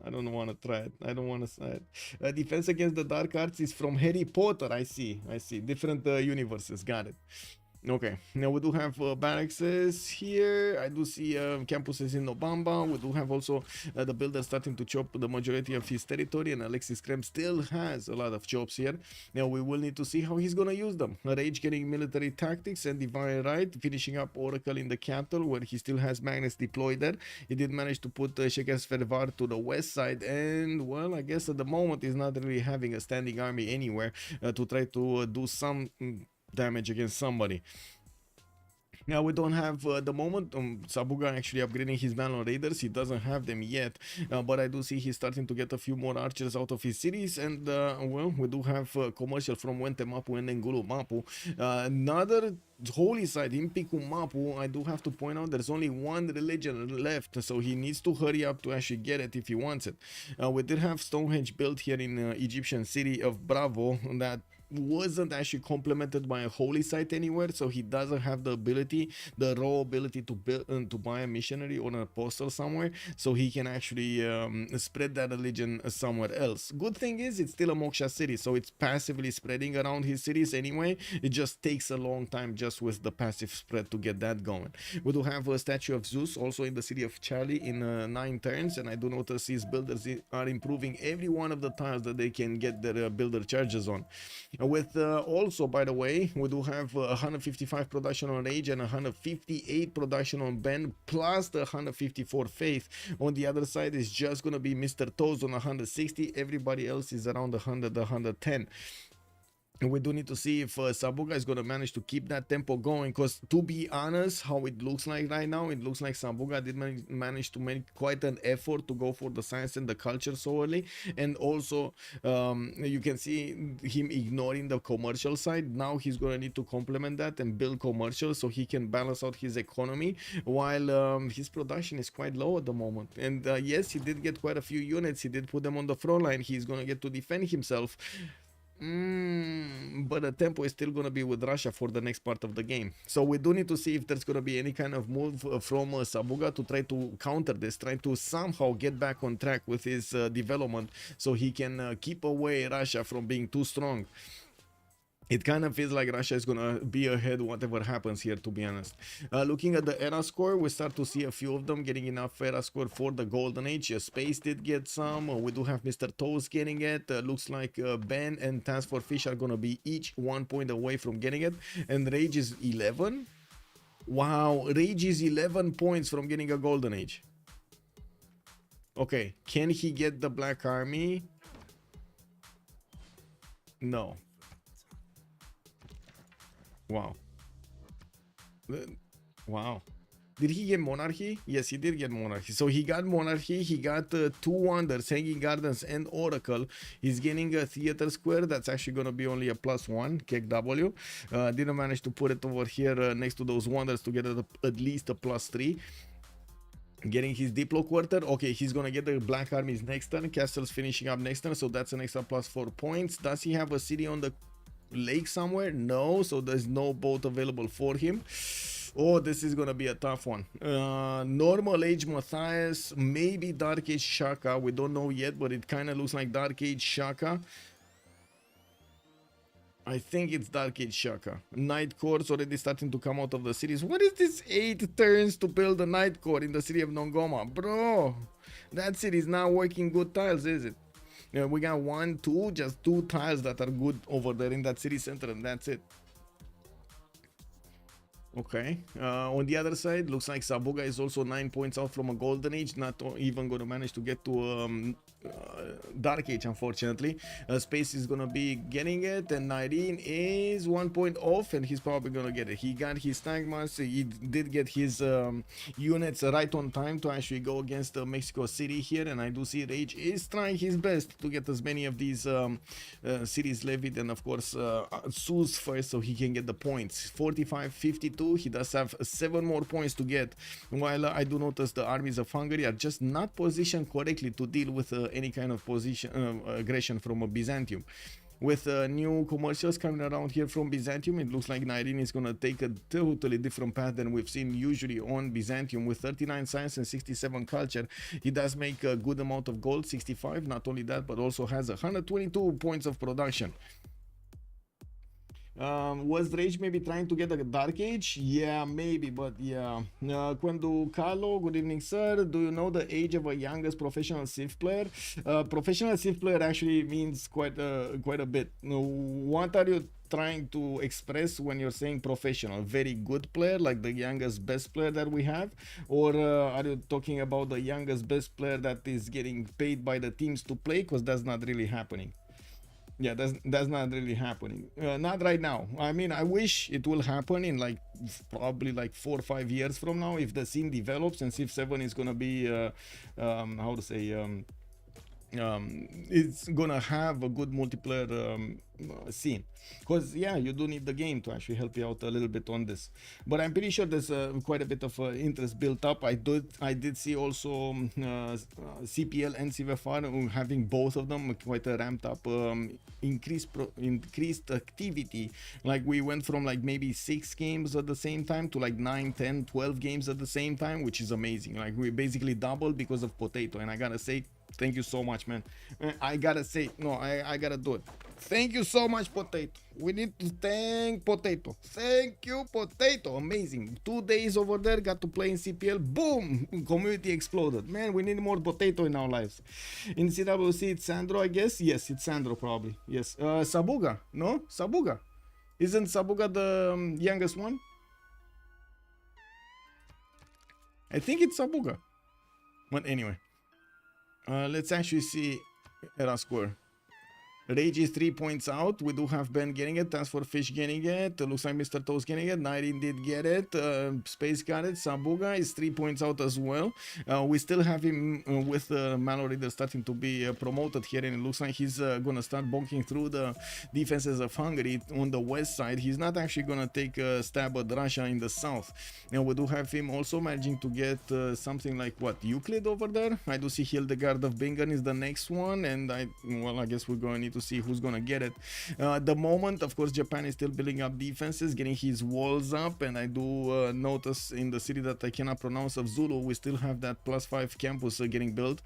I don't want to try it. I don't want to say it. Defense against the dark arts is from Harry Potter. I see. Different universes. Got it. Okay, now we do have barracks here. I do see campuses in Obamba. We do have also the builder starting to chop the majority of his territory, and Alexis Krem still has a lot of chops here. Now we will need to see how he's gonna use them. Rage getting military tactics and Divine Right, finishing up Oracle in the capital where he still has Magnus deployed there. He did manage to put Shekers Fervar to the west side, and well, I guess at the moment he's not really having a standing army anywhere to try to do some damage against somebody. Now we don't have the moment Sabuga actually upgrading his Valor Raiders. He doesn't have them yet, but I do see he's starting to get a few more archers out of his cities, and well, we do have commercial from Wente Mapu and Ngulu Mapu. Another holy site in Piku Mapu. I do have to point out there's only one religion left, so he needs to hurry up to actually get it if he wants it. We did have Stonehenge built here in Egyptian city of Bravo that wasn't actually complemented by a holy site anywhere, so he doesn't have the ability, the raw ability to build to buy a missionary or an apostle somewhere, so he can actually spread that religion somewhere else. Good thing is it's still a Moksha city, so it's passively spreading around his cities anyway. It just takes a long time just with the passive spread to get that going. We do have a statue of Zeus also in the city of Charlie in 9 turns, and I do notice his builders are improving every one of the tiles that they can get their builder charges on. With also, by the way, we do have 155 production on Rage and 158 production on Ben, plus the 154 Faith. On the other side is just gonna be Mr. Toes on 160. Everybody else is around 100, 110. And we do need to see if Sabuga is going to manage to keep that tempo going, because to be honest, how it looks like right now, it looks like Sabuga did manage to make quite an effort to go for the science and the culture so early, and also you can see him ignoring the commercial side. Now he's going to need to complement that and build commercial so he can balance out his economy, while his production is quite low at the moment. And yes, he did get quite a few units, he did put them on the front line, he's going to get to defend himself. But the tempo is still going to be with Russia for the next part of the game. So we do need to see if there's going to be any kind of move from Sabuga to try to counter this, try to somehow get back on track with his development so he can keep away Russia from being too strong. It kind of feels like Russia is going to be ahead whatever happens here, to be honest. Looking at the era score, we start to see a few of them getting enough era score for the Golden Age. Space did get some. We do have Mr. Toes getting it. Looks like Ben and Task for Fish are going to be each 1 point away from getting it. And Rage is 11. Wow, Rage is 11 points from getting a Golden Age. Okay, can he get the Black Army? No. Wow. Wow. Did he get monarchy? Yes, he did get monarchy. So he got monarchy, he got 2 wonders, hanging gardens and oracle. He's getting a theater square. That's actually going to be only a +1 kick W. Didn't manage to put it over here next to those wonders to get at least a +3. Getting his Diplo quarter. Okay, he's gonna get the black armies next turn. Castle's finishing up next turn, so that's an extra +4 points. Does he have a city on the lake somewhere? No, so there's no boat available for him. Oh, this is gonna be a tough one. Normal Age Matthias, maybe Dark Age Shaka. We don't know yet, but it kind of looks like Dark Age Shaka. I think it's Dark Age Shaka. Night Core's already starting to come out of the cities. What is this 8 turns to build a Night Core in the city of Nongoma? Bro, that city is not working good tiles, is it? Yeah, we got 1, 2, just 2 tiles that are good over there in that city center, and that's it. Okay, on the other side, looks like Sabuga is also 9 points out from a golden age, not even going to manage to get to dark age, unfortunately. Space is going to be getting it, and 19 is 1 point off, and he's probably going to get it. He got his Stagmas, he did get his units right on time to actually go against Mexico City here, and I do see Rage is trying his best to get as many of these cities levied, and of course Sus first so he can get the points. 45, 52. He does have 7 more points to get, while I do notice the armies of Hungary are just not positioned correctly to deal with any kind of position aggression from Byzantium. With new commercials coming around here from Byzantium, it looks like Nairin is going to take a totally different path than we've seen usually on Byzantium. With 39 science and 67 culture, he does make a good amount of gold, 65. Not only that, but also has 122 points of production. Was Rage maybe trying to get a Dark Age? Yeah, maybe, but yeah. Quando Carlo, good evening, sir. Do you know the age of a youngest professional Civ player? Professional Civ player actually means quite a bit. What are you trying to express when you're saying professional? Very good player, like the youngest best player that we have, or are you talking about the youngest best player that is getting paid by the teams to play? Because that's not really happening. Yeah, that's not really happening. Not right now. I mean, I wish it will happen in like probably like 4 or 5 years from now, if the scene develops and Civ7 is gonna be how to say it's gonna have a good multiplayer scene, because yeah, you do need the game to actually help you out a little bit on this. But I'm pretty sure there's quite a bit of interest built up. I did see also CPL and CVFR having both of them quite a ramped up increased activity. Like we went from like maybe 6 games at the same time to like 9, 10, 12 games at the same time, which is amazing. Like we basically doubled because of Potato, and I gotta say thank you so much, man. I gotta say, no, I gotta do it. Thank you so much, Potato. We need to thank Potato. Thank you, Potato. Amazing. 2 days over there, got to play in CPL. Boom! Community exploded. Man, we need more Potato in our lives. In CWC, it's Sandro, I guess. Yes, it's Sandro, probably. Yes. Sabuga. No? Sabuga. Isn't Sabuga the youngest one? I think it's Sabuga. But anyway. Let's actually see Era score. Rage is 3 points out. We do have Ben getting it. Task for Fish getting it. Looks like Mr. Toast getting it. Nairin did get it. Space got it. Sabuga is 3 points out as well. We still have him with Mallory starting to be promoted here, and it looks like he's gonna start bonking through the defenses of Hungary on the west side. He's not actually gonna take a stab at Russia in the south. Now we do have him also managing to get something like what, Euclid over there. I do see Hildegard of Bingen is the next one, and I guess we're going to need to see who's gonna get it. At the moment, of course, Japan is still building up defenses, getting his walls up, and I do notice in the city that I cannot pronounce of Zulu, we still have that +5 campus getting built.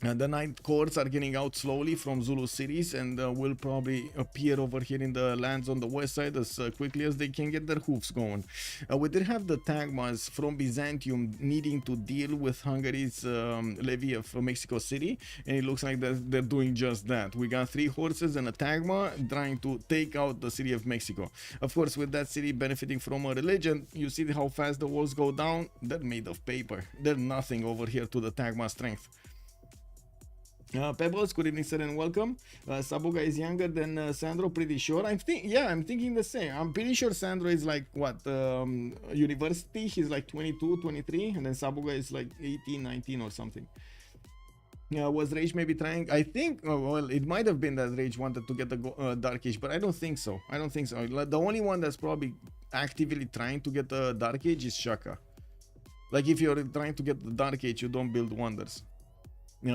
The night courts are getting out slowly from Zulu cities, and will probably appear over here in the lands on the west side as quickly as they can get their hoofs going. We did have the Tagmas from Byzantium needing to deal with Hungary's levy of Mexico City, and it looks like they're doing just that. We got 3 horses and a Tagma trying to take out the city of Mexico. Of course, with that city benefiting from a religion, you see how fast the walls go down. They're made of paper. They're nothing over here to the Tagma strength. Pebbles, good evening, sir, and welcome. Sabuga is younger than Sandro, pretty sure. I'm thinking the same. I'm pretty sure Sandro is like what, university. He's like 22, 23, and then Sabuga is like 18, 19 or something. Was Rage maybe trying? I think, well, it might have been that Rage wanted to get the Dark Age, but I don't think so. The only one that's probably actively trying to get the Dark Age is Shaka. Like, if you're trying to get the Dark Age, you don't build wonders.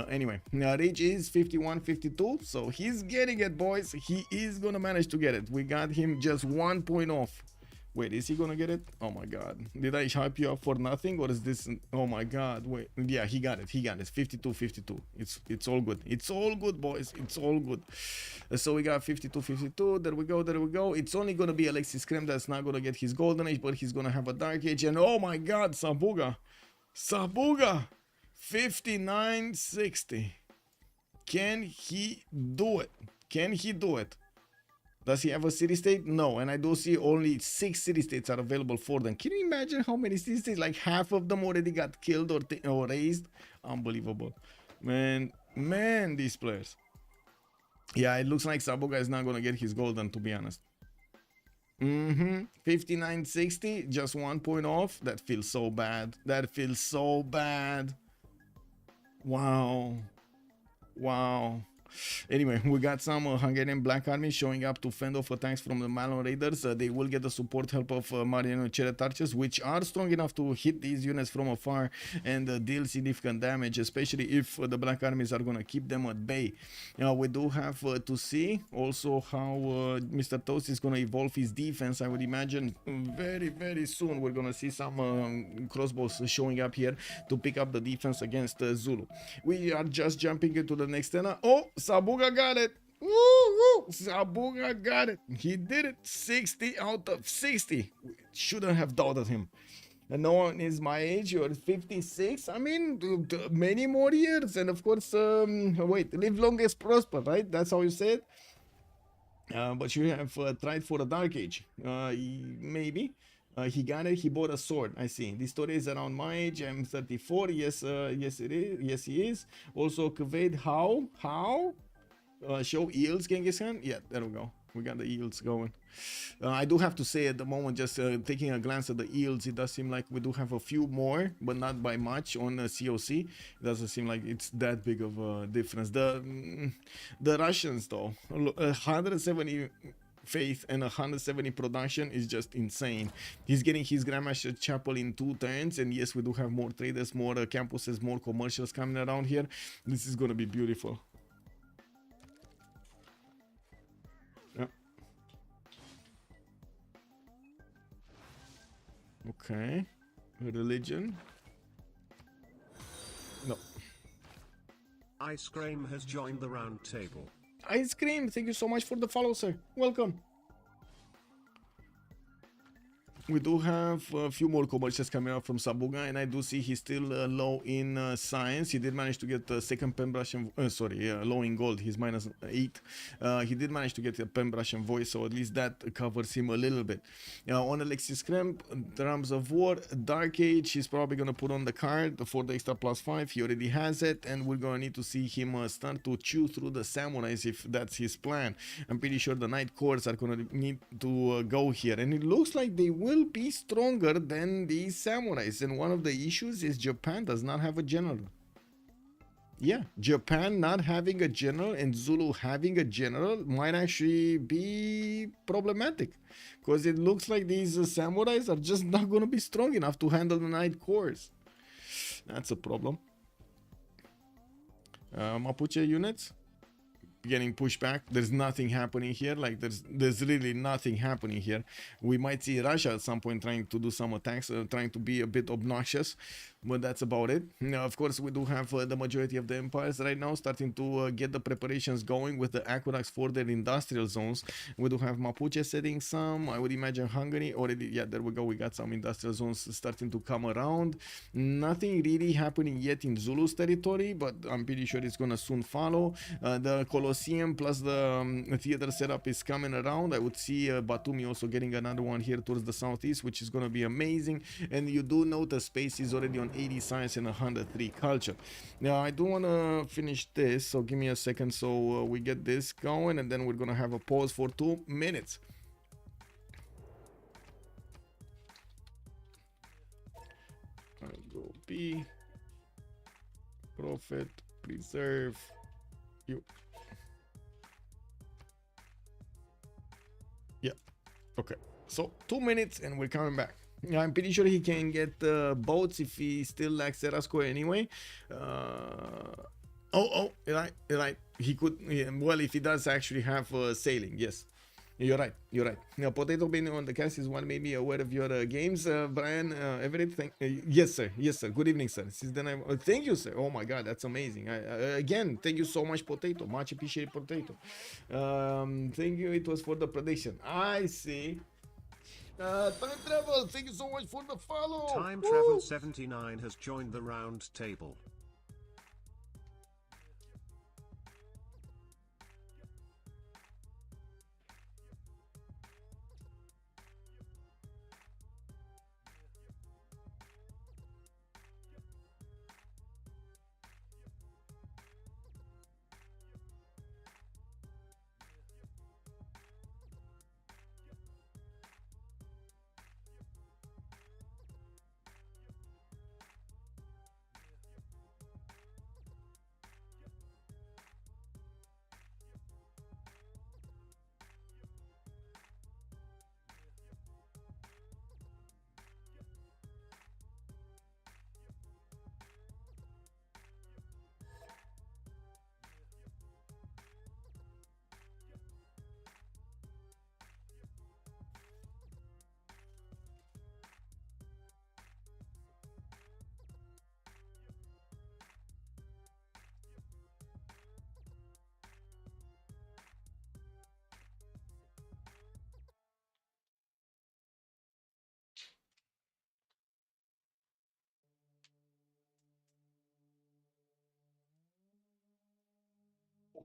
Anyway, Rage is 51, 52, so he's getting it, boys. He is gonna manage to get it. We got him just 1 point off. Wait, is he gonna get it? Oh my god, did I hype you up for nothing, or is this? Oh my god, wait, yeah, he got it. 52, 52. It's all good. It's all good, boys. It's all good. So we got 52, 52. There we go. It's only gonna be Alexis Krem that's not gonna get his golden age, but he's gonna have a dark age. And oh my god, Sabuga 59-60. Can he do it? Does he have a city state? No, and I do see only 6 city states are available for them. Can you imagine how many city states? Like half of them already got killed or raised. Unbelievable, man, these players. Yeah, it looks like Sabuga is not gonna get his golden, to be honest. 59-60, just 1 point off. That feels so bad. Wow. Anyway, we got some Hungarian Black Army showing up to fend off attacks from the Malon Raiders. They will get the support help of Mariano Cheret archers, which are strong enough to hit these units from afar and deal significant damage, especially if the Black Armies are going to keep them at bay. We do have to see also how Mr. Toast is going to evolve his defense. I would imagine very, very soon we're going to see some crossbows showing up here to pick up the defense against Zulu. We are just jumping into the next turn. Oh, Sabuga got it. Woo! Sabuga got it. He did it. 60 out of 60. Shouldn't have doubted him. And no one is my age. You're 56. I mean, many more years. And of course, wait, live long as prosper, right? That's how you say it. But you have tried for a dark age. Maybe. He got it. He bought a sword. I see. This story is around my age. I'm 34. Yes, yes it is. Yes, he is. Also, Kaved, how? Show yields, Genghis Khan. Yeah, there we go. We got the yields going. I do have to say at the moment, just taking a glance at the yields, it does seem like we do have a few more, but not by much on COC. It doesn't seem like it's that big of a difference. The Russians, though, 170 faith and 170 production is just insane. He's getting his Grandmaster Chapel in 2 turns, and yes, we do have more traders, more campuses, more commercials coming around here. This is gonna be beautiful. Yeah. Okay. Religion. No. Ice Cream has joined the round table. Ice Cream, thank you so much for the follow, sir. Welcome. We do have a few more commercials coming out from Sabuga, and I do see he's still low in science. He did manage to get the second pen brush and low in gold. He's -8. He did manage to get a pen brush and voice, so at least that covers him a little bit. On Alexis Kremp, Drums of War, Dark Age, he's probably gonna put on the card for the extra +5. He already has it, and we're gonna need to see him start to chew through the samurais if that's his plan. I'm pretty sure the Night Corps are gonna need to go here, and it looks like they will be stronger than the samurais, and one of the issues is Japan does not have a general. Yeah, Japan not having a general and Zulu having a general might actually be problematic, because it looks like these samurais are just not going to be strong enough to handle the Night Corps. That's a problem. Mapuche units getting pushed back. There's nothing happening here. Like there's really nothing happening here. We might see Russia at some point trying to do some attacks, trying to be a bit obnoxious, but that's about it. Now, of course, we do have the majority of the empires right now starting to get the preparations going with the aqueducts for their industrial zones. We do have Mapuche setting some. I would imagine Hungary already. Yeah, there we go. We got some industrial zones starting to come around. Nothing really happening yet in Zulu's territory, but I'm pretty sure it's gonna soon follow. The Colosseum Colosseum plus the theater setup is coming around. I would see Batumi also getting another one here towards the southeast, which is going to be amazing. And you do notice space is already on 80 science and 103 culture. Now I do want to finish this, so give me a second so we get this going, and then we're going to have a pause for 2 minutes. Go B, Prophet, preserve you. Yeah, okay, so 2 minutes and we're coming back. I'm pretty sure he can get boats if he still lacks Erasco anyway. Right, he could, well, if he does actually have sailing, yes. You're right. Now, Potato being on the cast is one made me aware of your games. Brian, Everett, yes, sir. Good evening, sir. Since then, thank you, sir. Oh my God, that's amazing. Again, thank you so much, Potato. Much appreciated, Potato. Thank you. It was for the prediction. I see. Time Travel, thank you so much for the follow. Time Travel 79 has joined the round table.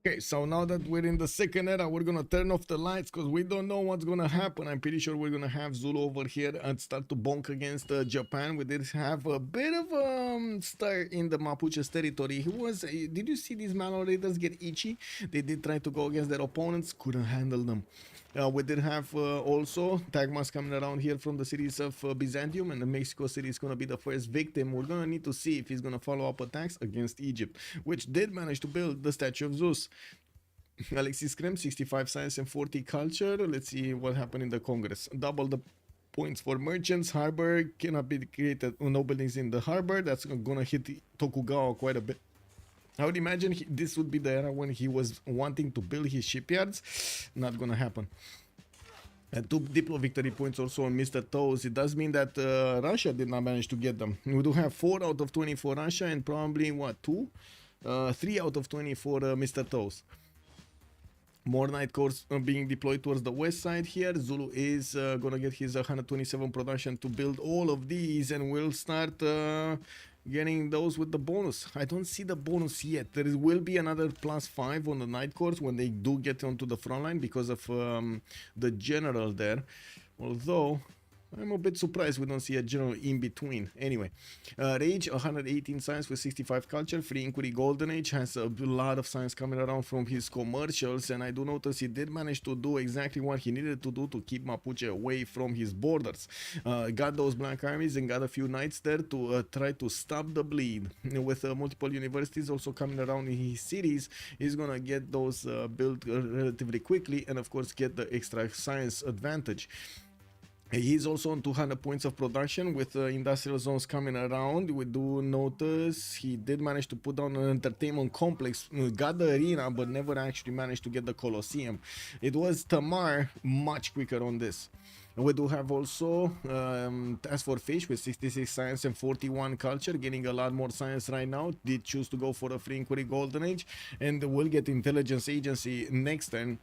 Okay, so now that we're in the second era, we're gonna turn off the lights because we don't know what's gonna happen. I'm pretty sure we're gonna have Zulu over here and start to bonk against Japan. We did have a bit of a stir in the Mapuche's territory. He was, did you see these Mallow Raiders get itchy? They did try to go against their opponents, couldn't handle them. We did have also Tagmas coming around here from the cities of Byzantium, and the Mexico City is going to be the first victim. We're going to need to see if he's going to follow up attacks against Egypt, which did manage to build the statue of Zeus. Alexis Krem, 65 science and 40 culture. Let's see what happened in the Congress. Double the points for merchants. Harbor cannot be created. No buildings in the harbor. That's going to hit Tokugawa quite a bit. I would imagine this would be the era when he was wanting to build his shipyards. Not gonna happen. And 2 Diplo victory points also on Mr. Toes. It does mean that Russia did not manage to get them. We do have 4 out of 20 for Russia and probably, what, 2? 3 out of 20 for Mr. Toes. More night cores being deployed towards the west side here. Zulu is gonna get his 127 production to build all of these, and we'll start getting those with the bonus. I don't see the bonus yet. There will be another +5 on the night cores when they do get onto the front line because of the general there. Although I'm a bit surprised we don't see a general in between. Anyway, Rage, 118 science with 65 culture. Free Inquiry Golden Age has a lot of science coming around from his commercials, and I do notice he did manage to do exactly what he needed to do to keep Mapuche away from his borders. Got those black armies and got a few knights there to try to stop the bleed. With multiple universities also coming around in his cities, he's gonna get those built relatively quickly, and of course get the extra science advantage. He's also on 200 points of production with industrial zones coming around. We do notice he did manage to put down an entertainment complex, got the arena, but never actually managed to get the Colosseum. It was Tamar much quicker on this. We do have also Task for Fish with 66 science and 41 culture, getting a lot more science right now. Did choose to go for a Free Inquiry Golden Age, and we'll get Intelligence Agency next turn.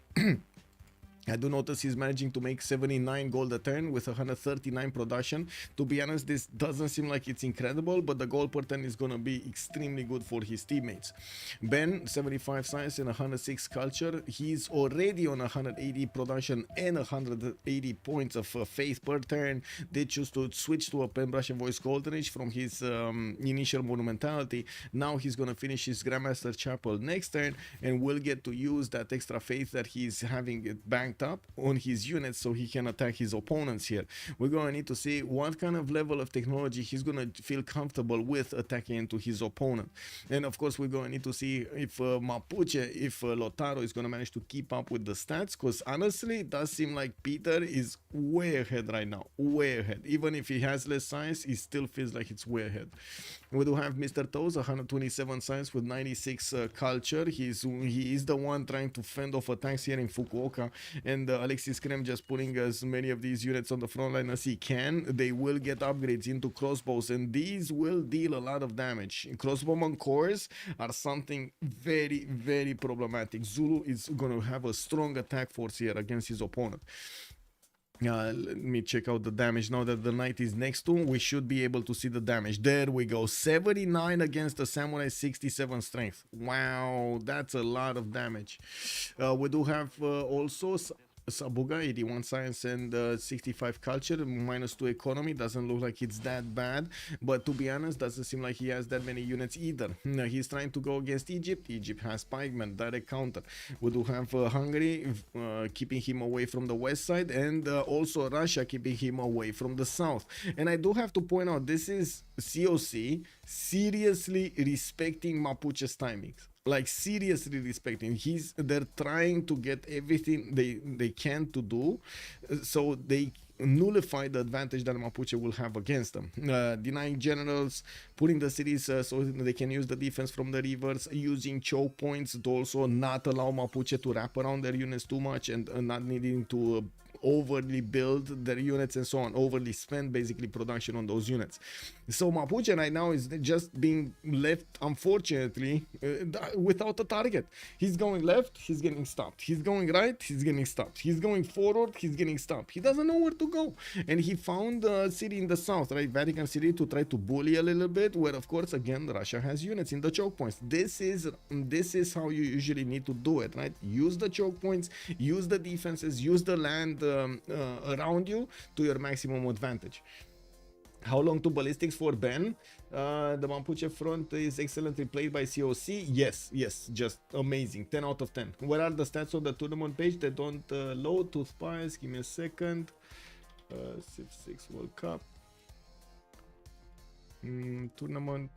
I do notice he's managing to make 79 gold a turn with 139 production. To be honest, this doesn't seem like it's incredible, but the gold per turn is going to be extremely good for his teammates. Ben, 75 science and 106 culture. He's already on 180 production and 180 points of faith per turn. They choose to switch to a Pembrush and Voice Golden Age from his initial monumentality. Now he's going to finish his Grandmaster Chapel next turn and will get to use that extra faith that he's having it banked up on his units so he can attack his opponents here. We're going to need to see what kind of level of technology he's going to feel comfortable with attacking into his opponent. And of course, we're going to need to see if Mapuche, if Lotaro is going to manage to keep up with the stats, because honestly, it does seem like Peter is way ahead right now, way ahead. Even if he has less science, he still feels like it's way ahead. We do have Mr. Toes, 127 science with 96 culture. He is the one trying to fend off attacks here in Fukuoka, and Alexis Krem just putting as many of these units on the front line as he can. They will get upgrades into crossbows, and these will deal a lot of damage. Crossbowman cores are something very, very problematic. Zulu is going to have a strong attack force here against his opponent. Let me check out the damage now that the knight is next to him. We should be able to see the damage. There we go. 79 against the samurai, 67 strength. Wow, that's a lot of damage. We do have also Sabuga, 81 science and 65 culture, -2 economy. Doesn't look like it's that bad, but to be honest, doesn't seem like he has that many units either. He's trying to go against Egypt. Egypt has pikemen, direct counter. We do have Hungary keeping him away from the west side, and also Russia keeping him away from the south. And I do have to point out, this is COC seriously respecting Mapuche's timings. Like seriously respecting. They're trying to get everything they can to do, so they nullify the advantage that Mapuche will have against them. Denying generals, putting the cities so they can use the defense from the rivers, using choke points to also not allow Mapuche to wrap around their units too much, and not needing to overly build their units and so on, overly spend basically production on those units. So Mapuche right now is just being left, unfortunately, without a target. He's going left, he's getting stopped. He's going right, he's getting stopped. He's going forward, he's getting stopped. He doesn't know where to go. And he found a city in the south, right, Vatican City, to try to bully a little bit, where of course again Russia has units in the choke points. This is how you usually need to do it, right? Use the choke points, use the defenses, use the land around you to your maximum advantage. How long to ballistics for Ben? The Mapuche front is excellently played by COC. Yes, just amazing. 10 out of 10. Where are the stats on the tournament page? They don't load. Tooth Pies. Give me a second. Civ6 World Cup. Tournament.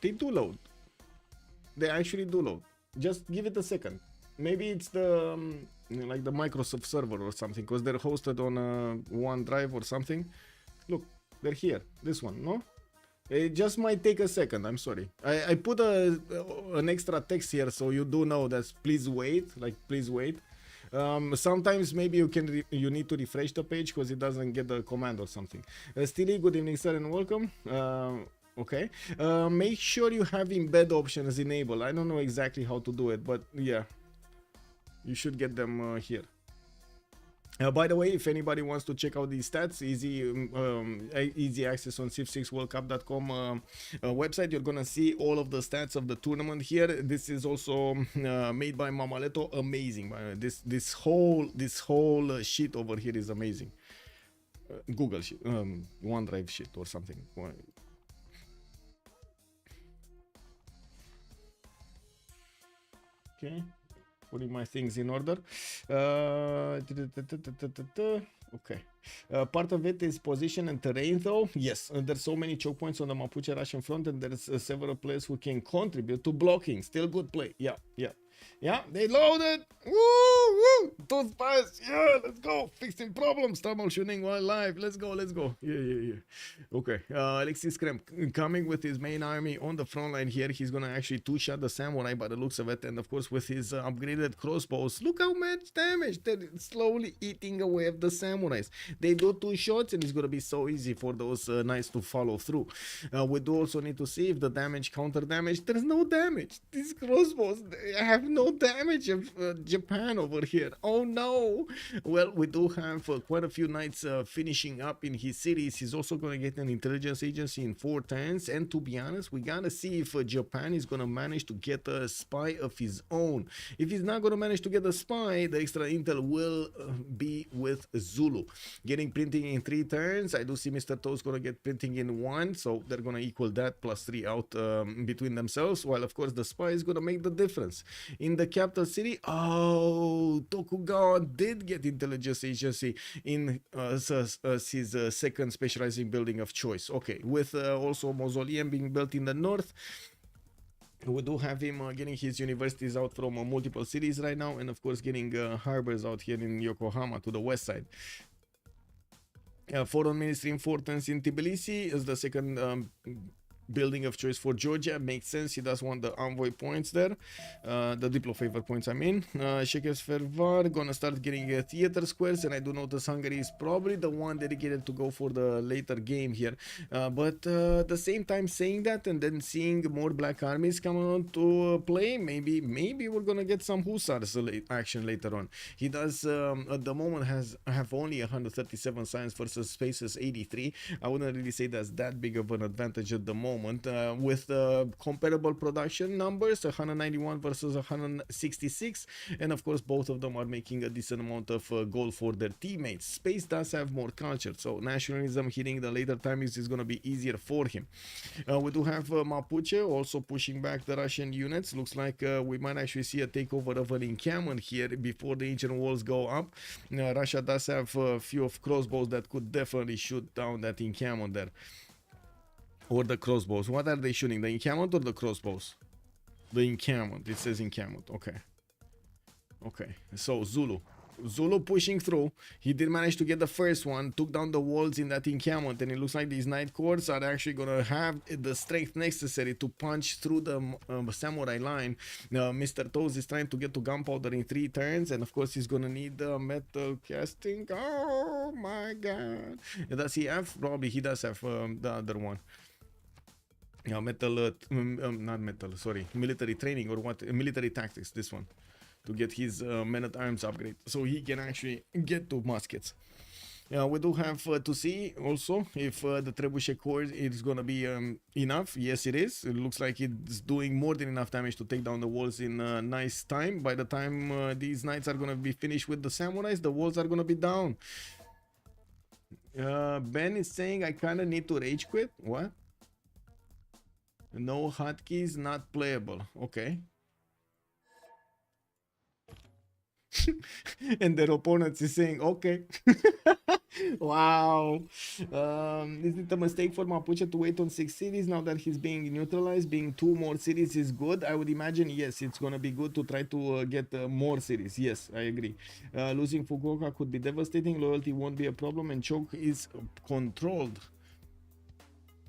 They do load. They actually do load. Just give it a second. Maybe it's the like the Microsoft server or something, because they're hosted on OneDrive or something. Look, they're here. This one, no? It just might take a second. I'm sorry. I put an extra text here so you do know that please wait. Like please wait. Sometimes maybe you need to refresh the page because it doesn't get the command or something. Steely, good evening, sir, and welcome. Okay, make sure you have embed options enabled. I don't know exactly how to do it, but yeah, you should get them here. By the way, if anybody wants to check out these stats, easy access on civ6worldcup.com website. You're gonna see all of the stats of the tournament here. This is also made by Mamaleto. Amazing. This whole sheet over here is amazing. Google sheet, OneDrive sheet or something. Okay, putting my things in order. Okay, part of it is position and terrain though. Yes, there's so many choke points on the Mapuche Russian front, and there's several players who can contribute to blocking. Still good play. Yeah. Yeah, they loaded. Woo, woo. Two spies. Yeah, let's go. Fixing problems. Troubleshooting while live. Let's go, let's go. Yeah. Okay. Alexis Krem coming with his main army on the front line here. He's gonna actually two-shot the samurai by the looks of it, and of course with his upgraded crossbows. Look how much damage they're slowly eating away at the samurais. They do two shots, and it's gonna be so easy for those knights to follow through. We do also need to see if the damage, counter damage. There's no damage. These crossbows, they have no damage of Japan over here. Oh no. Well, we do have quite a few knights finishing up in his cities. He's also going to get an intelligence agency in 4 turns, and to be honest, we gotta see if Japan is going to manage to get a spy of his own. If he's not going to manage to get a spy, the extra intel will be with Zulu. Getting printing in 3 turns. I do see Mr. Toe's going to get printing in 1, so they're going to equal that plus 3 out between themselves, while of course the spy is going to make the difference. In the capital city, oh, Tokugawa did get intelligence agency in his second specializing building of choice. Okay, with also mausoleum being built in the north. We do have him getting his universities out from multiple cities right now, and of course getting harbors out here in Yokohama to the west side. Foreign Ministry importance in Tbilisi is the second building of choice for Georgia. Makes sense. He does want the envoy points there, the diplo favor points, I mean. Shekes Fervar gonna start getting theater squares, and I do notice Hungary is probably the one dedicated to go for the later game here, but at the same time saying that and then seeing more black armies coming on to play, maybe we're gonna get some hussars action later on. He does at the moment have only 137 science versus spaces 83. I wouldn't really say that's that big of an advantage at the moment. With comparable production numbers, 191 versus 166, and of course both of them are making a decent amount of gold for their teammates. Space does have more culture, so nationalism hitting the later timings is going to be easier for him. We do have Mapuche also pushing back the Russian units. Looks like we might actually see a takeover of an encampment here before the ancient walls go up. Russia does have a few of crossbows that could definitely shoot down that encampment there. Or the crossbows. What are they shooting? The encampment or the crossbows? The encampment. It says encampment. Okay. Okay. So Zulu pushing through. He did manage to get the first one. Took down the walls in that encampment. And it looks like these Night Courts are actually going to have the strength necessary to punch through the samurai line. Mr. Toes is trying to get to gunpowder in 3 turns. And of course he's going to need metal casting. Oh my god. Does he have? Probably he does have the other one. Yeah, not metal, sorry, military training or what, military tactics, this one, to get his men-at-arms upgrade, so he can actually get to muskets. We do have to see also if the trebuchet core is going to be enough. Yes, it is. It looks like it's doing more than enough damage to take down the walls in a nice time. By the time these knights are going to be finished with the samurais, the walls are going to be down. Ben is saying I kind of need to rage quit. What? No hotkeys, not playable. Okay. And their opponents is saying, okay. Wow. Is it a mistake for Mapuche to wait on 6 cities now that he's being neutralized? Being 2 more cities is good. I would imagine, yes, it's going to be good to try to get more cities. Yes, I agree. Losing Fukuoka could be devastating. Loyalty won't be a problem, and choke is controlled.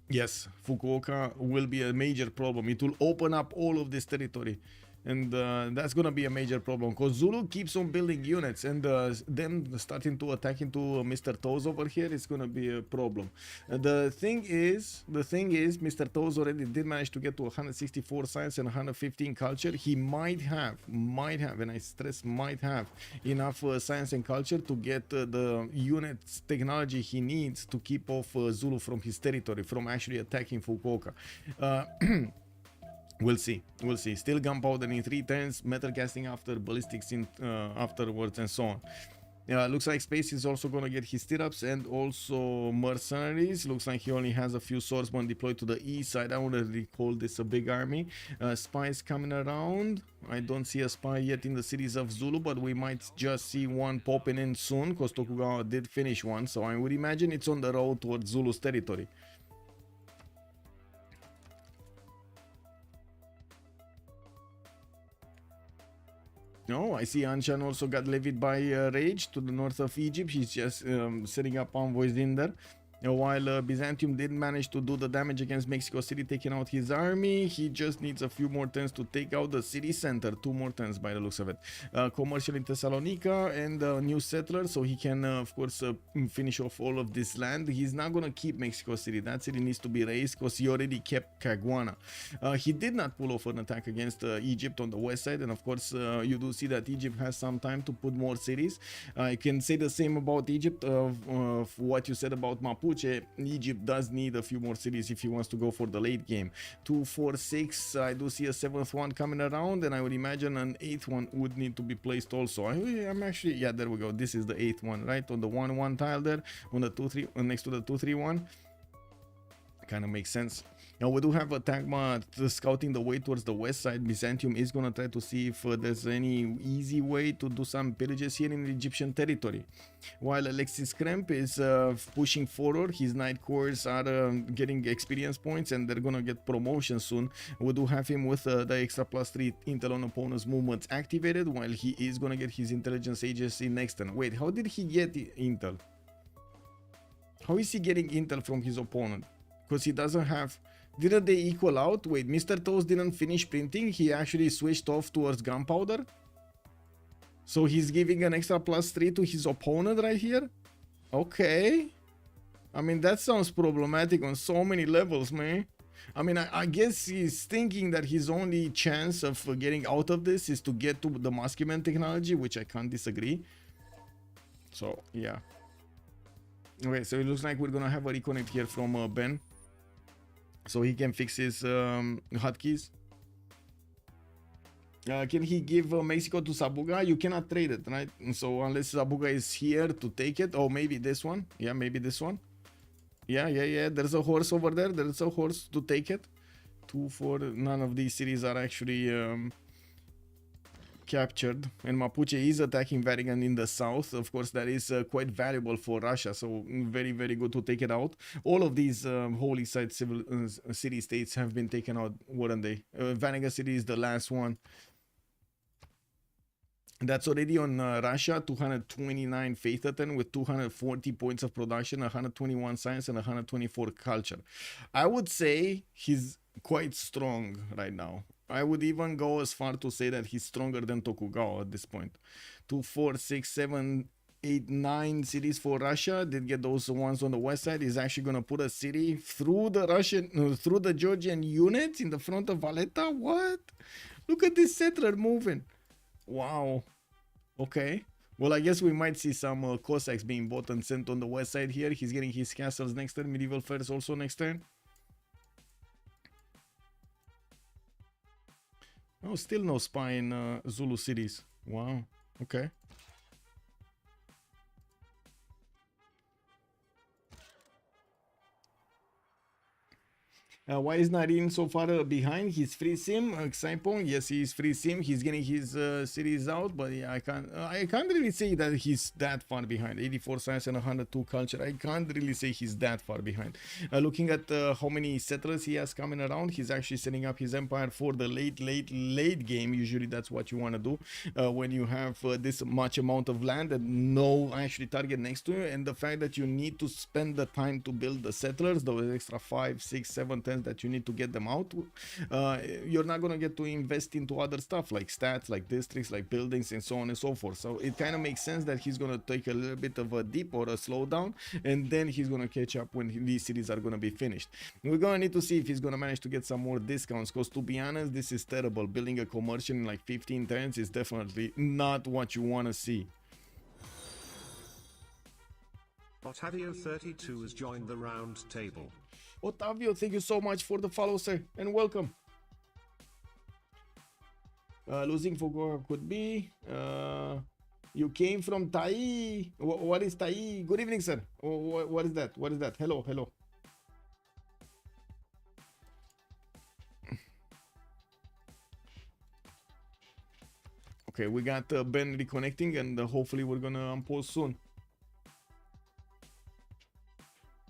Yes, Fukuoka will be a major problem. It will open up all of this territory. And that's going to be a major problem because Zulu keeps on building units, and them starting to attack into Mr. Toes over here is going to be a problem. The thing is, Mr. Toes already did manage to get to 164 science and 115 culture. He might have, and I stress might have, enough science and culture to get the units technology he needs to keep off Zulu from his territory, from actually attacking Fukuoka. We'll see. Still gunpowder in 3 turns, metal casting after, ballistics in afterwards, and so on. Looks like Space is also going to get his stirrups and also mercenaries. Looks like he only has a few swordsmen deployed to the east side. I wouldn't really call this a big army. Spies coming around. I don't see a spy yet in the cities of Zulu, but we might just see one popping in soon because Tokugawa did finish one. So I would imagine it's on the road towards Zulu's territory. No, I see Anshan also got levied by Rage to the north of Egypt. He's just setting up envoys in there. While Byzantium did manage to do the damage against Mexico City, taking out his army, he just needs a few more turns to take out the city center. 2 more turns by the looks of it. Commercial in Thessalonica and new settlers, so he can, of course, finish off all of this land. He's not going to keep Mexico City. That city needs to be raised because he already kept Caguana. He did not pull off an attack against Egypt on the west side, and of course, you do see that Egypt has some time to put more cities. I can say the same about Egypt of what you said about Mapuche. Egypt does need a few more cities if he wants to go for the late game. 2, 4, 6. I do see a 7th one coming around, and I would imagine an 8th one would need to be placed also. I'm actually, yeah, there we go. This is the 8th one, right on the 1-1 tile there, on the 2-3, next to the 2-3-1. Kind of makes sense. Now we do have a Tagma scouting the way towards the west side. Byzantium is going to try to see if there's any easy way to do some pillages here in Egyptian territory. While Alexis Kremp is pushing forward, his Knight Corps are getting experience points and they're going to get promotion soon. We do have him with the extra +3 intel on opponent's movements activated, while he is going to get his intelligence agency next turn. Wait, how did he get the intel? How is he getting intel from his opponent? Because he doesn't have... Didn't they equal out? Wait, Mr. Toast didn't finish printing. He actually switched off towards gunpowder. So he's giving an extra +3 to his opponent right here? Okay. I mean, that sounds problematic on so many levels, man. I mean, I guess he's thinking that his only chance of getting out of this is to get to the Muskyman technology, which I can't disagree. So, yeah. Okay, so it looks like we're gonna have a reconnect here from Ben. So he can fix his hotkeys. Can he give Mexico to Sabuga? You cannot trade it, right? So unless Sabuga is here to take it. Oh, maybe this one. Yeah, maybe this one. Yeah. There's a horse over there. There's a horse to take it. 2, 4. None of these cities are actually captured, and Mapuche is attacking Vatican in the south. Of course, that is quite valuable for Russia, so very, very good to take it out. All of these holy site civil city-states have been taken out, weren't they? Vatican City is the last one. That's already on Russia, 229 faith attend with 240 points of production, 121 science, and 124 culture. I would say he's quite strong right now. I would even go as far to say that he's stronger than Tokugawa at this point. 2, 4, 6, 7, 8, 9 cities for Russia. Did get those ones on the west side. He's actually going to put a city through the Georgian units in the front of Valletta. What? Look at this settler moving. Wow. Okay. Well, I guess we might see some Cossacks being bought and sent on the west side here. He's getting his castles next turn. Medieval fairs also next turn. Oh, still no spy in Zulu cities. Wow. Okay. Why is Narin so far behind? He's free sim. Saipong, yes, he's free sim. He's getting his series out, but yeah, I can't really say that he's that far behind. 84 science and 102 culture. I can't really say he's that far behind. Looking at how many settlers he has coming around, he's actually setting up his empire for the late game. Usually that's what you want to do when you have this much amount of land and no actually target next to you, and the fact that you need to spend the time to build the settlers, those extra 5, 6, 7 turns that you need to get them out. You're not going to get to invest into other stuff like stats, like districts, like buildings, and so on and so forth. So it kind of makes sense that he's going to take a little bit of a dip or a slowdown, and then he's going to catch up when these cities are going to be finished. We're going to need to see if he's going to manage to get some more discounts, because to be honest, this is terrible. Building a commercial in like 15 turns is definitely not what you want to see. Otavio 32 has joined the round table. Otavio, thank you so much for the follow, sir, and welcome. Losing for Goa could be. You came from Tai. What is Tai? Good evening, sir. What is that? What is that? Hello, hello. Okay, we got Ben reconnecting, and hopefully we're gonna unpause soon.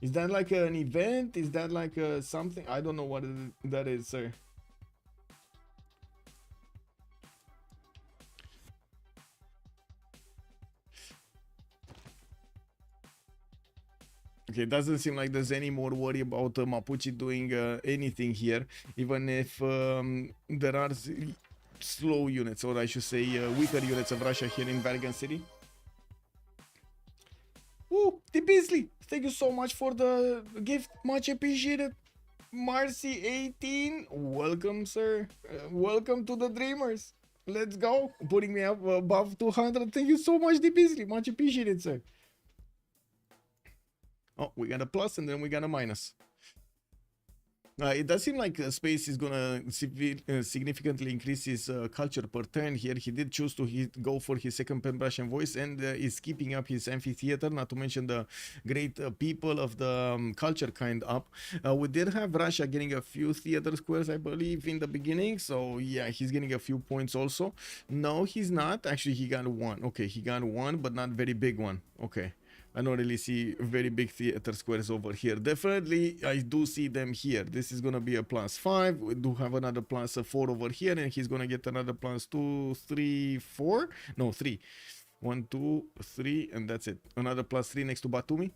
Is that like an event? Is that like something? I don't know what that is, sir. Okay, doesn't seem like there's any more worry about Mapuche doing anything here, even if there are slow units, or I should say weaker units of Russia here in Bergen City. Ooh, the Beasley, thank you so much for the gift, much appreciated. Marcy 18, welcome sir, welcome to the Dreamers. Let's go, putting me up above 200. Thank you so much, the Beasley, much appreciated sir. Oh, we got a plus and then we got a minus. It does seem like Space is gonna significantly increase his culture per turn here. He did choose to go for his second pen brush and voice, and is keeping up his amphitheater, not to mention the great people of the culture kind up. We did have Russia getting a few theater squares, I believe, in the beginning, so yeah, he's getting a few points also. No, he's not. Actually, he got one. Okay, he got one, but not very big one. Okay. I don't really see very big theater squares over here. Definitely, I do see them here. This is going to be a +5. We do have another +4 over here, and he's going to get another +2, 3, 4. No, 3. 1, 2, 3, and that's it. Another +3 next to Batumi.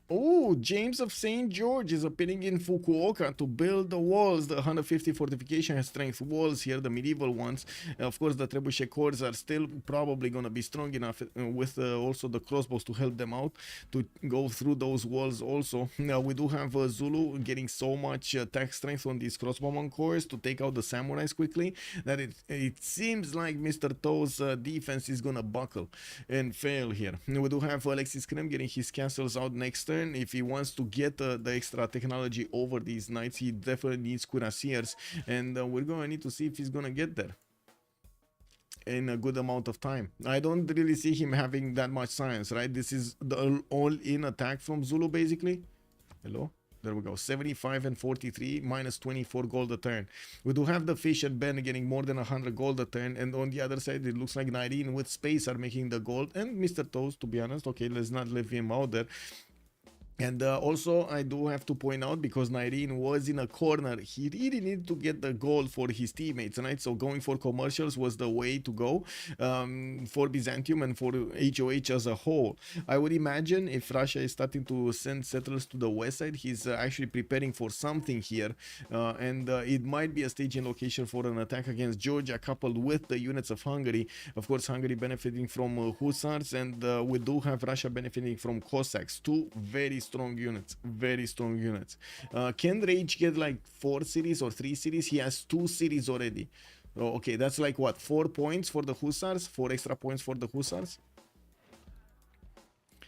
Oh, James of St. George is appearing in Fukuoka to build the walls. The 150 fortification strength walls here, the medieval ones. Of course, the trebuchet cores are still probably going to be strong enough with also the crossbows to help them out to go through those walls also. Now, we do have Zulu getting so much attack strength on these crossbowman cores to take out the samurais quickly that it seems like Mr. Toe's defense is going to buckle and fail here. We do have Alexis Krem getting his castles out next turn. If he wants to get the extra technology over these knights, he definitely needs cuirassiers, and we're going to need to see if he's going to get there in a good amount of time. I don't really see him having that much science, right? This is the all-in attack from Zulu, basically. Hello? There we go. 75 and 43, minus 24 gold a turn. We do have the Fish and Ben getting more than 100 gold a turn, and on the other side, it looks like 19 with Space are making the gold, and Mr. Toes, to be honest. Okay, let's not leave him out there. And also, I do have to point out, because Nairine was in a corner, he really needed to get the goal for his teammates, right? So going for commercials was the way to go for Byzantium and for HOH as a whole. I would imagine if Russia is starting to send settlers to the west side, he's actually preparing for something here. And it might be a staging location for an attack against Georgia, coupled with the units of Hungary. Of course, Hungary benefiting from Hussars, and we do have Russia benefiting from Cossacks. Two very strong units, very strong units. Can Rage get like 4 cities or 3 cities? He has 2 cities already. Oh, okay, that's like what, 4 points for the Hussars, 4 extra points for the Hussars.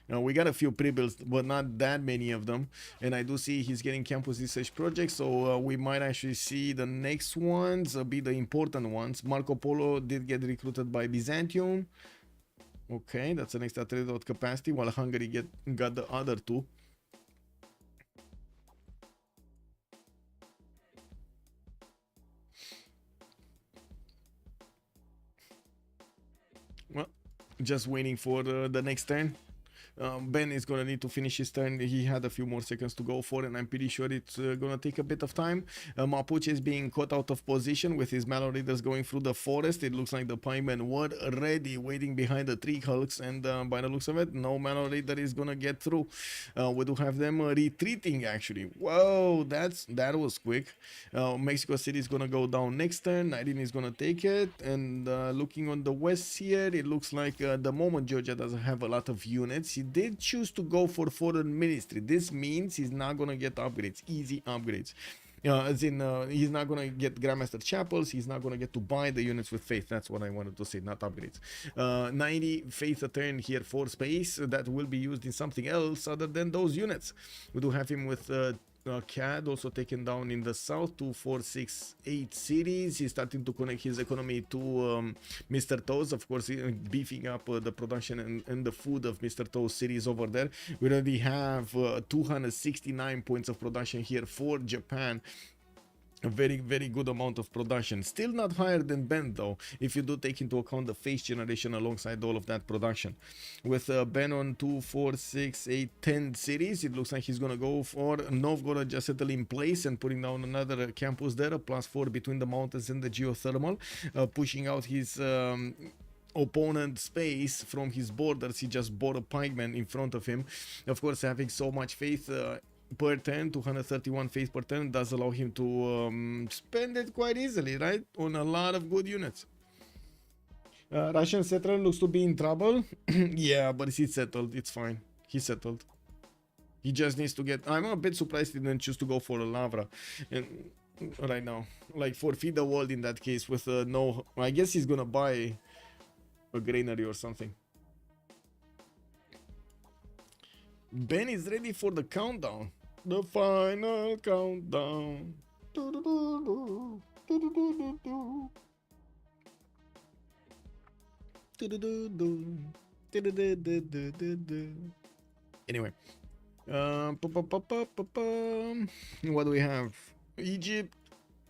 Now we got a few pre-builds, but not that many of them, and I do see he's getting campus research projects, so we might actually see the next ones be the important ones. Marco Polo did get recruited by Byzantium. Okay, that's an extra trade out capacity, while Hungary got the other 2. Well, just waiting for the next turn. Ben is gonna need to finish his turn. He had a few more seconds to go for, and I'm pretty sure it's gonna take a bit of time. Mapuche is being caught out of position with his Mallow Raiders going through the forest. It looks like the Piemen were ready, waiting behind the tree hulks, and by the looks of it, no Mallow Raider is gonna get through. We do have them retreating, actually. Whoa, that was quick. Mexico City is gonna go down next turn. 19 is gonna take it, and looking on the west here, it looks like the moment Georgia doesn't have a lot of units, he did choose to go for foreign ministry. This means he's not gonna get upgrades, easy upgrades. As in, he's not gonna get Grandmaster Chapels, he's not gonna get to buy the units with Faith. That's what I wanted to say, not upgrades. 90 Faith a turn here for Space, that will be used in something else other than those units. We do have him with CAD also taken down in the south, 2, 4, 6, 8 cities. He's starting to connect his economy to Mr. Toes, of course, beefing up the production and the food of Mr. Toes cities over there. We already have 269 points of production here for Japan. a very good amount of production. Still not higher than Ben though, if you do take into account the face generation alongside all of that production. With Ben on 2, 4, 6, 8, 10 cities, it looks like he's gonna go for Novgorod, just settle in place and putting down another campus there, a +4 between the mountains and the geothermal, pushing out his opponent space from his borders. He just bought a pikeman in front of him, of course having so much faith per turn. 231 faith per turn does allow him to spend it quite easily, right, on a lot of good units. Russian settler looks to be in trouble. Yeah, but he's settled, it's fine, he settled. He just needs to get, I'm a bit surprised he didn't choose to go for a Lavra and right now, like forfeit the world in that case with no, I guess he's gonna buy a granary or something. Ben is ready for the countdown. The final countdown. Anyway, what do we have? Egypt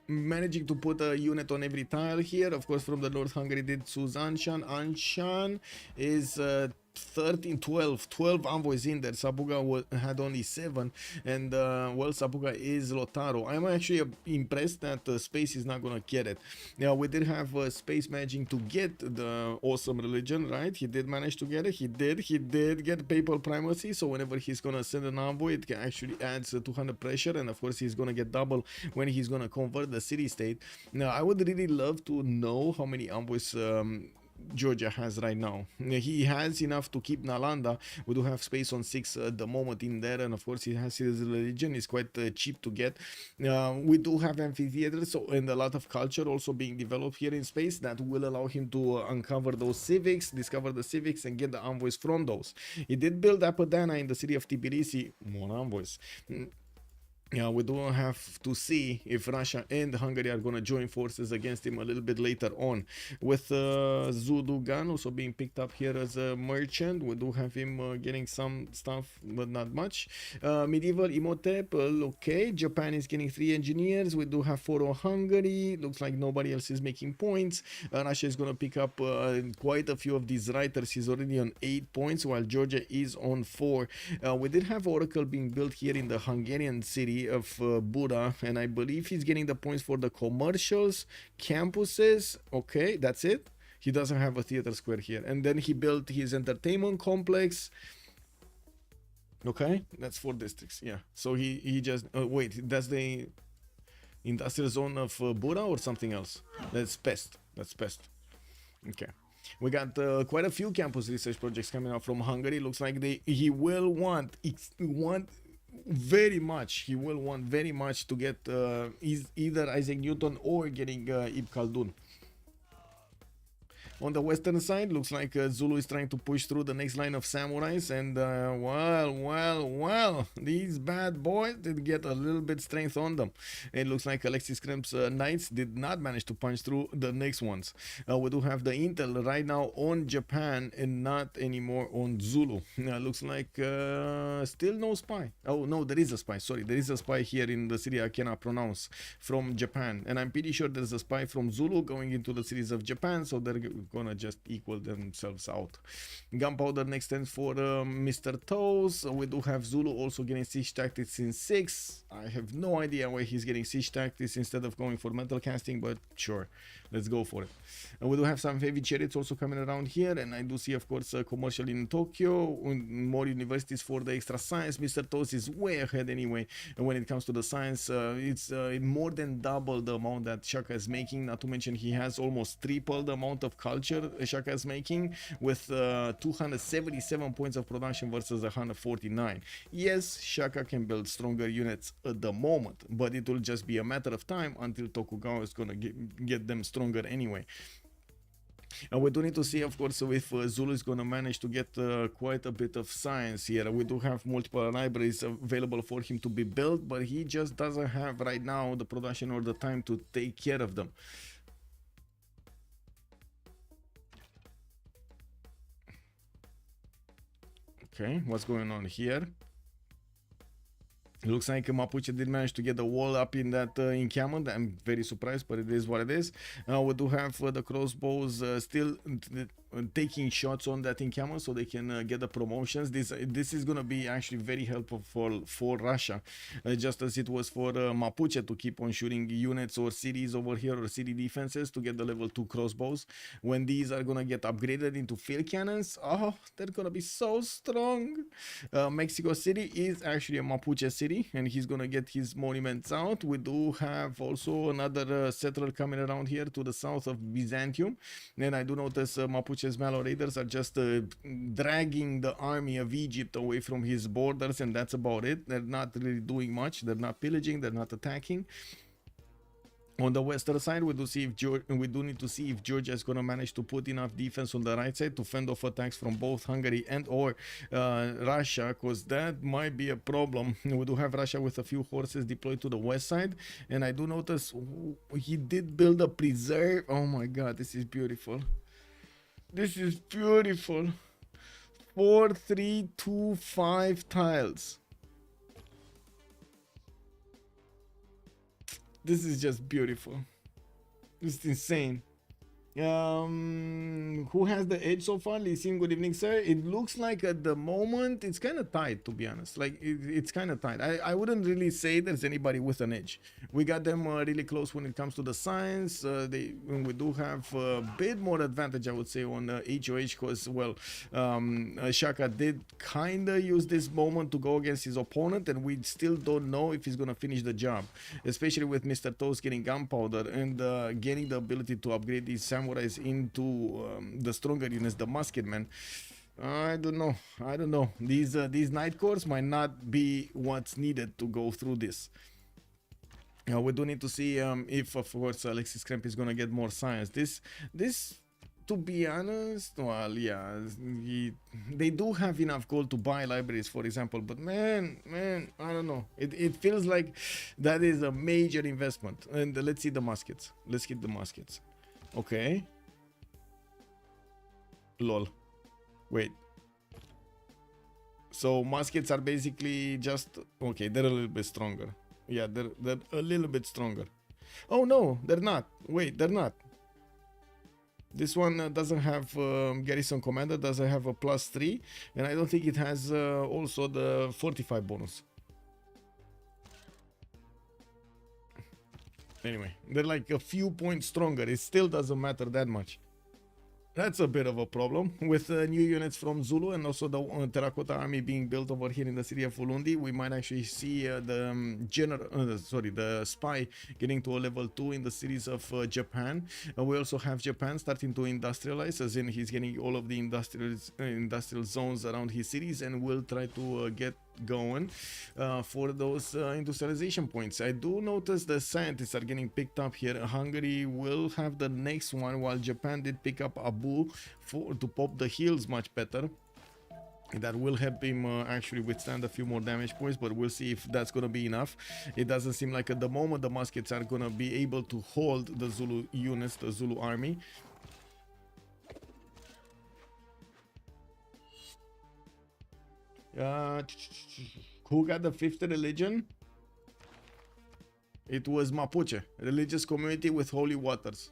managing to put a unit on every tile here. Of course, from the North Hungary did Suzan-shan. Anshan is 12 envoys in there. Sabuga had only 7, and well, Sabuga is Lotaro. I'm actually impressed that Space is not gonna get it. Now, we did have Space managing to get the awesome religion, right? He did manage to get it. He did get papal primacy, so whenever he's gonna send an envoy, it actually adds 200 pressure, and of course he's gonna get double when he's gonna convert the city-state. Now, I would really love to know how many envoys Georgia has right now. He has enough to keep Nalanda. We do have space on 6 at the moment in there, and of course he has his religion. It's quite cheap to get. We do have amphitheaters, so, and a lot of culture also being developed here in space that will allow him to uncover those civics, discover the civics, and get the envoys from those. He did build Apadana in the city of Tbilisi. More envoys. Yeah, we do have to see if Russia and Hungary are going to join forces against him a little bit later on. With Zudugan also being picked up here as a merchant, we do have him getting some stuff, but not much. Medieval Imhotep, okay. Japan is getting 3 engineers. We do have 4 on Hungary. Looks like nobody else is making points. Russia is going to pick up quite a few of these writers. He's already on 8 points, while Georgia is on 4. We did have Oracle being built here in the Hungarian city of Buda, and I believe he's getting the points for the commercials, campuses. Okay, that's it. He doesn't have a theater square here, and then he built his entertainment complex. Okay, that's 4 districts. Yeah, so he just wait, that's the industrial zone of Buda or something else? That's Pest. Okay, we got quite a few campus research projects coming out from Hungary. Looks like he will want very much to get either Isaac Newton or getting Ibn Khaldun. On the western side, looks like Zulu is trying to push through the next line of samurais, and well, these bad boys did get a little bit strength on them. It looks like Alexis Kremp's knights did not manage to punch through the next ones. We do have the intel right now on Japan and not anymore on Zulu. Looks like still no spy. Oh no, there is a spy. Sorry, there is a spy here in the city I cannot pronounce from Japan, and I'm pretty sure there's a spy from Zulu going into the cities of Japan, so they're gonna just equal themselves out. Gunpowder next stands for Mr. Toes. We do have Zulu also getting siege tactics in 6. I have no idea why he's getting siege tactics instead of going for metal casting, but sure, let's go for it. And we do have some heavy chariots also coming around here, and I do see, of course, commercial in Tokyo, more universities for the extra science. Mr. Toes is way ahead anyway, and when it comes to the science, it's more than double the amount that Shaka is making. Not to mention he has almost triple the amount of culture Shaka is making, with 277 points of production versus 149. Yes, Shaka can build stronger units at the moment, but it will just be a matter of time until Tokugawa is gonna get them stronger anyway. And we do need to see, of course, if Zulu is going to manage to get quite a bit of science here. We do have multiple libraries available for him to be built, but he just doesn't have right now the production or the time to take care of them. Okay, what's going on here? It looks like Mapuche did manage to get the wall up in that encampment. I'm very surprised, but it is what it is. We do have the crossbows still taking shots on that encampment so they can get the promotions. This is gonna be actually very helpful for Russia, just as it was for Mapuche to keep on shooting units or cities over here or city defenses to get the level 2 crossbows. When these are gonna get upgraded into field cannons, oh, they're gonna be so strong. Mexico City is actually a Mapuche city, and he's gonna get his monuments out. We do have also another settler coming around here to the south of Byzantium, and I do notice Mapuche's Malo Raiders are just dragging the army of Egypt away from his borders, and that's about it. They're not really doing much. They're not pillaging, they're not attacking. On the western side, we do need to see if Georgia is going to manage to put enough defense on the right side to fend off attacks from both Hungary and or Russia, because that might be a problem. We do have Russia with a few horses deployed to the west side, and I do notice he did build a preserve. Oh my god, this is beautiful. This is beautiful. 4, 3, 2, 5 tiles. This is just beautiful. It's insane. Who has the edge so far? Lisin, good evening, sir. It looks like at the moment it's kind of tight, to be honest. Like it's kind of tight. I wouldn't really say there's anybody with an edge. We got them really close when it comes to the science. We do have a bit more advantage, I would say, on HOH, because, well, Shaka did kind of use this moment to go against his opponent, and we still don't know if he's going to finish the job, especially with Mr. Toast getting gunpowder and getting the ability to upgrade these samurais into the stronger units, the musketmen. I don't know. These night cores might not be what's needed to go through this. We do need to see if, of course, Alexis Kremp is gonna get more science. This, to be honest, well, yeah, they do have enough gold to buy libraries, for example, but man, I don't know. It feels like that is a major investment. And let's see the muskets. Let's hit the muskets. Okay. Lol. Wait. So muskets are basically just... Okay, they're a little bit stronger. Yeah, they're a little bit stronger. Oh no, they're not. Wait, they're not. This one doesn't have Garrison Commander, doesn't have a +3. And I don't think it has also the 45 bonus. Anyway, they're like a few points stronger. It still doesn't matter that much. That's a bit of a problem with new units from Zulu and also the Terracotta army being built over here in the city of Ulundi. We might actually see the spy getting to a level 2 in the cities of Japan. We also have Japan starting to industrialize, as in he's getting all of the industrial zones around his cities, and will try to get going for those industrialization points. I do notice the scientists are getting picked up here. Hungary will have the next one, while Japan did pick up Abu to pop the heals much better. That will help him actually withstand a few more damage points, but we'll see if that's gonna be enough. It doesn't seem like at the moment the muskets are gonna be able to hold the Zulu units, the Zulu army. Who got the 5th religion? It was Mapuche, religious community with holy waters.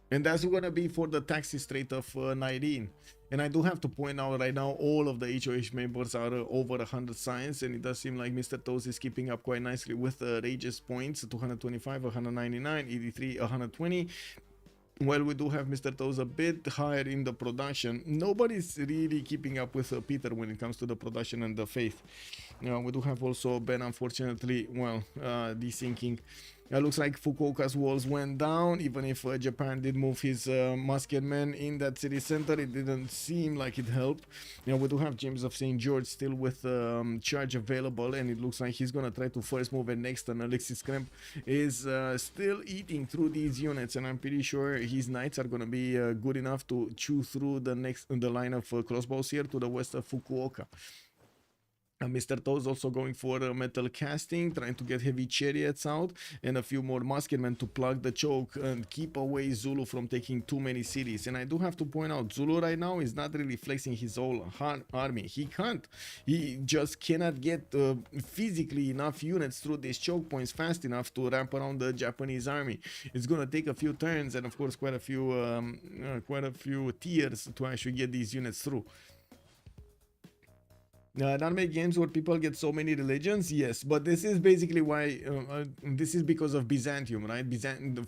And that's gonna be for the taxi strait of Nairine. And I do have to point out right now, all of the HOH members are over 100 science, and it does seem like Mr. Toast is keeping up quite nicely with Rage's points, 225, 199, 83, 120. Well, we do have Mr. Toes a bit higher in the production. Nobody's really keeping up with Peter when it comes to the production and the faith. We do have also Ben, unfortunately, well, desyncing. Looks like Fukuoka's walls went down, even if Japan did move his musketmen in that city center. It didn't seem like it helped. We do have James of St. George still with charge available, and it looks like he's gonna try to first move it next, and Alexis Kremp is still eating through these units, and I'm pretty sure his knights are gonna be good enough to chew through the line of crossbows here to the west of Fukuoka. Mr. Toes also going for metal casting, trying to get heavy chariots out and a few more musketmen to plug the choke and keep away Zulu from taking too many cities. And I do have to point out, Zulu right now is not really flexing his whole army. He can't. He just cannot get physically enough units through these choke points fast enough to wrap around the Japanese army. It's gonna take a few turns and of course quite a few tiers to actually get these units through. Not many games where people get so many religions, yes, but this is basically why this is because of Byzantium, right?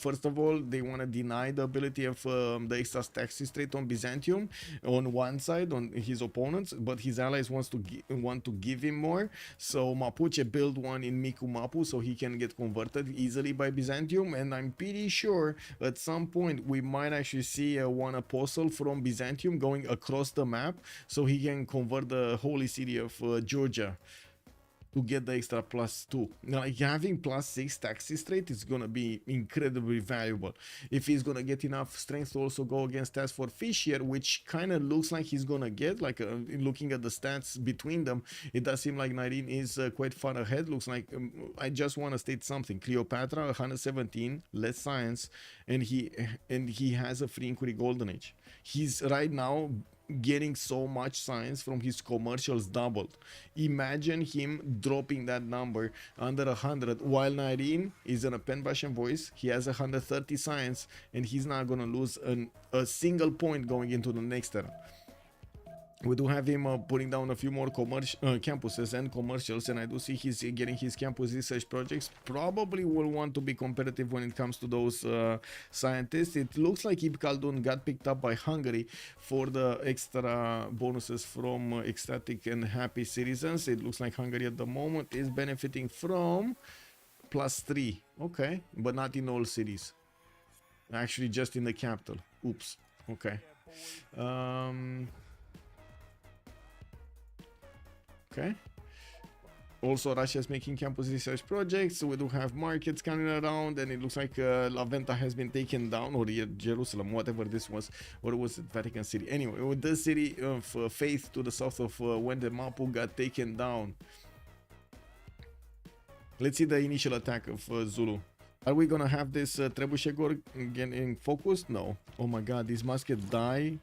First of all, they want to deny the ability of the extra taxes rate on Byzantium on one side, on his opponents, but his allies want to give him more. So Mapuche built one in Miku Mapu so he can get converted easily by Byzantium, and I'm pretty sure at some point we might actually see one apostle from Byzantium going across the map so he can convert the holy city of Georgia to get the extra +2. Now, having +6 taxes rate is gonna be incredibly valuable. If he's gonna get enough strength to also go against Task for Fish here, which kind of looks like he's gonna get, like looking at the stats between them, it does seem like Nyreen is quite far ahead. Looks like I just want to state something. Cleopatra 117, less science, and he has a free inquiry golden age. He's right now getting so much science from his commercials doubled. Imagine him dropping that number under 100 while Nyreen is in a pen brush and voice. He has 130 science and he's not gonna lose a single point going into the next turn. We do have him putting down a few more campuses and commercials, and I do see he's getting his campus research projects. Probably will want to be competitive when it comes to those scientists. It looks like Ibn Khaldun got picked up by Hungary for the extra bonuses from ecstatic and happy citizens. It looks like Hungary at the moment is benefiting from +3. Okay, but not in all cities. Actually, just in the capital. Oops. Okay. Okay. Also, Russia is making campus research projects. So we do have markets coming around, and it looks like La Venta has been taken down, or Jerusalem, whatever this was, or was it Vatican City? Anyway, with the city of Faith to the south of Wende Mapu got taken down. Let's see the initial attack of Zulu. Are we gonna have this Trebuchet again in focus? No. Oh my god, these muskets die.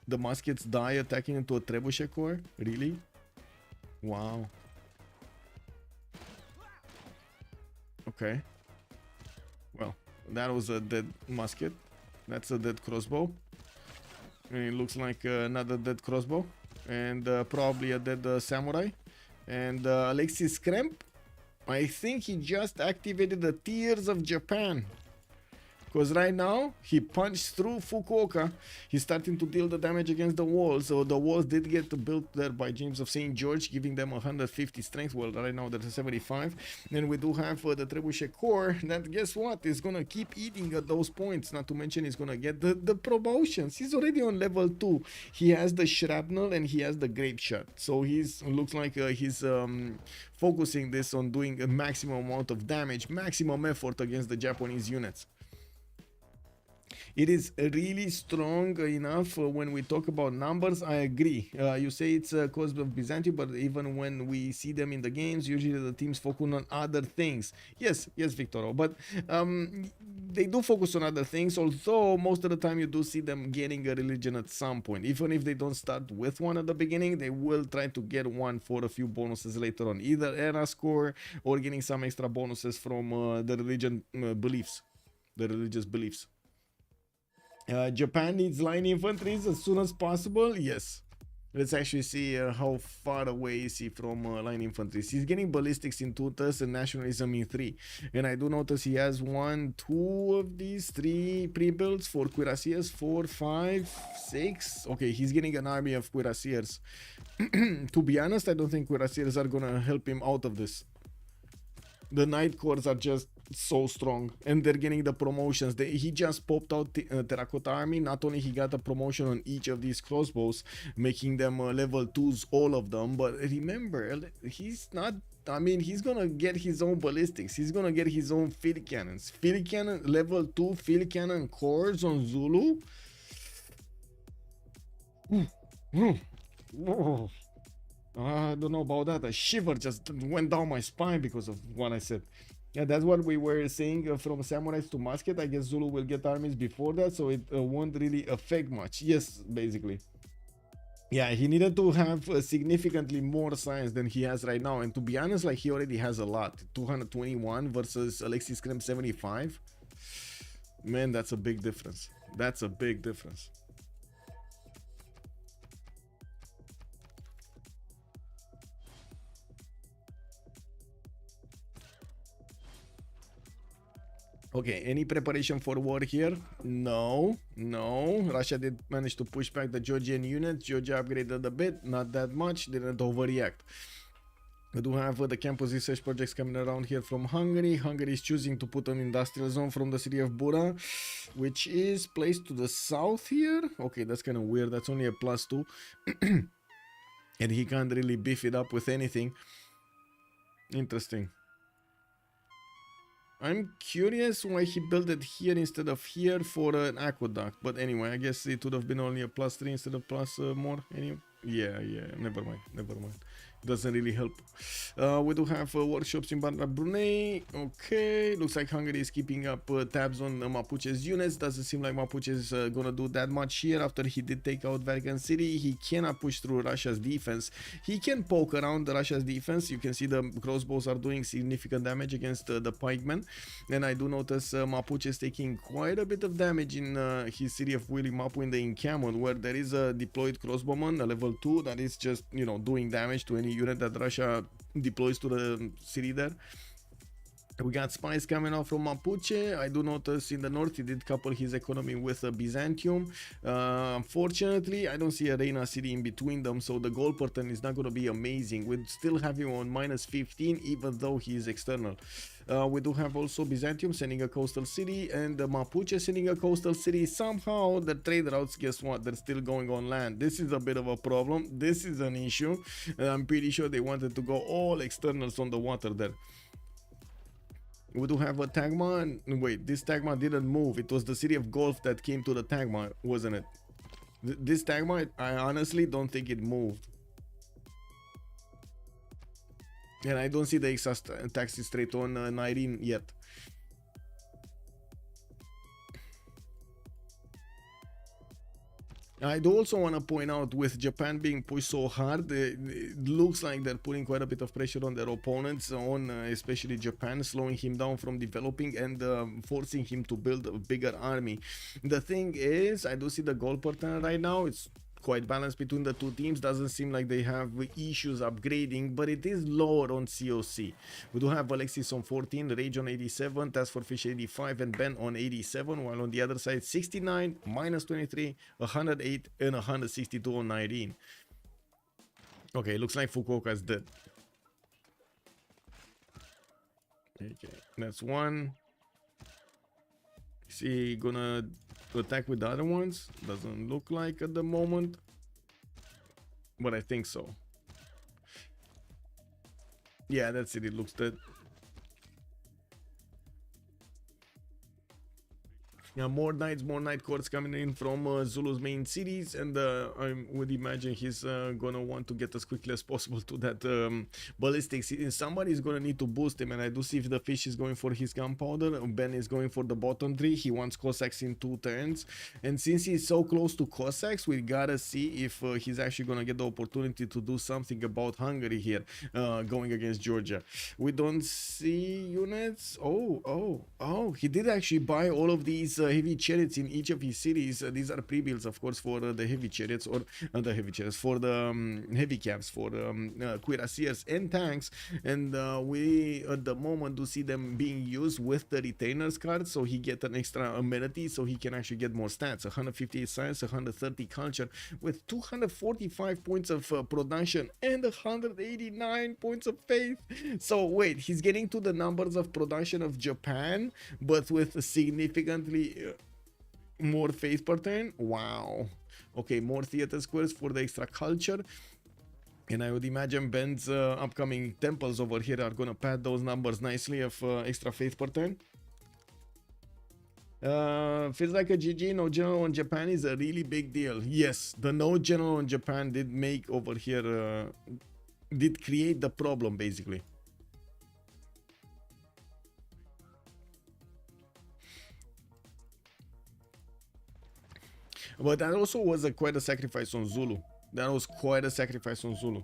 The muskets die attacking into a Trebuchet core? Really? Wow. Okay. Well, that was a dead musket. That's a dead crossbow. And it looks like another dead crossbow. And probably a dead samurai. And Alexis Kremp, I think he just activated the Tears of Japan. Because right now, he punched through Fukuoka. He's starting to deal the damage against the walls. So the walls did get built there by James of St. George, giving them 150 strength. Well, right now there's a 75. Then we do have the Trebuchet core. That, guess what? Is going to keep eating at those points. Not to mention he's going to get the promotions. He's already on level 2. He has the shrapnel and he has the grape shot. So he's looks like he's focusing this on doing a maximum amount of damage, maximum effort against the Japanese units. It is really strong enough when we talk about numbers. I agree. You say it's caused of Byzantium, but even when we see them in the games, usually the teams focus on other things. Yes, Victoro, but they do focus on other things, although most of the time you do see them getting a religion at some point. Even if they don't start with one at the beginning, they will try to get one for a few bonuses later on, either era score or getting some extra bonuses from the religious beliefs. Japan needs line infantries as soon as possible. Yes. Let's actually see how far away is he from line infantry. He's getting ballistics in 2 turns and nationalism in 3. And I do notice he has 1, 2 of these 3 pre-builds for cuirassiers. 4, 5, 6. Okay, he's getting an army of cuirassiers. To be honest, I don't think cuirassiers are gonna help him out of this. The Night Corps are just so strong, and they're getting the promotions. He just popped out Terracotta Army. Not only he got a promotion on each of these crossbows, making them level 2s, all of them, but remember, he's not, I mean, he's gonna get his own ballistics. He's gonna get his own field cannons. Field cannon, level 2 field cannon cores on Zulu. I don't know about that. A shiver just went down my spine because of what I said. Yeah, that's what we were saying from samurais to musket. I guess Zulu will get armies before that, so it won't really affect much. Yes, basically. Yeah, he needed to have significantly more science than he has right now. And to be honest, like, he already has a lot. 221 versus Alexis Krem 75. Man, that's a big difference. That's a big difference. Okay, any preparation for war here? No, no. Russia did manage to push back the Georgian units. Georgia upgraded a bit, not that much, didn't overreact. We do have the campus research projects coming around here from Hungary. Hungary is choosing to put an industrial zone from the city of Bura, which is placed to the south here. Okay, that's kind of weird. That's only a +2. And he can't really beef it up with anything. Interesting. I'm curious why he built it here instead of here for an aqueduct. But anyway, I guess it would have been only a +3 instead of plus more. Anyway, yeah, never mind. Doesn't really help. We do have workshops in Bandar Brunei. Okay, looks like Hungary is keeping up tabs on Mapuche's units. Doesn't seem like Mapuche is gonna do that much here. After he did take out Vatican City, he cannot push through Russia's defense. He can poke around Russia's defense. You can see the crossbows are doing significant damage against the pikemen. And I do notice Mapuche is taking quite a bit of damage in his city of Wilimapu in the encampment, where there is a deployed crossbowman, a level 2, that is just, you know, doing damage to any unit that Russia deploys to the city there. We got spies coming out from Mapuche. I do notice in the north he did couple his economy with Byzantium. Unfortunately, I don't see a Reina city in between them, so the goal pattern is not going to be amazing. We still have him on -15, even though he is external. We do have also Byzantium sending a coastal city, and Mapuche sending a coastal city. Somehow the trade routes, guess what, they're still going on land. This is a bit of a problem. This is an issue. I'm pretty sure they wanted to go all externals on the water there. We do have a Tagma. Wait, this Tagma didn't move. It was the city of Gulf that came to the Tagma, wasn't it? This Tagma, I honestly don't think it moved. And I don't see the excess taxi straight on Nairin yet. I do also want to point out, with Japan being pushed so hard, it looks like they're putting quite a bit of pressure on their opponents, on especially Japan, slowing him down from developing and forcing him to build a bigger army. The thing is, I do see the goal pattern right now. It's quite balanced between the two teams. Doesn't seem like they have issues upgrading, but it is lower on COC. We do have Alexis on 14, Rage on 87, Task for Fish 85, and Ben on 87, while on the other side 69, -23, 108, and 162 on 19. Okay, looks like Fukuoka is dead. Okay, that's one. Is he gonna attack with the other ones? Doesn't look like at the moment, but I think so. Yeah, that's it. It looks dead. Yeah, more night courts coming in from Zulu's main cities, and I would imagine he's gonna want to get as quickly as possible to that ballistics. Somebody's gonna need to boost him, and I do see if the fish is going for his gunpowder. Ben is going for the bottom 3. He wants Cossacks in 2 turns, and since he's so close to Cossacks, we gotta see if he's actually gonna get the opportunity to do something about Hungary here, going against Georgia. We don't see units. Oh, he did actually buy all of these heavy chariots in each of his cities. These are pre-builds, of course, for the heavy chariots, or the heavy chariots, for the heavy cabs, for the cuirassiers and tanks. And we at the moment do see them being used with the retainers card, so he get an extra amenity, so he can actually get more stats. 158 science, 130 culture, with 245 points of production and 189 points of faith. So wait, he's getting to the numbers of production of Japan, but with a significantly more faith pattern. Wow. Okay, more theater squares for the extra culture. And I would imagine Ben's upcoming temples over here are gonna pad those numbers nicely of extra faith pattern. Feels like a GG. No general on Japan is a really big deal. Yes, the no general on Japan did make over here did create the problem basically. But that also was quite a sacrifice on Zulu. That was quite a sacrifice on Zulu.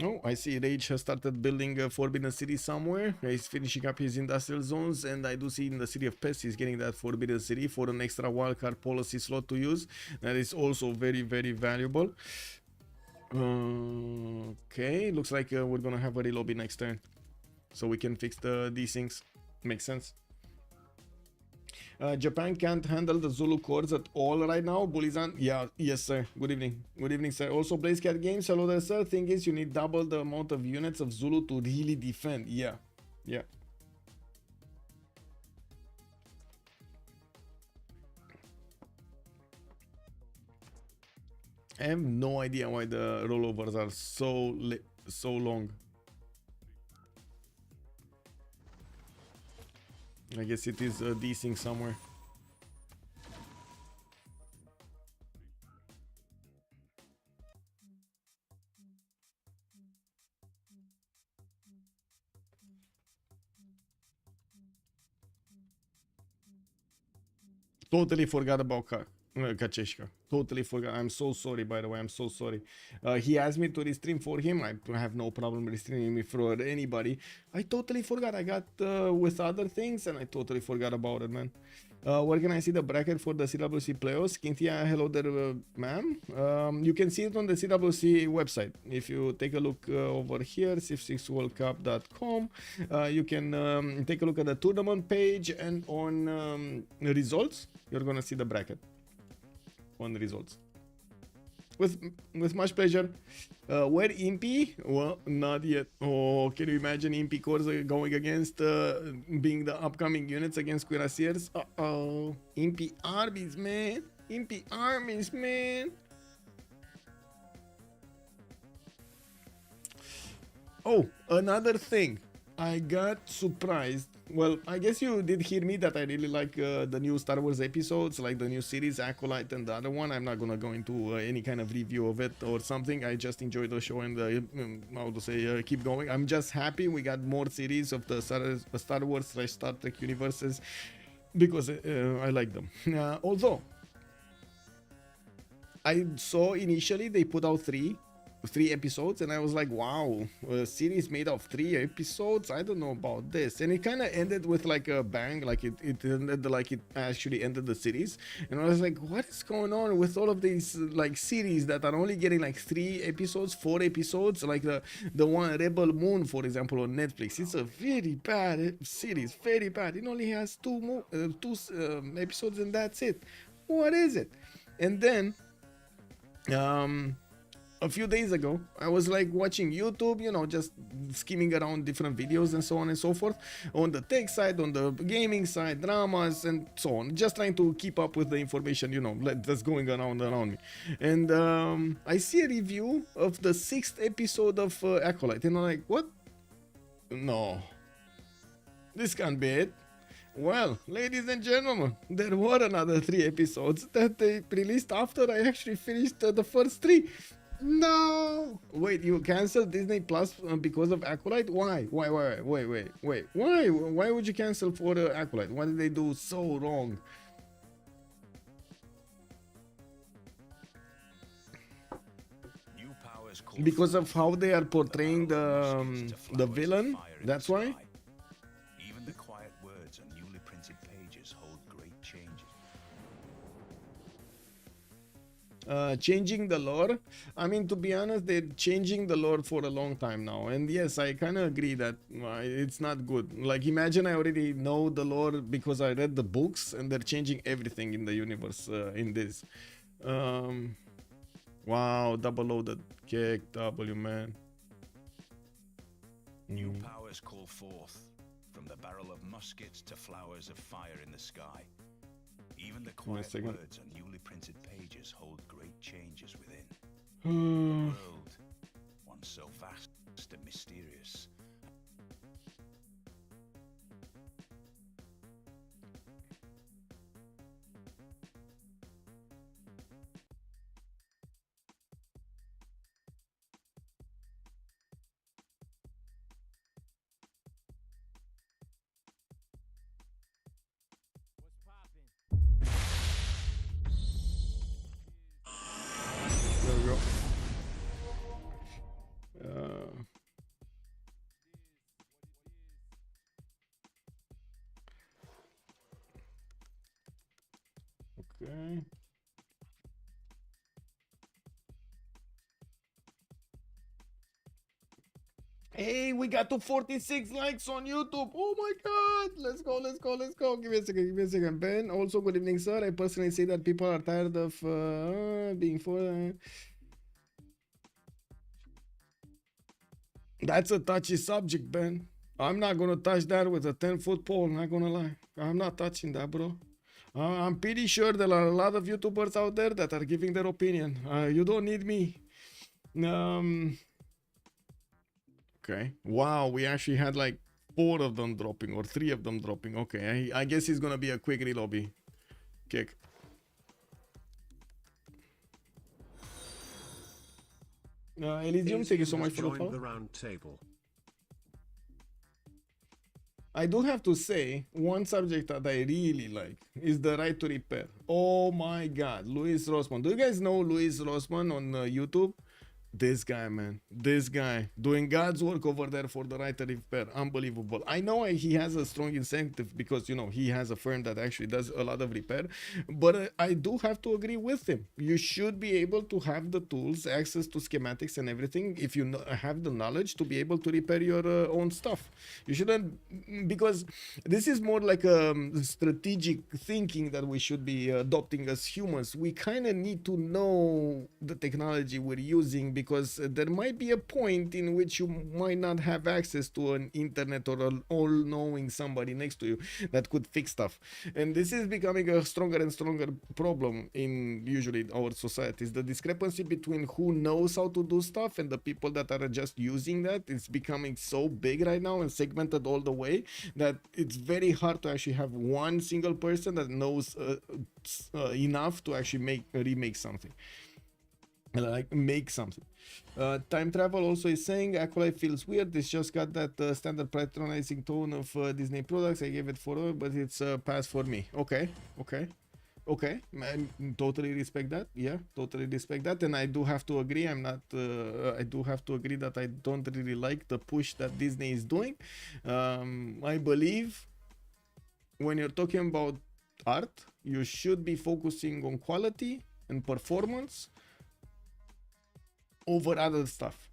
Oh, I see Rage has started building a Forbidden City somewhere. He's finishing up his industrial zones, and I do see in the City of Pests he's getting that Forbidden City for an extra wildcard policy slot to use. That is also very, very valuable. Okay, looks like we're gonna have a relobby next turn, so we can fix these things. Makes sense. Japan can't handle the Zulu cores at all right now. Bulizan, yeah, yes sir. Good evening. Good evening, sir. Also, Blaze Cat Games, hello there, sir. Thing is, you need double the amount of units of Zulu to really defend. Yeah, yeah. I have no idea why the rollovers are so long. I guess it is desync somewhere. Totally forgot about Kacheshka. Totally forgot. I'm so sorry, by the way. I'm so sorry. He asked me to restream for him. I have no problem restreaming me for anybody. I totally forgot. I got with other things and I totally forgot about it, man. Where can I see the bracket for the CWC playoffs? Kintia, hello there, ma'am. You can see it on the CWC website. If you take a look over here, civ6worldcup.com, you can take a look at the tournament page, and on results, you're gonna see the bracket on the results. With much pleasure. Where Impy? Well, not yet. Oh, can you imagine Impy cores going against being the upcoming units against Cuirassiers? Uh-oh. Impy armies, man. Impy armies, man. Oh, another thing. I got surprised. Well, I guess you did hear me that I really like the new Star Wars episodes, like the new series Acolyte and the other one. I'm not gonna go into any kind of review of it or something. I just enjoy the show and how to say keep going. I'm just happy we got more series of the Star Wars / Star Trek universes because I like them. Although I saw initially they put out three episodes, and I was like, wow, a series made of 3 episodes, I don't know about this. And it kind of ended with like a bang, like it ended like it actually ended the series. And I was like, what is going on with all of these like series that are only getting like 3 episodes, 4 episodes, like the one Rebel Moon, for example, on Netflix. It's a very bad series, very bad. It only has 2 episodes and that's it. What is it? And then a few days ago, I was like watching YouTube, you know, just skimming around different videos and so on and so forth, on the tech side, on the gaming side, dramas and so on, just trying to keep up with the information, you know, that's going around me. And I see a review of the 6th episode of Acolyte, and I'm like, what? No, this can't be it. Well, ladies and gentlemen, there were another 3 episodes that they released after I actually finished the first 3. No! Wait, you canceled Disney Plus because of Acolyte? Why? Wait. Why? Why would you cancel for Acolyte? What did they do so wrong? Because of how they are portraying the villain? That's why? Even the quiet words on newly printed pages hold great changes. Changing the lore. I mean, to be honest, they're changing the lore for a long time now, and yes, I kind of agree that it's not good. Like, imagine I already know the lore because I read the books, and they're changing everything in the universe in this. Wow, double loaded kick W, man. New powers call forth, from the barrel of muskets to flowers of fire in the sky. Even the quiet words on newly printed pages hold great changes within. The world, once so vast and mysterious. Okay. Hey, we got to 46 likes on YouTube. Oh my god. Let's go, let's go, let's go. Give me a second, give me a second. Ben, also good evening, sir. I personally say that people are tired of being for... That's a touchy subject, Ben. I'm not gonna touch that with a 10-foot pole, not gonna lie. I'm not touching that, bro. I'm pretty sure there are a lot of YouTubers out there that are giving their opinion. You don't need me. Okay. Wow, we actually had like 4 of them dropping or 3 of them dropping. Okay, I guess it's gonna be a quick relobby kick. Elysium, thank you so much for the follow. The round table. I do have to say, one subject that I really like is the right to repair. Oh my god, Luis Rossman. Do you guys know Luis Rossman on YouTube? This guy, man, this guy doing God's work over there for the right to repair. Unbelievable. I know he has a strong incentive because, you know, he has a firm that actually does a lot of repair, but I do have to agree with him. You should be able to have the tools, access to schematics and everything, if you have the knowledge to be able to repair your own stuff. You shouldn't, because this is more like a strategic thinking that we should be adopting as humans. We kind of need to know the technology we're using, because there might be a point in which you might not have access to an internet or an all-knowing somebody next to you that could fix stuff. And this is becoming a stronger and stronger problem in usually our societies. The discrepancy between who knows how to do stuff and the people that are just using that is becoming so big right now and segmented all the way that it's very hard to actually have one single person that knows enough to actually remake something. Like make something. Time travel also is saying Acolyte feels weird. This just got that standard patronizing tone of Disney products. I gave it 4, but it's a pass for me. Okay, I totally respect that. Yeah, totally respect that. And I do have to agree. I do have to agree that I don't really like the push that Disney is doing. I believe when you're talking about art, you should be focusing on quality and performance over other stuff.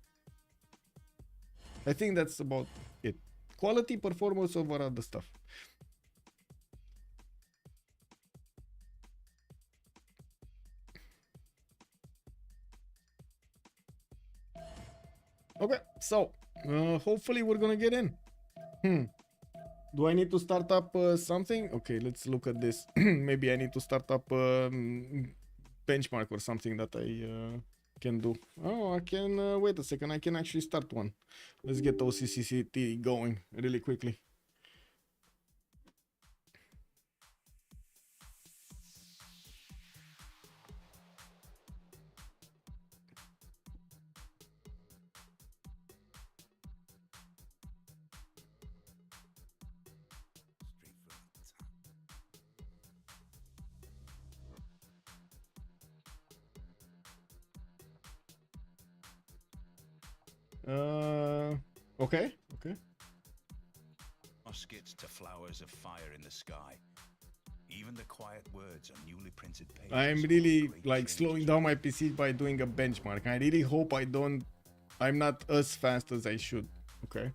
I think that's about it. Quality, performance over other stuff. Okay, so hopefully we're gonna get in. Do I need to start up something? Okay, let's look at this. Maybe I need to start up benchmark or something that I can do. Oh, I can wait a second. I can actually start one. Let's get OCCCT going really quickly. Okay. Muskets to flowers of fire in the sky. Even the quiet words on newly printed pages. I'm really like slowing down my PC by doing a benchmark. I really hope I'm not as fast as I should. Okay.